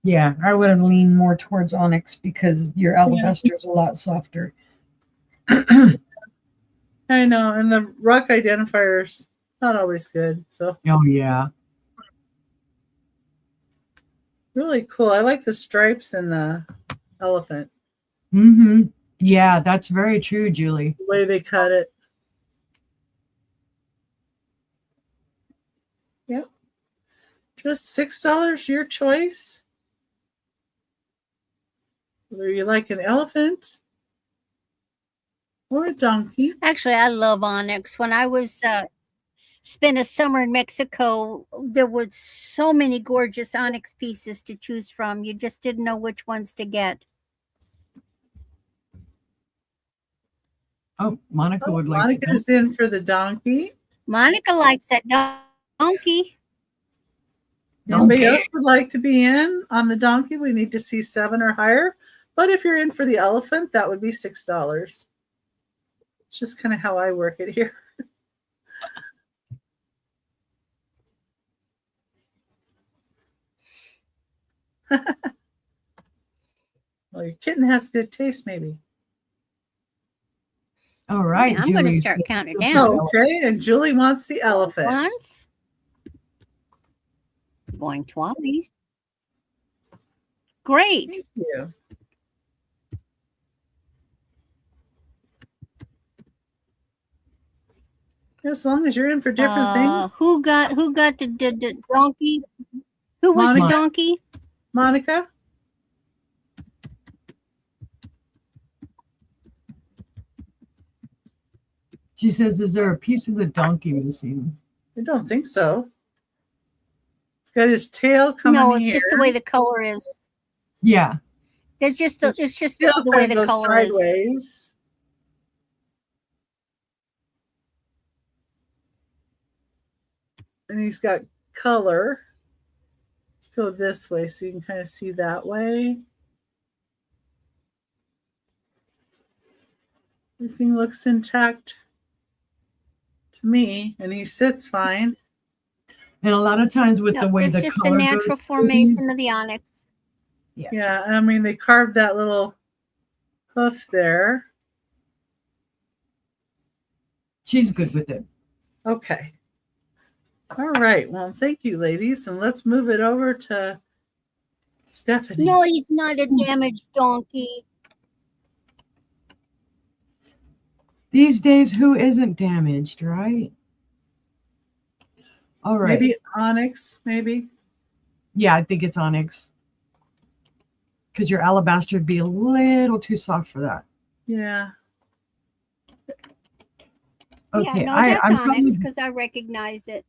Yeah, I would have leaned more towards onyx because your alabaster is a lot softer. I know, and the rock identifier's not always good. So Oh, yeah. really cool. I like the stripes in the elephant, Mm-hmm. Yeah, that's very true, Julie. the way they cut it. Yep. Just $6, your choice. Whether you like an elephant or a donkey. Actually, I love onyx. When I was spent a summer in Mexico, there were so many gorgeous onyx pieces to choose from. You just didn't know which ones to get. Oh, Monica would like Monica's in for the donkey. Monica likes that donkey. Anybody else would like to be in on the donkey? We need to see 7 or higher. But if you're in for the elephant, that would be $6. It's just kind of how I work it here. Well, your kitten has good taste, maybe. All right, I'm going to Julie, start so- counting down. Okay, and Julie wants the elephant. Once. Going twice. Great. Thank you. As long as you're in for different things. Who got the donkey? Who was the Monica. donkey? Monica? She says, is there a piece of the donkey missing? I don't think so. It's got his tail coming No, it's here. just the way the color is. Yeah. It's just His tail the way kind the of goes color is. sideways. And he's got color. Let's go this way so you can kind of see that way. Everything looks intact to me, and he sits fine. And a lot of times with the No, way it's the just the color natural goes through formation these- of the onyx. Yeah, I mean, they carved that little hoof there. She's good with it. Okay. All right. Well, thank you, ladies. And let's move it over to Stephanie. No, he's not a damaged donkey. These days, who isn't damaged, right? All right. Maybe onyx, maybe. Yeah, I think it's onyx. Because your alabaster would be a little too soft for that. Yeah. Okay, Yeah, no, I'm that's onyx probably, because I recognize it.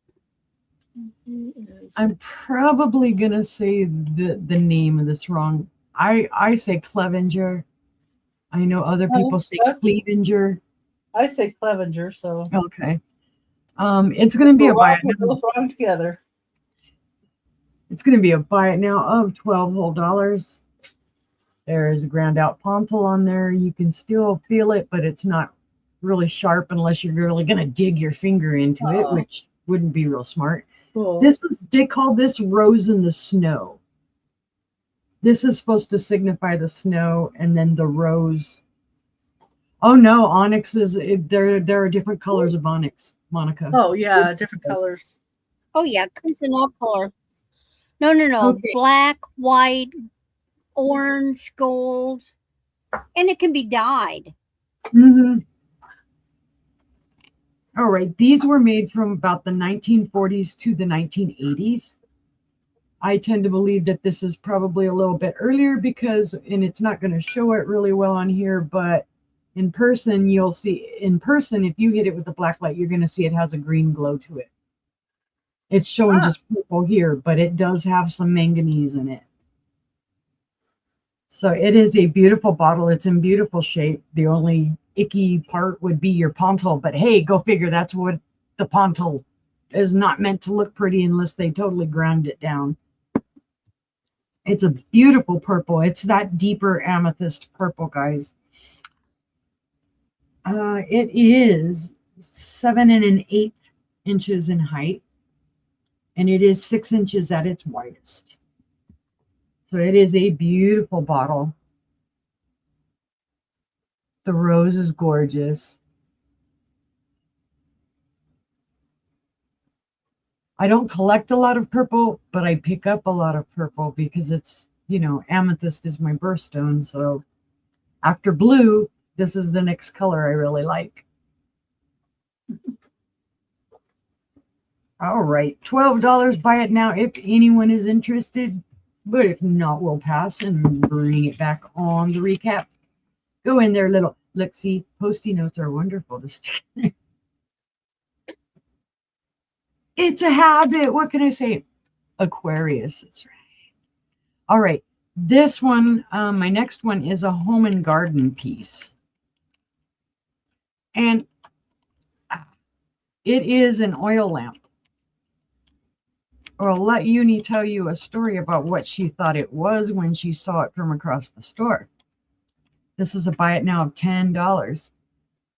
I'm probably gonna say the name of this wrong. I say Clevenger. I know other people say Clevenger. I say Clevenger, so Okay. It's gonna be a buy it we're now. both wrong together. It's gonna be a buy it now of $12 whole. There is a ground out pontal on there. You can still feel it, but it's not really sharp unless you're really gonna dig your finger into it, which wouldn't be real smart. Cool. They call this rose in the snow. This is supposed to signify the snow, and then the rose. Oh no, onyx is there are different colors of onyx, Monica. Oh yeah, different colors. Oh yeah, it comes in all color. No. Okay. Black, white, orange, gold, and it can be dyed. Mm-hmm. All right, these were made from about the 1940s to the 1980s. I tend to believe that this is probably a little bit earlier because, and it's not going to show it really well on here, but in person, you'll see, if you hit it with the black light, you're going to see it has a green glow to it. It's showing just purple here, but it does have some manganese in it. So it is a beautiful bottle. It's in beautiful shape. The only icky part would be your pontal, but hey, go figure. That's what the pontal is, not meant to look pretty unless they totally ground it down. It's a beautiful purple. It's that deeper amethyst purple, guys. It is 7 1/8 inches in height, and it is 6 inches at its widest. So it is a beautiful bottle. The rose is gorgeous. I don't collect a lot of purple, but I pick up a lot of purple because it's, amethyst is my birthstone. So after blue, this is the next color I really like. All right, $12. Buy it now if anyone is interested. But if not, we'll pass and bring it back on the recap. Go in there, little. Look, see, Post-it notes are wonderful to stick there. It's a habit. What can I say? Aquarius. That's right. All right. This one, my next one is a home and garden piece. And it is an oil lamp. Or I'll let Uni tell you a story about what she thought it was when she saw it from across the store. This is a buy it now of $10.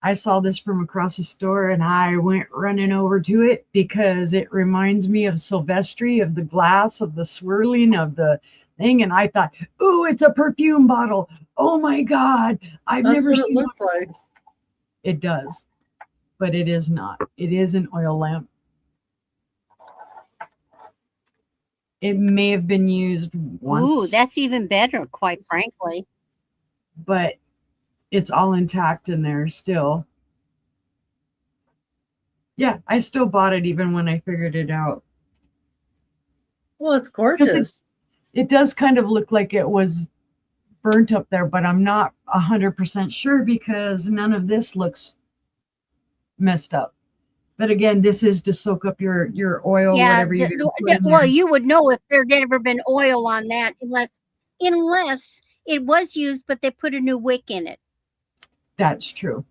I saw this from across the store and I went running over to it because it reminds me of Silvestri, of the glass, of the swirling of the thing. And I thought, ooh, it's a perfume bottle. Oh my God. I've never seen it looked like. It does, but it is not. It is an oil lamp. It may have been used once. Ooh, that's even better, quite frankly. But it's all intact in there still. Yeah, I still bought it even when I figured it out. Well, it's 'Cause gorgeous. it does kind of look like it was burnt up there, but I'm not 100% sure because none of this looks messed up. But again, this is to soak up your oil, Yeah. whatever you're going to put in Well, there. you would know if there'd ever been oil on that, unless it was used, but they put a new wick in it. That's true.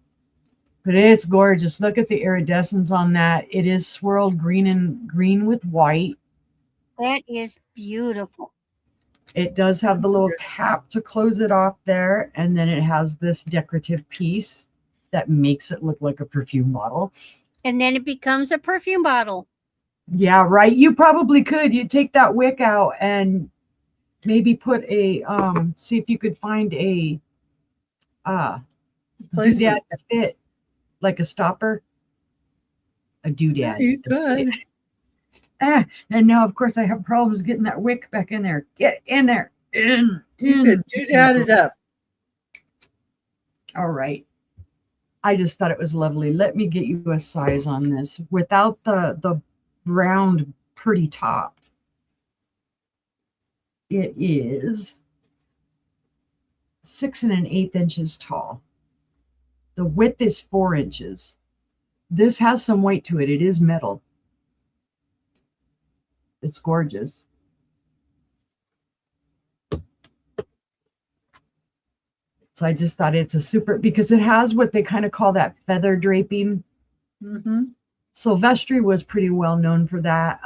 But it's gorgeous. Look at the iridescence on that. It is swirled green with white. That is beautiful. It does have the little cap to close it off there, and then it has this decorative piece that makes it look like a perfume bottle. And then it becomes a perfume bottle. Yeah, right. You probably could. You take that wick out and maybe put a see if you could find a doodad to fit, like a stopper. A doodad. Yeah, you could. And now of course I have problems getting that wick back in there. Get in there. In. You could doodad it up. All right. I just thought it was lovely. Let me get you a size on this without the round pretty top. It is 6 1/8 inches tall. The width is 4 inches. This has some weight to it. It is metal. It's gorgeous. So I just thought it's a super, because it has what they kind of call that feather draping. Mm-hmm. Silvestri was pretty well known for that.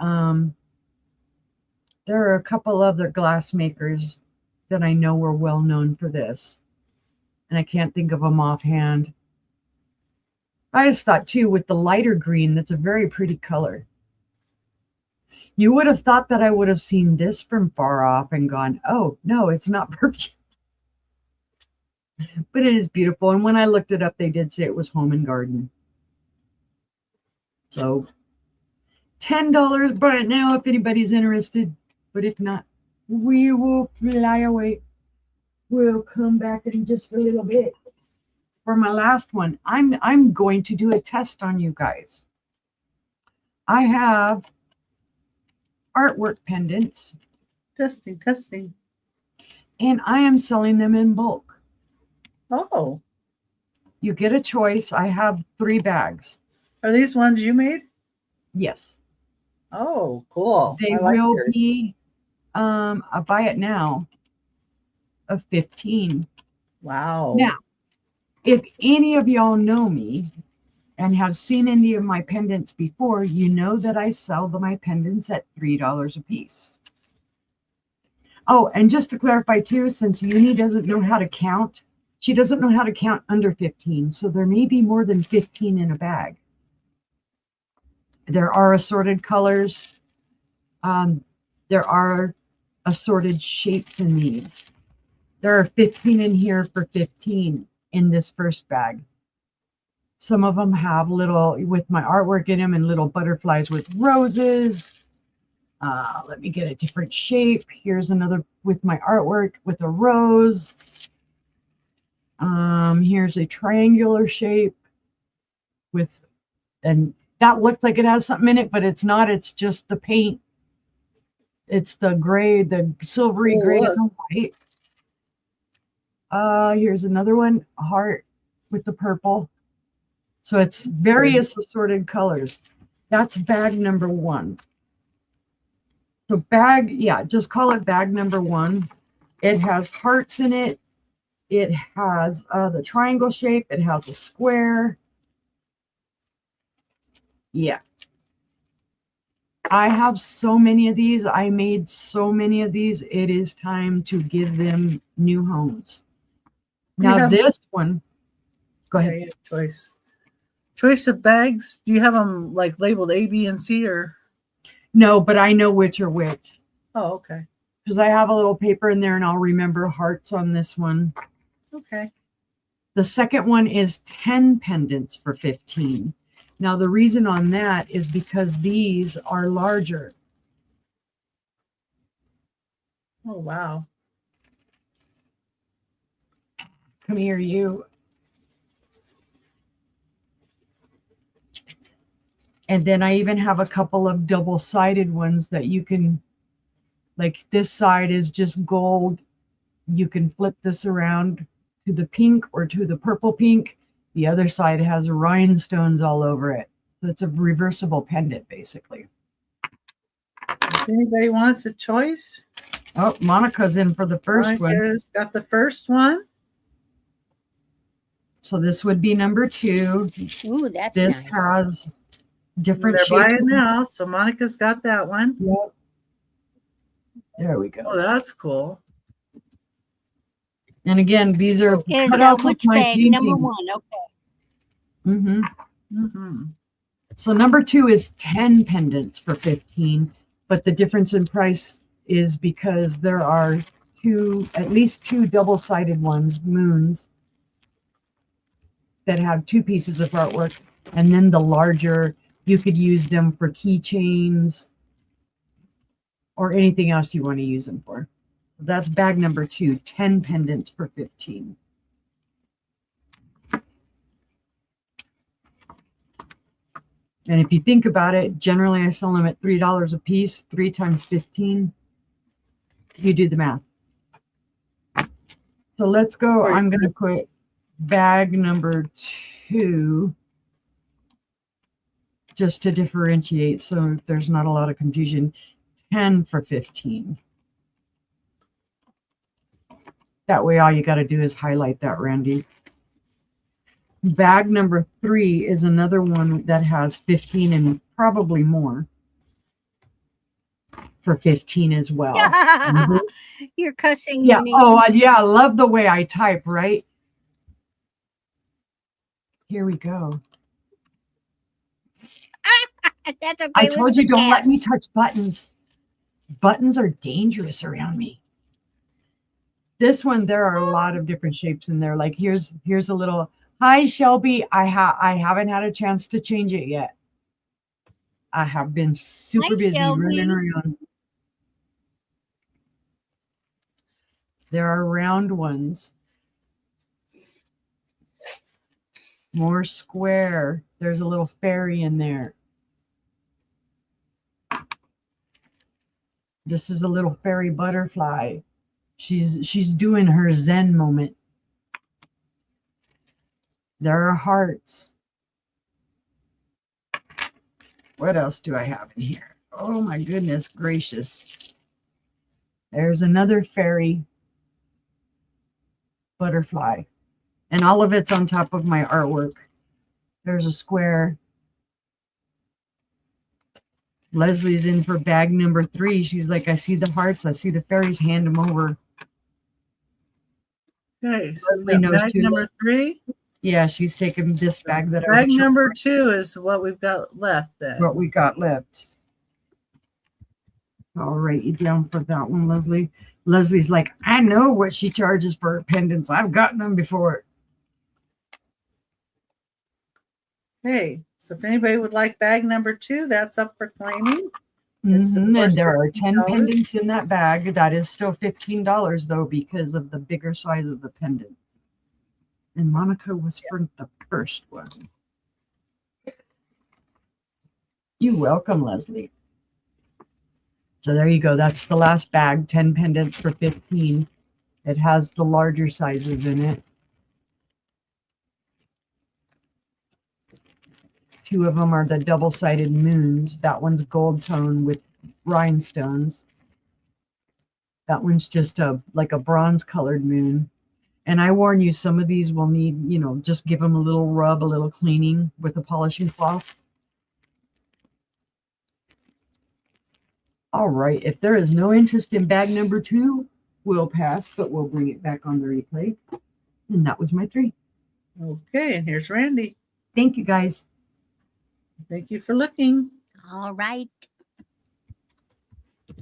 There are a couple other glass makers that I know were well known for this. And I can't think of them offhand. I just thought too, with the lighter green, that's a very pretty color. You would have thought that I would have seen this from far off and gone, oh, no, it's not perfume. But it is beautiful. And when I looked it up, they did say it was home and garden. So $10, buy it now if anybody's interested. But if not, we will fly away. We'll come back in just a little bit. For my last one, I'm going to do a test on you guys. I have artwork pendants. Testing. And I am selling them in bulk. Oh, You get a choice. I have 3 bags. are these ones you made? Yes. Oh, cool. They I like will yours. be a buy it now of 15. Wow. Now, if any of y'all know me and have seen any of my pendants before, you know that I sell my pendants at $3 a piece. Oh, and just to clarify too, since Uni doesn't know how to count, she doesn't know how to count under 15. So there may be more than 15 in a bag. There are assorted colors. There are assorted shapes in these. There are 15 in here for 15 in this first bag. Some of them have little, with my artwork in them, and little butterflies with roses. Let me get a different shape. Here's another with my artwork with a rose. Here's a triangular shape with, and that looks like it has something in it, but it's not. It's just the paint. It's the gray, the silvery gray and the white. Here's another one, a heart with the purple. So it's various assorted colors. That's bag number 1. So bag, yeah, just call it bag number 1. It has hearts in it. It has the triangle shape. It has a square. Yeah. I have so many of these. I made so many of these. It is time to give them new homes. Now this one, go ahead. Choice of bags. Do you have them like labeled A, B, and C, or? No, but I know which are which. Oh, okay. Because I have a little paper in there and I'll remember hearts on this one. Okay. The second one is 10 pendants for 15. Now the reason on that is because these are larger. Oh, wow. Come here, you. And then I even have a couple of double-sided ones that you can, like this side is just gold. You can flip this around to the pink or to the purple pink. The other side has rhinestones all over it. So it's a reversible pendant, basically. If anybody wants a choice, Oh, Monica's in for the first one. Monica's got the first one. So this would be number 2. Ooh, that's This nice. has different They're shapes. buying now, so Monica's got that one. Yep. There we go. Oh, that's cool. And again, these are Is cutouts of which my bag? paintings. Number 1. Okay. Mm-hmm. Mm-hmm. So number 2 is 10 pendants for 15, but the difference in price is because there are at least two double-sided ones, moons, that have 2 pieces of artwork, and then the larger, you could use them for keychains or anything else you want to use them for. That's bag number 2, 10 pendants for 15. And if you think about it, generally I sell them at $3 a piece, 3 times 15. You do the math. So let's go. I'm going to put bag number 2 just to differentiate so there's not a lot of confusion. 10 for 15. That way all you got to do is highlight that, Randy. Bag number 3 is another one that has 15 and probably more for 15 as well. Mhm. You're cussing. Yeah. Uni. Oh, yeah. I love the way I type, right? Here we go. That's okay. I with told you some don't let me cats. touch buttons. Buttons are dangerous around me. This one, there are a lot of different shapes in there. Like here's a little, hi Shelby. I haven't had a chance to change it yet. I have been super busy Shelby. running around. There are round ones. More square. There's a little fairy in there. This is a little fairy butterfly. She's doing her Zen moment. There are hearts. What else do I have in here? Oh my goodness gracious. There's another fairy butterfly. And all of it's on top of my artwork. There's a square. Leslie's in for bag number 3. She's like, I see the hearts. I see the fairies. Hand them over. Okay, so Leslie knows bag too. number 3. Yeah, she's taking this bag that Bag number 2 is what we've got left then. what we got left. I'll write you down for that one, Leslie. Leslie's like, I know what she charges for her pendants. I've gotten them before. Okay, so if anybody would like bag number 2, that's up for claiming. It's, of And course, there are 10 $15. pendants in that bag. That is still $15 though, because of the bigger size of the pendant. And Monica was for the first one. You're welcome, Leslie. So there you go. That's the last bag, 10 pendants for 15. It has the larger sizes in it. 2 of them are the double-sided moons. That one's gold tone with rhinestones. That one's just like a bronze colored moon. And I warn you, some of these will need, just give them a little rub, a little cleaning with a polishing cloth. All right, if there is no interest in bag number 2, we'll pass, but we'll bring it back on the replay. And that was my 3. Okay, and here's Randy. Thank you, guys. Thank you for looking. All right. If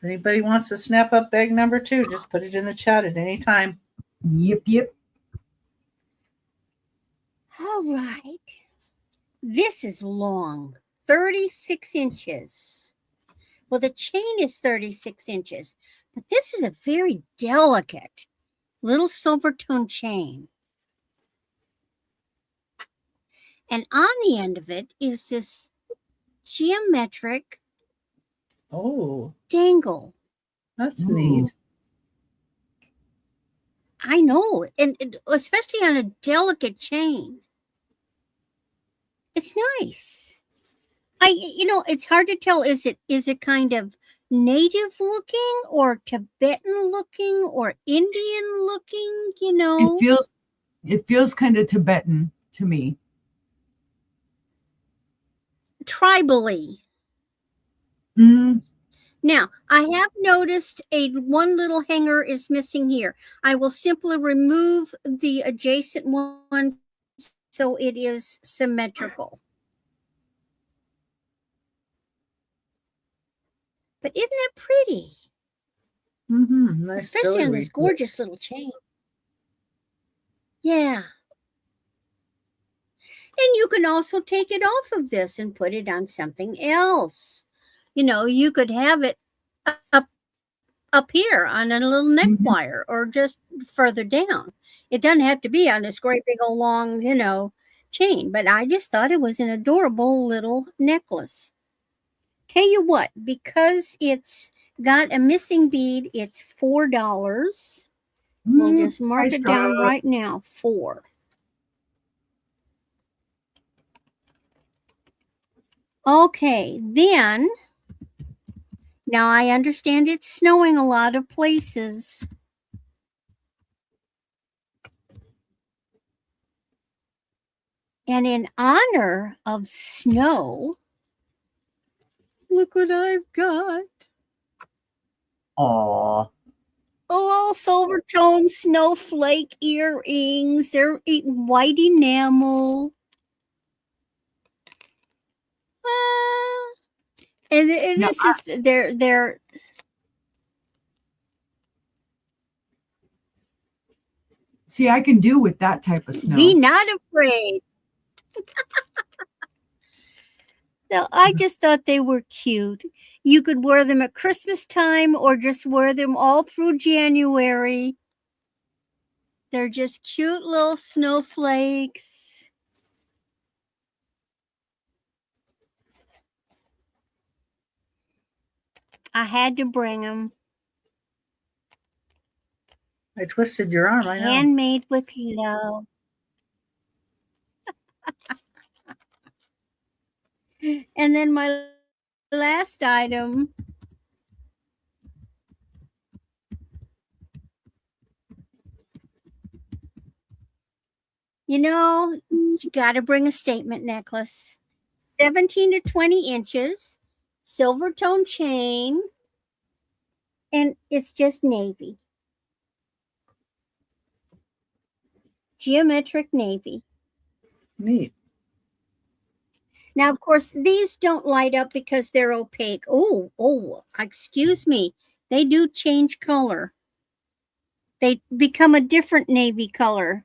anybody wants to snap up bag number 2, just put it in the chat at any time. Yep. All right. This is long, 36 inches. Well, the chain is 36 inches, but this is a very delicate little silver tone chain. And on the end of it is this geometric Oh, dangle. that's Ooh. neat. I know, and especially on a delicate chain. It's nice. It's hard to tell. Is it kind of native looking or Tibetan looking or Indian looking? It feels kind of Tibetan to me. Tribally. Mm, Now, I have noticed one little hanger is missing here. I will simply remove the adjacent one so it is symmetrical. But isn't that pretty? Nice Especially on filigree. this gorgeous little chain. Yeah. And you can also take it off of this and put it on something else. You could have it up here on a little neck wire or just further down. It doesn't have to be on this great big old long, chain, but I just thought it was an adorable little necklace. Tell you what, because it's got a missing bead, it's $4. We'll just mark price it down drop. right now, 4. Okay, then, now I understand it's snowing a lot of places. And in honor of snow, look what I've got. Aw. A little silver tone snowflake earrings. They're white enamel. And Now, this is they're see, I can do with that type of snow. be not afraid. So I just thought they were cute. You could wear them at Christmas time or just wear them all through January. They're just cute little snowflakes. I had to bring them. I twisted your arm. I know. Handmade with love. And then my last item. You got to bring a statement necklace. 17 to 20 inches, silver tone chain, and it's just navy. Geometric navy. Neat. Now, of course, these don't light up because they're opaque. Oh, excuse me. They do change color. They become a different navy color.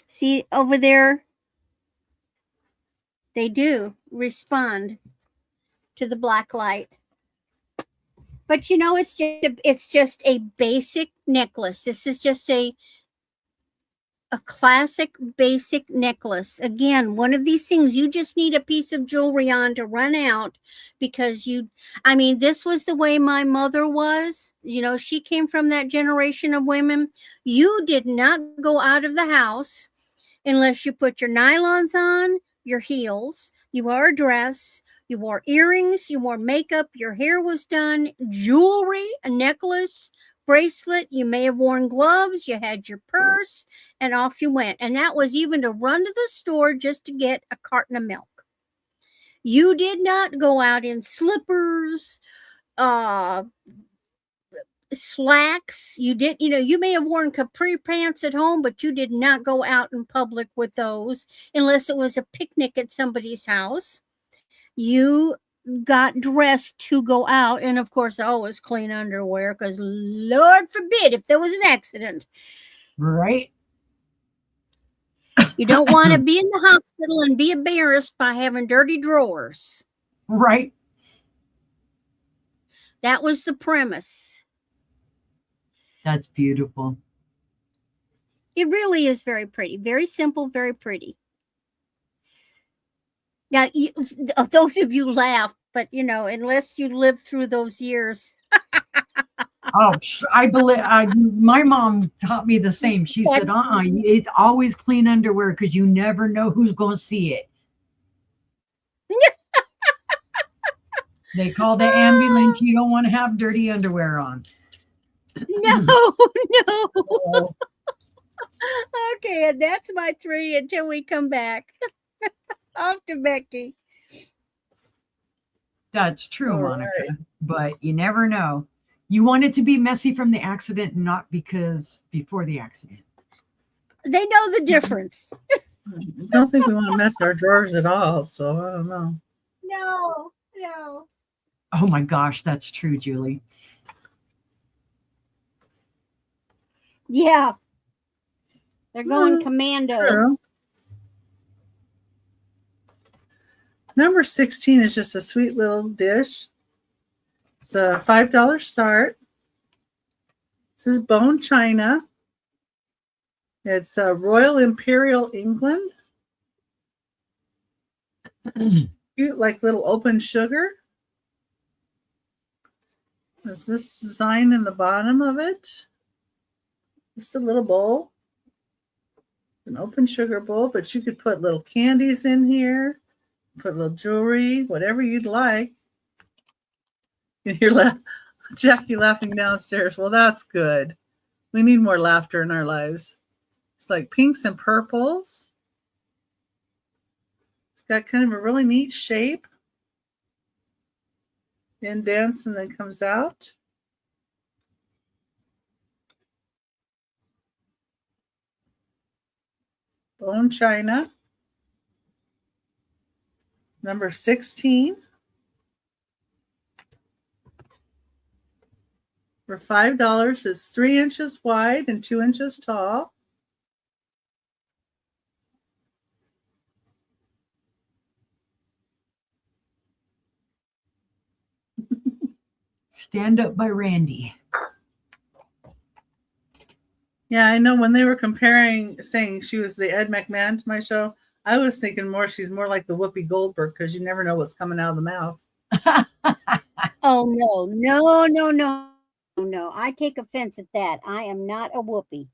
See over there? They do respond to the black light. But it's just a basic necklace. This is just a classic basic necklace. Again, one of these things you just need a piece of jewelry on to run out because this was the way my mother was. She came from that generation of women. You did not go out of the house unless you put your nylons on, your heels, you wore a dress, you wore earrings, you wore makeup, your hair was done, jewelry, a necklace, bracelet, you may have worn gloves, you had your purse, and off you went. And that was even to run to the store just to get a carton of milk. You did not go out in slippers, slacks. You may have worn capri pants at home, but you did not go out in public with those unless it was a picnic at somebody's house. You got dressed to go out, and of course always clean underwear, because Lord forbid if there was an accident. Right. You don't want to be in the hospital and be embarrassed by having dirty drawers. Right. That was the premise. That's beautiful. It really is very pretty. Very simple, very pretty. Now, those of you laugh, but unless you lived through those years. Oh, I believe my mom taught me the same. She said, it's always clean underwear because you never know who's going to see it. They call the ambulance. You don't want to have dirty underwear on. No, no. Okay, and that's my 3 until we come back. Off to Becky. That's true, All Monica. right. But you never know. You want it to be messy from the accident, not because before the accident. They know the difference. I don't think we want to mess our drawers at all, so I don't know. No. Oh my gosh, that's true, Julie. Yeah. They're going commando. True. Number 16 is just a sweet little dish. It's a $5 start. This is bone china. It's Royal Imperial England. Cute, like little open sugar. There's this design in the bottom of it. Just a little bowl. An open sugar bowl, but you could put little candies in here. Put little jewelry, whatever you'd like. You can hear Jackie laughing downstairs. Well, that's good. We need more laughter in our lives. It's like pinks and purples. It's got kind of a really neat shape. Indents and then comes out. Bone china. Number 16. For $5, it's 3 inches wide and 2 inches tall. Stand Up by Randy. Yeah, I know when they were saying she was the Ed McMahon to my show, I was thinking she's more like the Whoopi Goldberg because you never know what's coming out of the mouth. Oh, no. I take offense at that. I am not a Whoopi.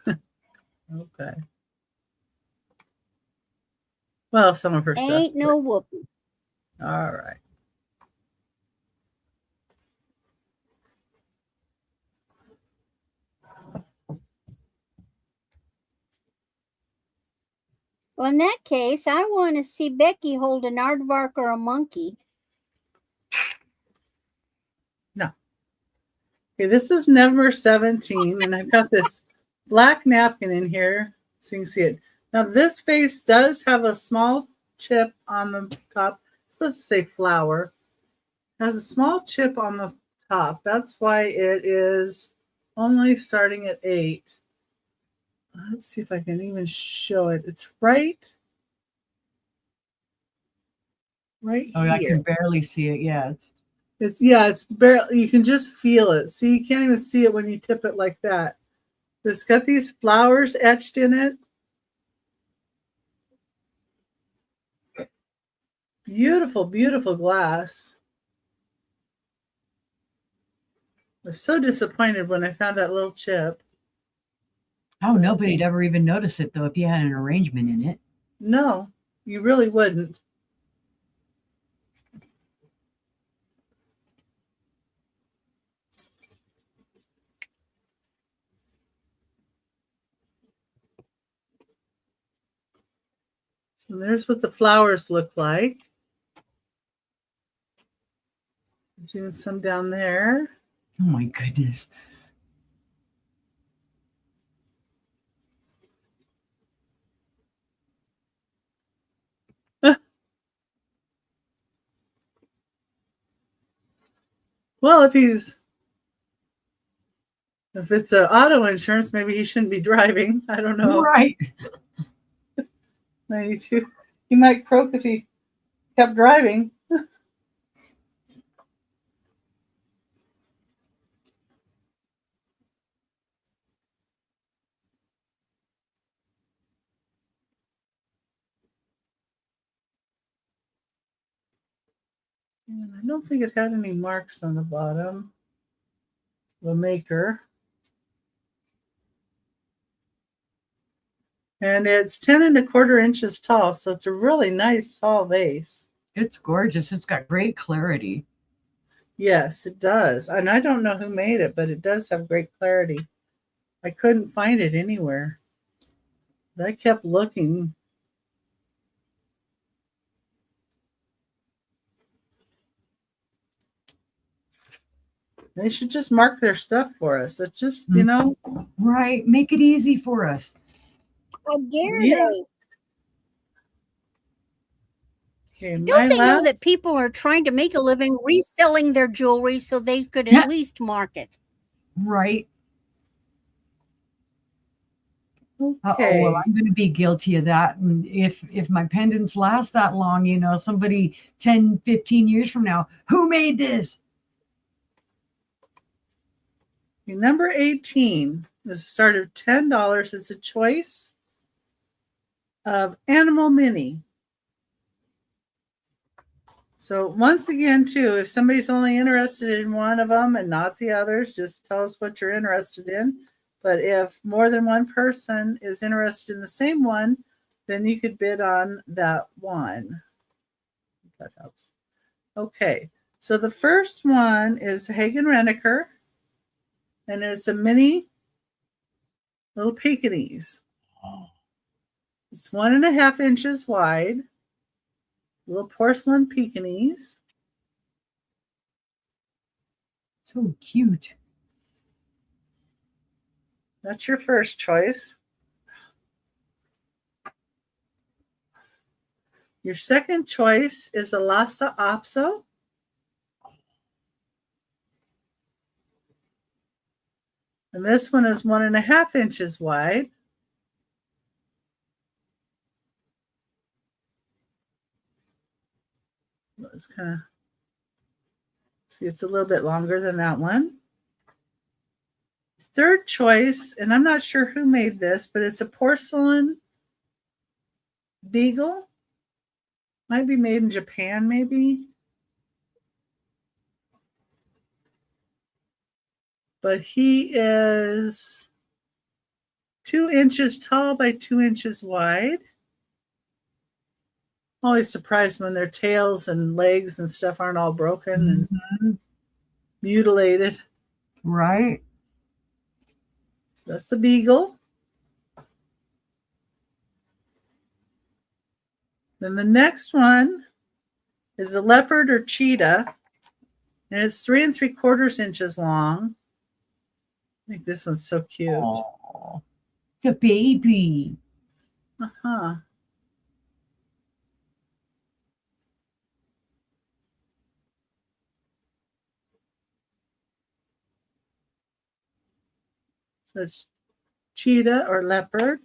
Okay. Well, some of her stuff. Ain't no Whoopi. All right. Well, in that case, I want to see Becky hold an aardvark or a monkey. No. Okay, this is number 17, and I've got this black napkin in here so you can see it. Now, this vase does have a small chip on the top. It's supposed to say flower. It has a small chip on the top. That's why it is only starting at 8. Let's see if I can even show it. It's right Oh, here. I can barely see it. Yeah. It's barely, you can just feel it. See, you can't even see it when you tip it like that. It's got these flowers etched in it. Beautiful, beautiful glass. I was so disappointed when I found that little chip. Oh, nobody'd ever even notice it, though, if you had an arrangement in it. No, you really wouldn't. So there's what the flowers look like. Doing some down there. Oh, my goodness. Well, if it's an auto insurance, maybe he shouldn't be driving. I don't know. Right. 92. He might croak if he kept driving. And I don't think it had any marks on the bottom. The maker. And it's 10¼ inches tall, so it's a really nice tall vase. It's gorgeous. It's got great clarity. Yes, it does. And I don't know who made it, but it does have great clarity. I couldn't find it anywhere. But I kept looking. They should just mark their stuff for us. It's just, you know. Right. Make it easy for us. How dare Yeah. they? Okay, Don't they know that people are trying to make a living reselling their jewelry so they could at least mark it? Right. Okay. Well, I'm going to be guilty of that. And if my pendants last that long, you know, somebody 10, 15 years from now, who made this? Number 18 is a start of $10. It's a choice of Animal Mini. So once again, too, if somebody's only interested in one of them and not the others, just tell us what you're interested in. But if more than one person is interested in the same one, then you could bid on that one. That helps. Okay, so the first one is Hagen Reneker, and it's a mini little Pekingese. It's 1.5 inches wide. Little porcelain Pekingese. So cute. That's your first choice. Your second choice is a Lhasa Apso. And this one is 1.5 inches wide. Let's kind of see, it's a little bit longer than that one. Third choice, and I'm not sure who made this, but it's a porcelain beagle. Might be made in Japan, maybe. But he is 2 inches tall by 2 inches wide. Always surprised when their tails and legs and stuff aren't all broken and mutilated. Right. So that's the beagle. Then the next one is a leopard or cheetah, and it's 3 3/4 inches long. I think this one's so cute. Aww. It's a baby. Uh-huh. So it's cheetah or leopard.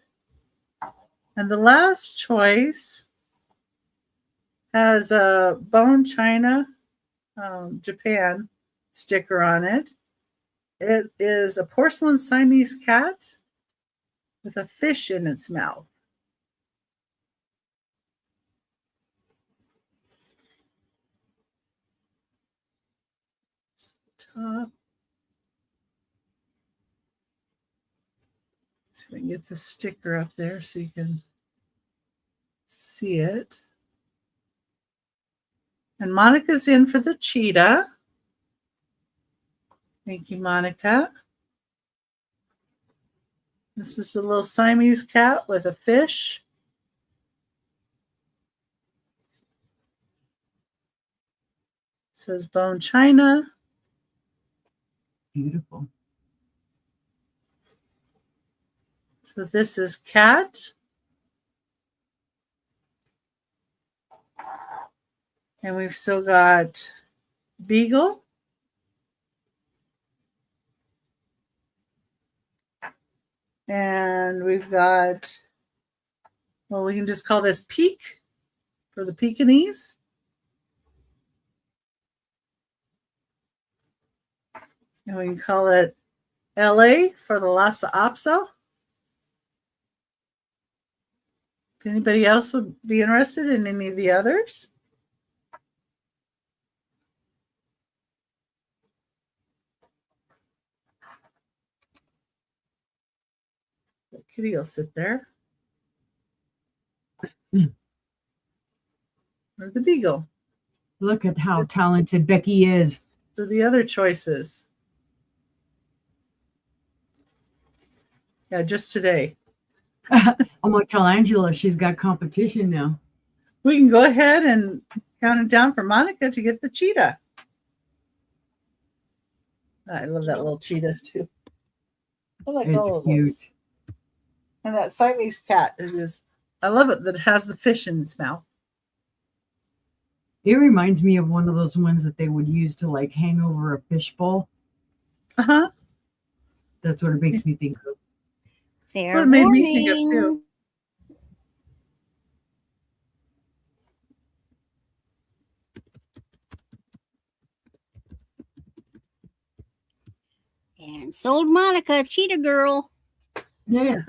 And the last choice has a bone china, Japan sticker on it. It is a porcelain Siamese cat with a fish in its mouth. Top. So we can get the sticker up there so you can see it. And Monica's in for the cheetah. Thank you, Monica. This is a little Siamese cat with a fish. It says bone china. Beautiful. So this is cat. And we've still got beagle. And we've got, well, we can just call this Peak for the Pekingese. And we can call it LA for the Lhasa Apso. If anybody else would be interested in any of the others. The kitty will sit there. Mm. Or the beagle. Look at how talented Becky is. So the other choices. Yeah, just today. I'm going to tell Angela she's got competition now. We can go ahead and count it down for Monica to get the cheetah. I love that little cheetah too. I like all It's of cute. those. And that Siamese cat is just, I love it that it has the fish in its mouth. It reminds me of one of those ones that they would use to like hang over a fishbowl. Uh-huh. That's what it makes me think of. Fair That's what it made me think of warning. too. And sold Monica, cheetah girl. Yeah.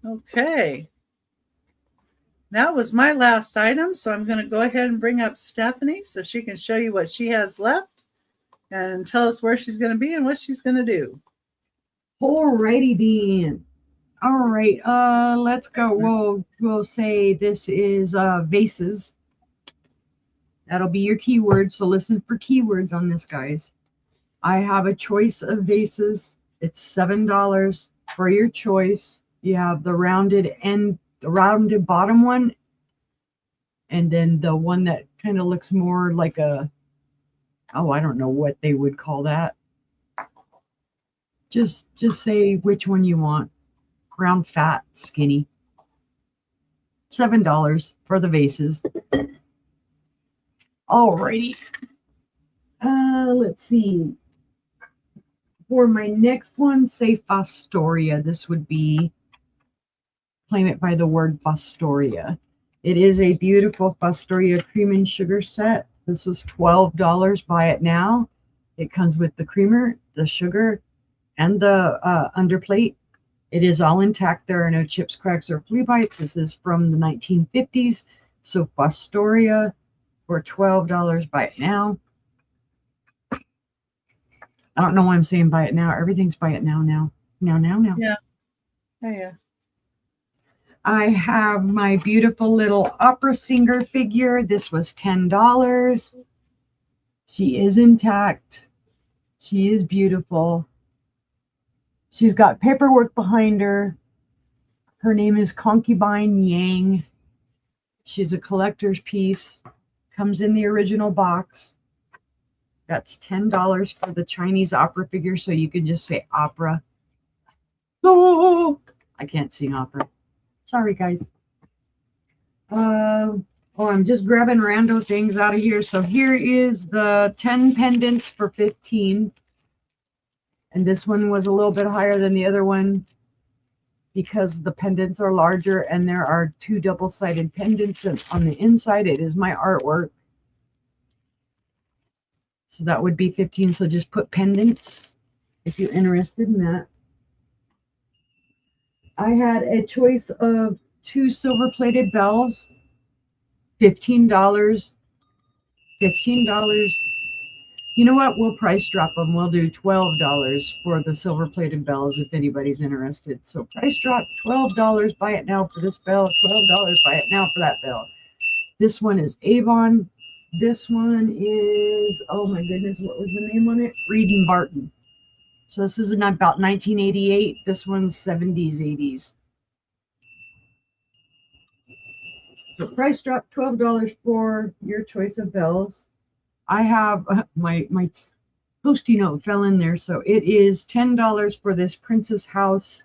Okay. That was my last item, so I'm going to go ahead and bring up Stephanie so she can show you what she has left and tell us where she's going to be and what she's going to do. Alrighty then. All right. Let's go. We'll say this is vases. That'll be your keyword. So listen for keywords on this, guys. I have a choice of vases. It's $7 for your choice. You have the rounded end, the rounded bottom one, and then the one that kind of looks more like a, oh, I don't know what they would call that. Just say which one you want. Round, fat, skinny. $7 for the vases. Alrighty. Let's see. For my next one, say Fostoria. This would be, claim it by the word Fostoria. It is a beautiful Fostoria cream and sugar set. This was $12. Buy it now. It comes with the creamer, the sugar, and the underplate. It is all intact. There are no chips, cracks, or flea bites. This is from the 1950s. So Fostoria for $12. Buy it now. I don't know why I'm saying buy it now. Everything's buy it now. Yeah. Oh, yeah. I have my beautiful little opera singer figure. This was $10. She is intact. She is beautiful. She's got paperwork behind her. Her name is Concubine Yang. She's a collector's piece. Comes in the original box. That's $10 for the Chinese opera figure, so you can just say opera. Oh, I can't sing opera. Sorry, guys. I'm just grabbing rando things out of here. So here is the 10 pendants for $15. And this one was a little bit higher than the other one because the pendants are larger and there are 2 double-sided pendants. And on the inside, it is my artwork. So that would be $15. So just put pendants if you're interested in that. I had a choice of 2 silver-plated bells, $15. $15. You know what? We'll price drop them. We'll do $12 for the silver-plated bells if anybody's interested. So price drop, $12. Buy it now for this bell. $12. Buy it now for that bell. This one is Avon. This one is, oh my goodness, what was the name on it? Reed and Barton. So this is about 1988. This one's 70s, 80s. So price drop, $12 for your choice of bells. I have my Post-it note fell in there. So it is $10 for this Princess House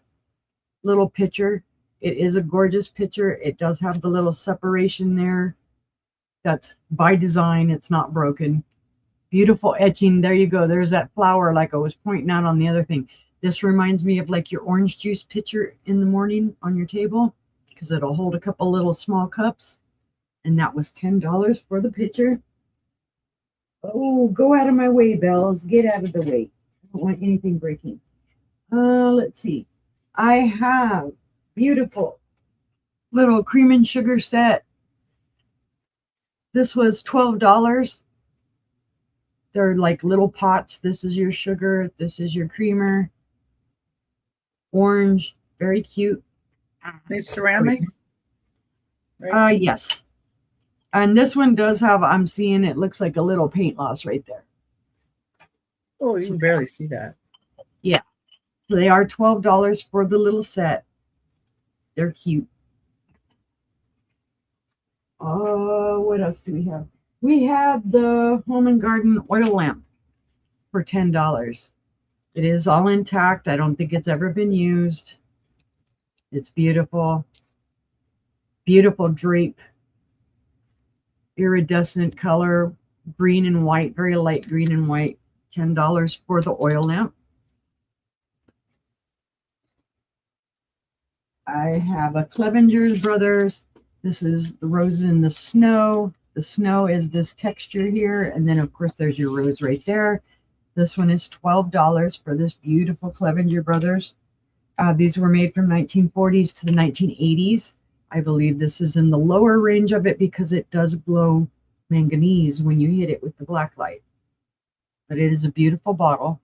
little picture. It is a gorgeous picture. It does have the little separation there. That's by design. It's not broken. Beautiful etching. There you go. There's that flower like I was pointing out on the other thing. This reminds me of like your orange juice pitcher in the morning on your table because it'll hold a couple little small cups. And that was $10 for the pitcher. Oh, go out of my way, bells. Get out of the way. I don't want anything breaking. Let's see. I have beautiful little cream and sugar set. This was $12. They're like little pots. This is your sugar. This is your creamer. orange, very cute. These ceramic. Right? Yes. And this one does have, I'm seeing it looks like a little paint loss right there. Oh, you can barely see that. Yeah. So they are $12 for the little set. They're cute. What else do we have? We have the Home and Garden oil lamp for $10. It is all intact. I don't think it's ever been used. It's beautiful. Beautiful drape. Iridescent color, green and white, very light green and white. $10 for the oil lamp. I have a Clevenger's Brothers. This is the rose in the snow. The snow is this texture here. And then, of course, there's your rose right there. This one is $12 for this beautiful Clevenger Brothers. These were made from 1940s to the 1980s. I believe this is in the lower range of it because it does glow manganese when you hit it with the black light. But it is a beautiful bottle.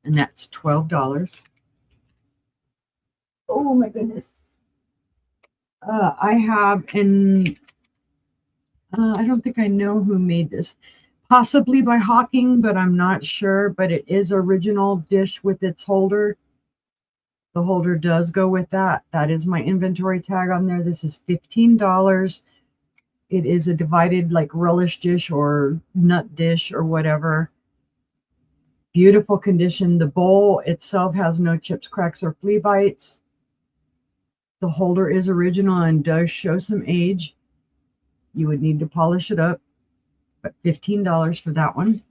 And that's $12. Oh my goodness. I have, and I don't think I know who made this. Possibly by Hawking, but I'm not sure. But it is original dish with its holder. The holder does go with that. That is my inventory tag on there. This is $15. It is a divided like relish dish or nut dish or whatever. Beautiful condition. The bowl itself has no chips, cracks, or flea bites. The holder is original and does show some age. You would need to polish it up, but $15 for that one.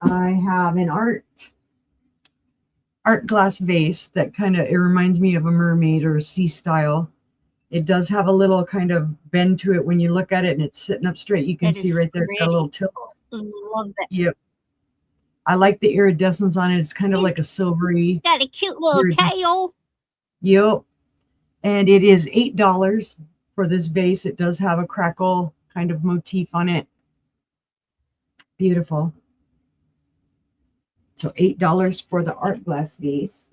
I have an art glass vase that kind of, it reminds me of a mermaid or a sea style. It does have a little kind of bend to it when you look at it, and it's sitting up straight. You can That see is right there, it's got a little tilt. Love that. Yep. I like the iridescence on it. It's kind of like a silvery. Got a cute little tail. Yep. And it is $8 for this vase. It does have a crackle kind of motif on it. Beautiful. So $8 for the art glass vase.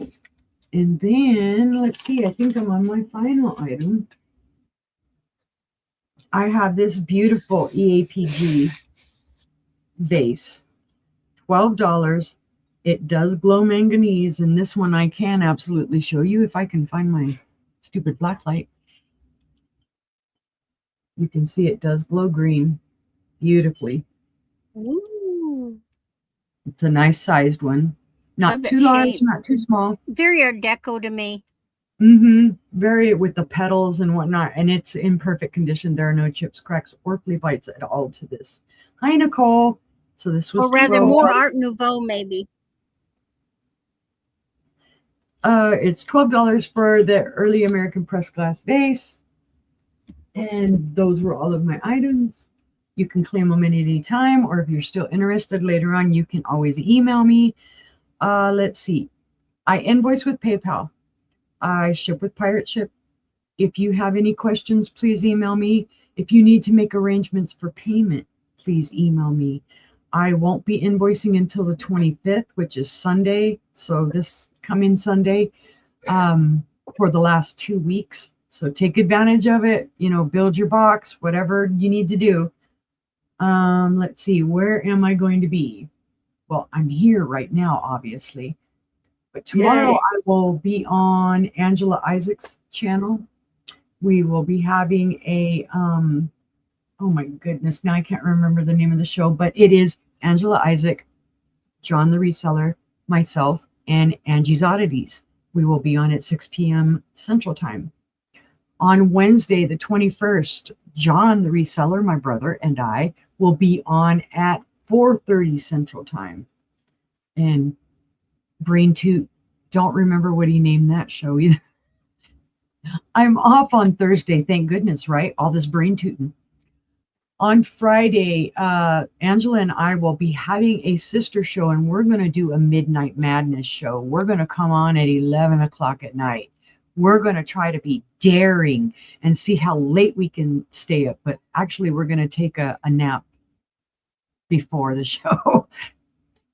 And then, let's see, I think I'm on my final item. I have this beautiful EAPG vase. $12. It does glow manganese, and this one I can absolutely show you if I can find my stupid black light. You can see it does glow green beautifully. Ooh. It's a nice sized one. Not Love that too large, shape. not too small. Very Art Deco to me. Very with the petals and whatnot, and it's in perfect condition. There are no chips, cracks, or flea bites at all to this. Hi, Nicole. So this was Or rather, 12. more Art Nouveau, maybe. It's $12 for the early American pressed glass vase. And those were all of my items. You can claim them at any time, or if you're still interested later on, you can always email me. Let's see. I invoice with PayPal. I ship with Pirate Ship. If you have any questions, please email me. If you need to make arrangements for payment, please email me. I won't be invoicing until the 25th, which is Sunday. So this coming Sunday, for the last 2 weeks. So take advantage of it, build your box, whatever you need to do. Let's see, where am I going to be? Well, I'm here right now, obviously. But tomorrow I will be on Angela Isaac's channel. We will be having a, oh my goodness, now I can't remember the name of the show, but it is Angela Isaac, John the Reseller, myself, and Angie's Oddities. We will be on at 6 p.m. Central Time. On Wednesday, the 21st, John the Reseller, my brother, and I will be on at 4:30 Central Time. And Brain Toot, don't remember what he named that show either. I'm off on Thursday, thank goodness, right? All this brain tooting. On Friday, Angela and I will be having a sister show, and we're going to do a Midnight Madness show. We're going to come on at 11 o'clock at night. We're going to try to be daring and see how late we can stay up. But actually, we're going to take a nap before the show.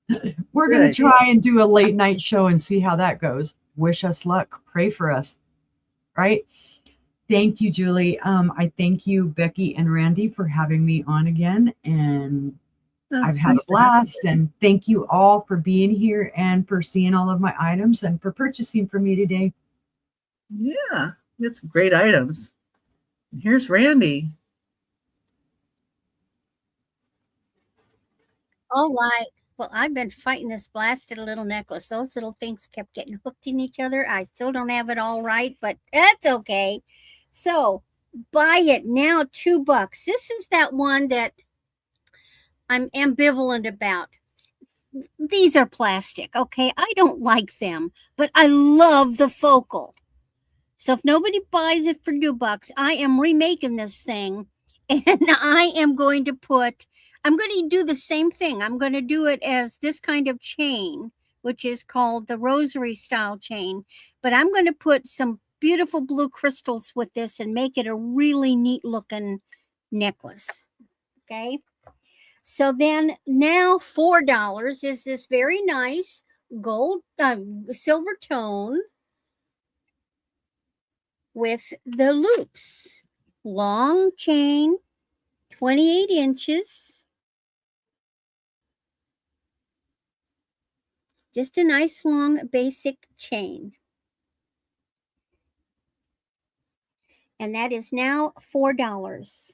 We're Good going to idea. try and do a late night show and see how that goes. Wish us luck. Pray for us. Right? Thank you, Julie. I thank you, Becky and Randy, for having me on again. And I've It's had a nice to have blast. you. And thank you all for being here and for seeing all of my items and for purchasing from me today. Yeah, you had some great items. And here's Randy. All right. Well, I've been fighting this blasted little necklace. Those little things kept getting hooked in each other. I still don't have it all right, but that's okay. So buy it now, $2. This is that one that I'm ambivalent about. These are plastic, okay? I don't like them, but I love the focal. So if nobody buys it for $2, I am remaking this thing, and I'm going to do the same thing. I'm going to do it as this kind of chain, which is called the rosary style chain, but I'm going to put some beautiful blue crystals with this and make it a really neat looking necklace. Okay. So then now $4 is this very nice gold, silver tone with the loops. Long chain, 28 inches. Just a nice long basic chain. And that is now $4.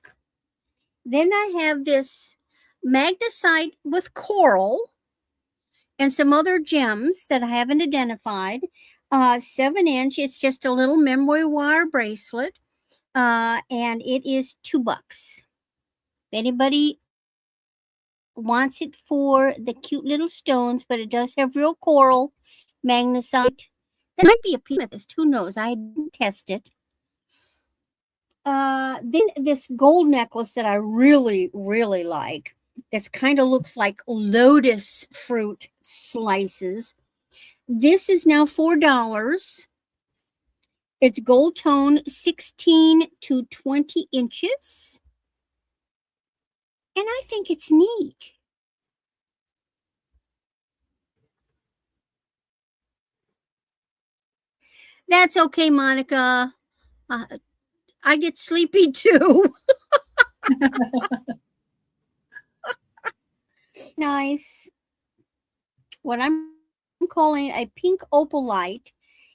Then I have this magnesite with coral and some other gems that I haven't identified. 7-inch. It's just a little memory wire bracelet. And it is $2. If anybody wants it for the cute little stones, but it does have real coral, magnesite. There might be a piece of this. Who knows? I didn't test it. Then this gold necklace that I really, really like. This kind of looks like lotus fruit slices. This is now $4. It's gold tone, 16 to 20 inches. And I think it's neat. That's okay, Monica. I get sleepy too. Nice. What I'm calling a pink opalite.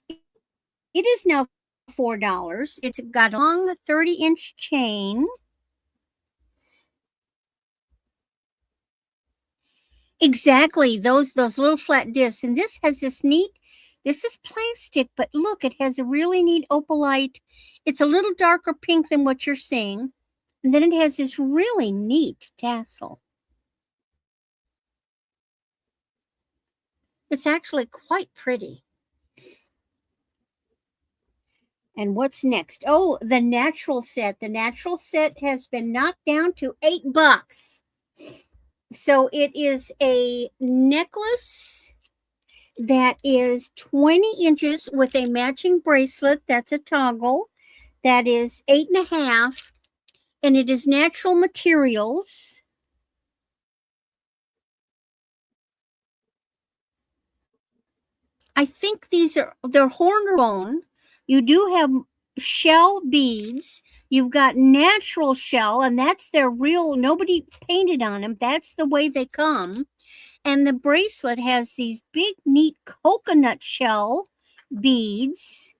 It is now $4. It's got a long 30-inch chain. Exactly, those little flat discs. And this has this neat, this is plastic, but look, it has a really neat opalite. It's a little darker pink than what you're seeing. And then it has this really neat tassel. It's actually quite pretty. And what's next? Oh, the natural set. The natural set has been knocked down to $8. So it is a necklace that is 20 inches with a matching bracelet. That's a toggle. That is 8.5. And it is natural materials. I think they're horn bone. You do have shell beads. You've got natural shell, and that's their real, nobody painted on them. That's the way they come. And the bracelet has these big, neat coconut shell beads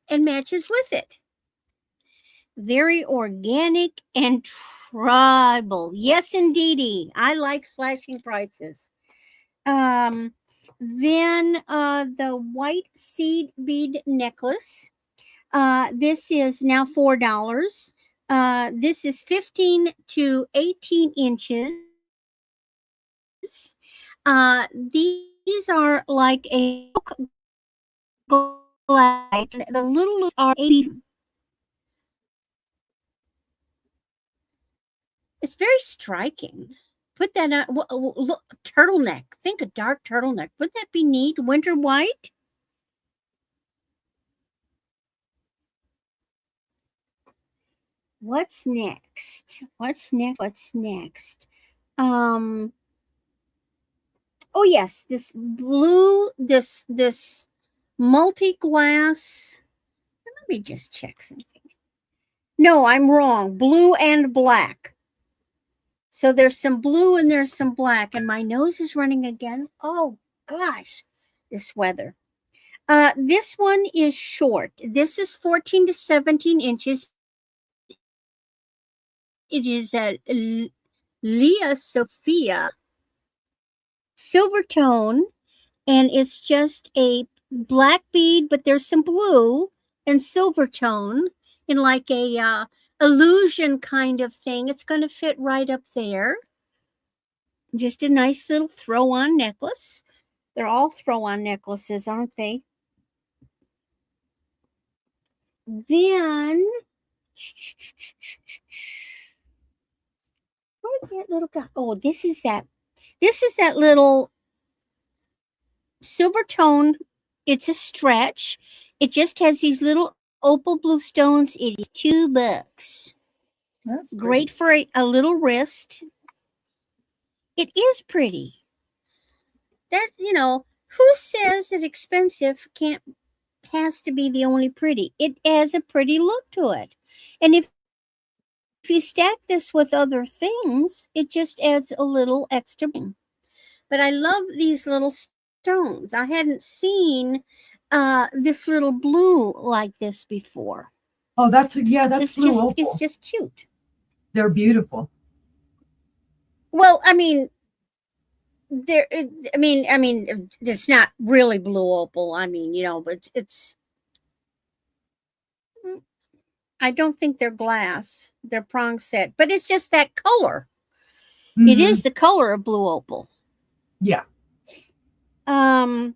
and matches with it. Very organic and tribal. Yes, indeedy. I like slashing prices. Then the white seed bead necklace. This is now $4. This is 15 to 18 inches. These are like a glide. The little are 80. It's very striking. Put that on. Look, turtleneck. Think a dark turtleneck. Wouldn't that be neat? Winter white. What's next? What's next? Oh yes, this blue, this multi-glass. Let me just check something. No, I'm wrong. Blue and black. So there's some blue and there's some black, and my nose is running again. Oh gosh, this weather. This one is short. This is 14 to 17 inches. It is a Leah Sophia silver tone, and it's just a black bead, but there's some blue and silver tone in like a illusion kind of thing. It's going to fit right up there. Just a nice little throw-on necklace. They're all throw-on necklaces, aren't they? Then, where's that little guy? Oh, this is that little silver tone. It's a stretch. It just has these little opal blue stones. It is $2. That's Great for a little wrist. It is pretty. That, who says that expensive has to be the only pretty? It has a pretty look to it. And if you stack this with other things, it just adds a little extra. But I love these little stones. I hadn't seen this little blue like this before. Oh, that's blue opal. It's just cute. They're beautiful. Well, I mean, it's not really blue opal. I mean, but it's. I don't think they're glass. They're prong set, but it's just that color. Mm-hmm. It is the color of blue opal. Yeah. Then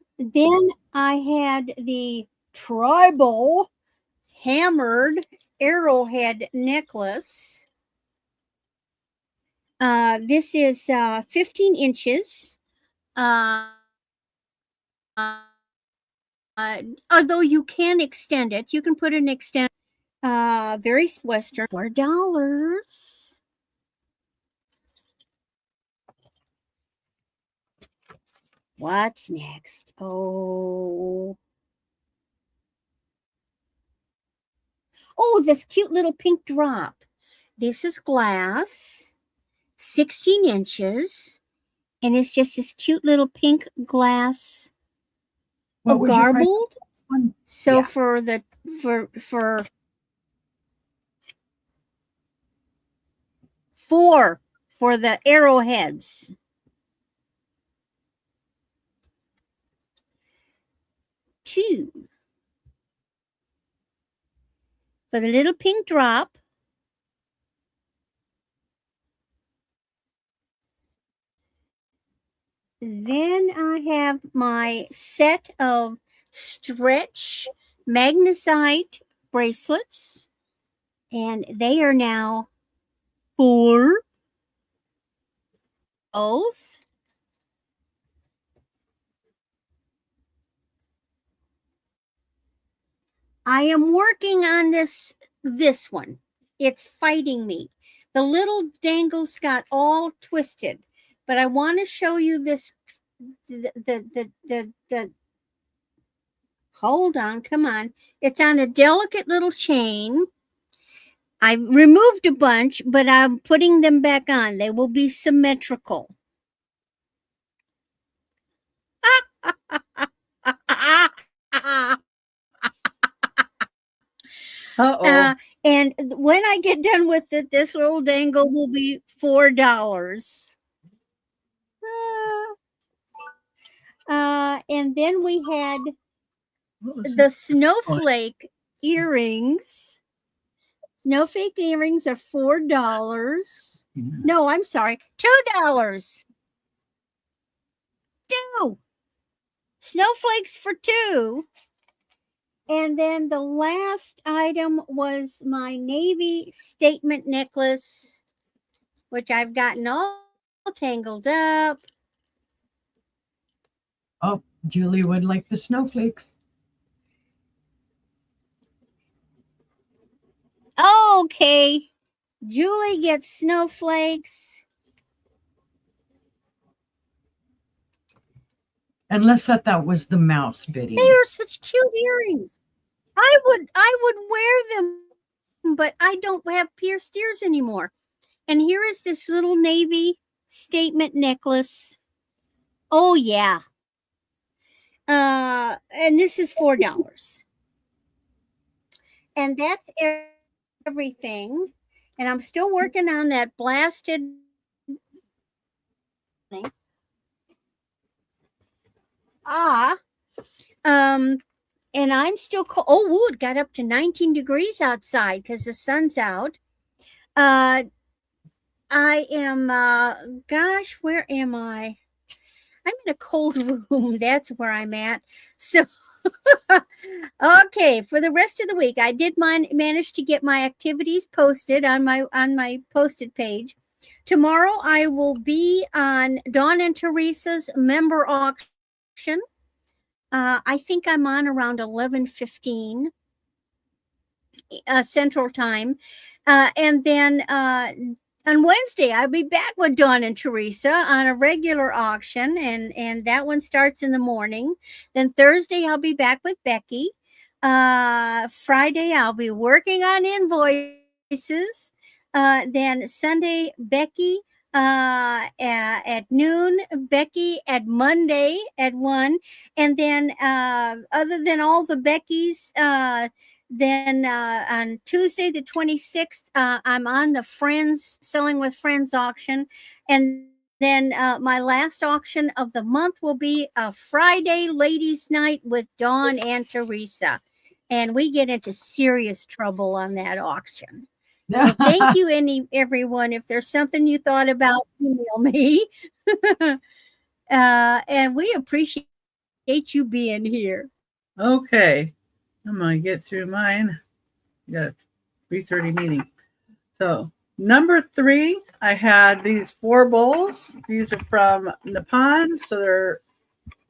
I had the tribal hammered arrowhead necklace. This is 15 inches. Although you can extend it, you can put an extend. Very Western. $4. What's next? Oh, this cute little pink drop. This is glass, 16 inches, and it's just this cute little pink glass. Garbled. So yeah. for the arrowheads. $2 for the little pink drop. Then I have my set of stretch magnesite bracelets, and they are now $4. Both. I am working on this one. It's fighting me. The little dangles got all twisted, but I want to show you this. Hold on, come on. It's on a delicate little chain. I removed a bunch, but I'm putting them back on. They will be symmetrical. And when I get done with it, this little dangle will be $4. And then we had the snowflake earrings. Snowflake earrings are $4. No, I'm sorry, $2. 2 snowflakes for $2. And then the last item was my navy statement necklace, which I've gotten all tangled up. Oh, Julie would like the snowflakes. Okay, Julie gets snowflakes. Unless that was the mouse, Biddy. They are such cute earrings. I would wear them, but I don't have pierced ears anymore. And here is this little navy statement necklace. Oh yeah. And this is $4. And that's everything. And I'm still working on that blasted thing. And I'm still cold. Oh, it got up to 19 degrees outside because the sun's out. I am, gosh, where am I? I'm in a cold room. That's where I'm at. So, okay, for the rest of the week, I did manage to get my activities posted on my posted page. Tomorrow, I will be on Dawn and Teresa's member auction. I think I'm on around 11:15 Central Time. And then on Wednesday, I'll be back with Dawn and Teresa on a regular auction, and that one starts in the morning. Then Thursday, I'll be back with Becky. Friday, I'll be working on invoices. Then Sunday, Becky at noon, Becky at Monday at 1. And then other than all the Beckys, then on Tuesday, the 26th, I'm on the Friends Selling with Friends auction. And then my last auction of the month will be a Friday ladies' night with Dawn and Teresa. And we get into serious trouble on that auction. So thank you, everyone. If there's something you thought about, email me. And we appreciate you being here. Okay. I'm going to get through mine. We got a 3:30 meeting. So number 3, I had these 4 bowls. These are from Nippon. So they're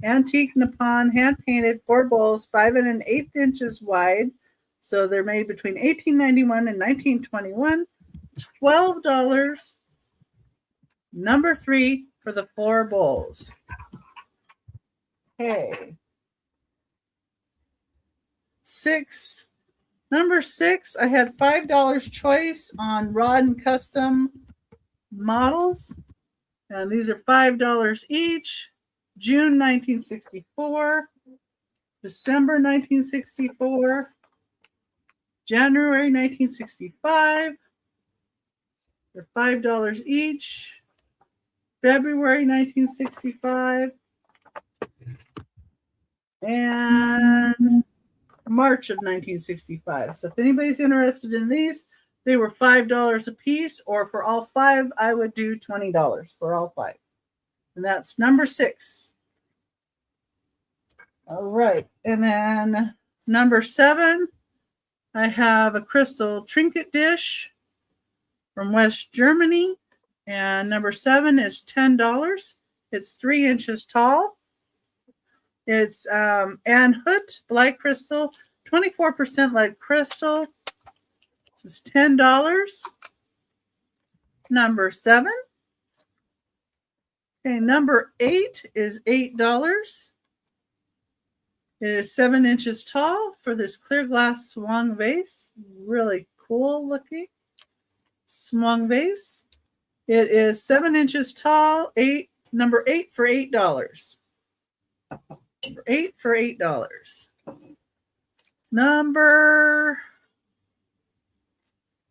antique Nippon, hand-painted 4 bowls, 5 1/8 inches wide. So they're made between 1891 and 1921. $12. Number 3 for the 4 bowls. Okay. 6. Number 6, I had $5 choice on Rod & Custom models. And these are $5 each. June 1964. December 1964. January 1965. They're $5 each. February 1965. And March of 1965. So if anybody's interested in these, they were $5 a piece, or for all 5, I would do $20 for all 5. And that's number 6. All right. And then number 7, I have a crystal trinket dish from West Germany. And number 7 is $10. It's 3 inches tall. It's Anhut Black Crystal, 24% lead crystal. This is $10. Number 7. Okay, number 8 is $8. It is 7 inches tall for this clear glass swung vase. Really cool looking swung vase. It is 7 inches tall. Number 8 for $8. Number 8 for $8. Number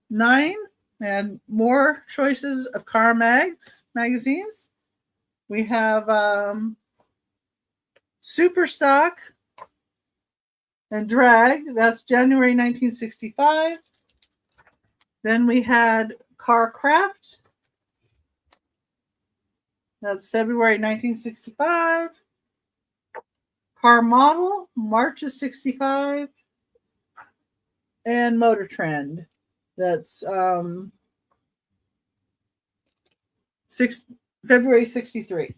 9, and more choices of car magazines. We have Super Stock and Drag. That's January 1965. Then we had Car Craft. That's February 1965. Car Model, March of 65. And Motor Trend. That's February 63.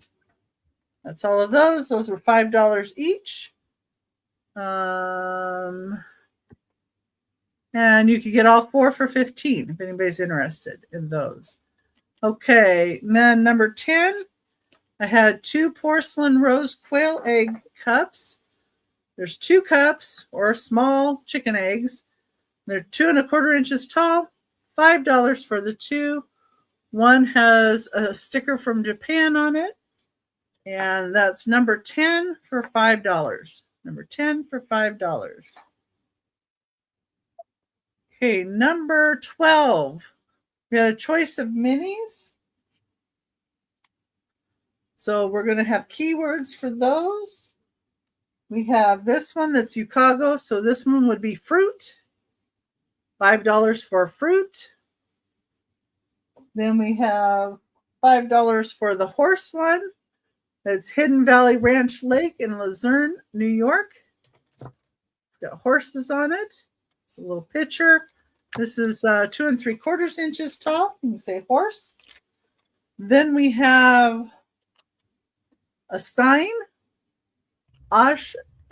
That's all of those. Those were $5 each. And you could get all 4 for $15 if anybody's interested in those. Okay, and then number 10, I had 2 porcelain rose quail egg cups. There's 2 cups or small chicken eggs. They're 2 1/4 inches tall, $5 for the 2. One has a sticker from Japan on it, and that's number 10 for $5. Number 10 for $5. Okay, number 12. We had a choice of minis. So we're going to have keywords for those. We have this one that's Yukago. So this one would be fruit. $5 for fruit. Then we have $5 for the horse one. That's Hidden Valley Ranch Lake in Luzerne, New York. It's got horses on it. It's a little picture. This is 2 3/4 inches tall. You can say horse. Then we have a Stein, Aschenberg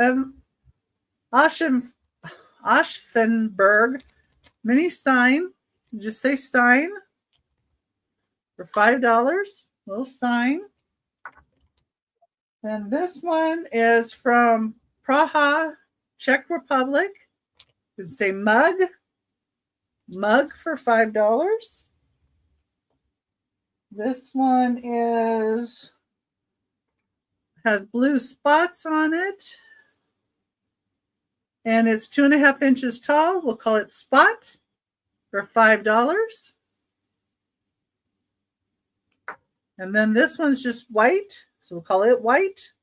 mini Stein. You just say Stein for $5. Little Stein. And this one is from Praha, Czech Republic. You can say mug. Mug for $5. This one has blue spots on it. And it's 2 1/2 inches tall. We'll call it Spot for $5. And then this one's just white. So we'll call it White.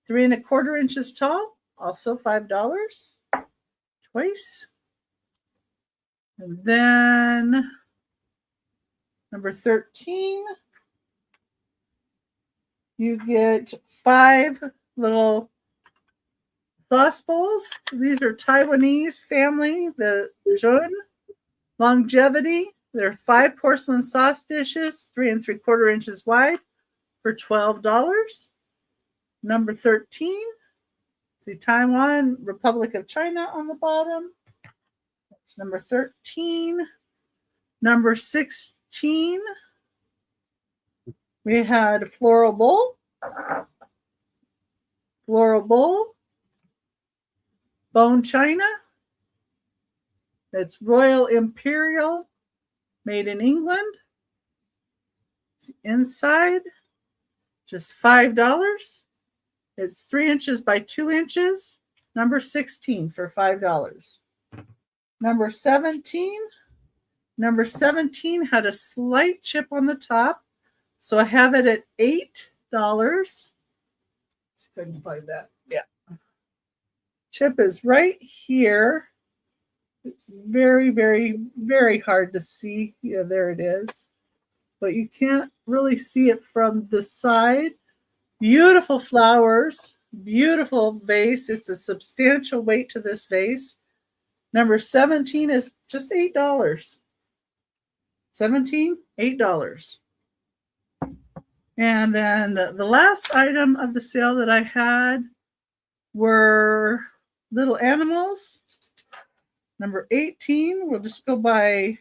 3 1/4 inches tall. Also $5. Choice. And then number 13. You get 5 little sauce bowls. These are Taiwanese family, the Jun longevity. They're 5 porcelain sauce dishes, 3 3/4 inches wide for $12. Number 13. See Taiwan, Republic of China on the bottom. That's number 13. Number 16. We had floral bowl. Floral bowl. Bone china. It's Royal Imperial, made in England. It's inside, just $5. It's 3 inches by 2 inches. Number 16 for $5. Number 17. Number 17 had a slight chip on the top. So I have it at $8. Let's see if I can find that. Yeah. Chip is right here. It's very, very, very hard to see. Yeah, there it is. But you can't really see it from the side. Beautiful flowers. Beautiful vase. It's a substantial weight to this vase. Number 17 is just $8. 17, $8. And then the last item of the sale that I had were little animals. Number 18, we'll just go by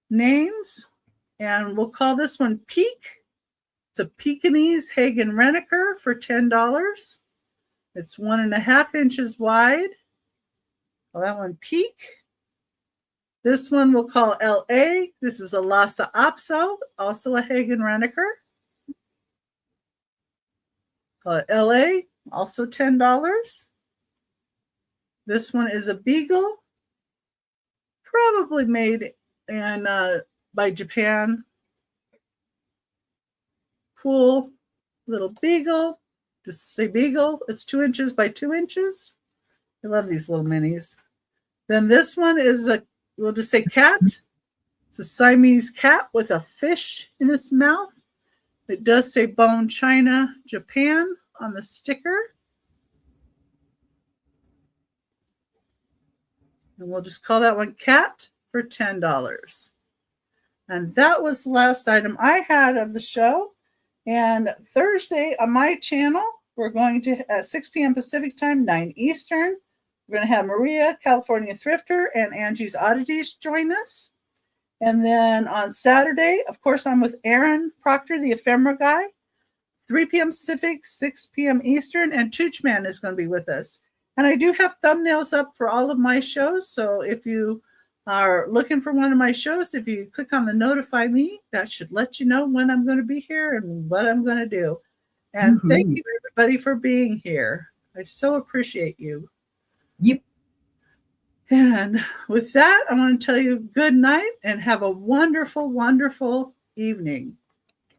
names. And we'll call this one Peak. It's a Pekingese Hagen Reneker for $10. It's 1 1/2 inches wide. Well, that one Peak. This one we'll call LA. This is a Lhasa Apso, also a Hagen Reneker. Call it LA, also $10. This one is a Beagle, probably made in by Japan. Cool little Beagle. Just say Beagle. It's 2 inches by 2 inches. I love these little minis. Then this one is we'll just say cat. It's a Siamese cat with a fish in its mouth. It does say Bone China, Japan on the sticker. And we'll just call that one cat for $10. And that was the last item I had of the show. And Thursday on my channel, we're going to, at 6 p.m. Pacific time, 9 Eastern, we're going to have Maria, California Thrifter, and Angie's Oddities join us. And then on Saturday, of course, I'm with Aaron Proctor, the ephemera guy. 3 p.m. Pacific, 6 p.m. Eastern, and Toochman is going to be with us. And I do have thumbnails up for all of my shows. So if you are looking for one of my shows, if you click on the notify me, that should let you know when I'm going to be here and what I'm going to do. And thank you, everybody, for being here. I so appreciate you. Yep. And with that, I want to tell you good night and have a wonderful, wonderful evening.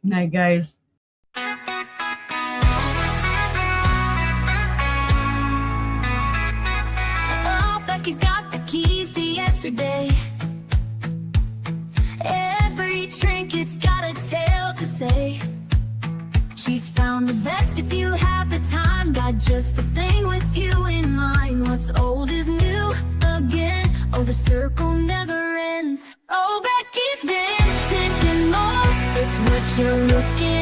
Good night, guys. Oh, Becky's got the keys to yesterday. Every trinket's got a tale to say. She's found the best if you have the time. Got just the thing with you in mind. What's old is new again. Oh, the circle never ends. Oh, Becky's vintage and more. It's what you're looking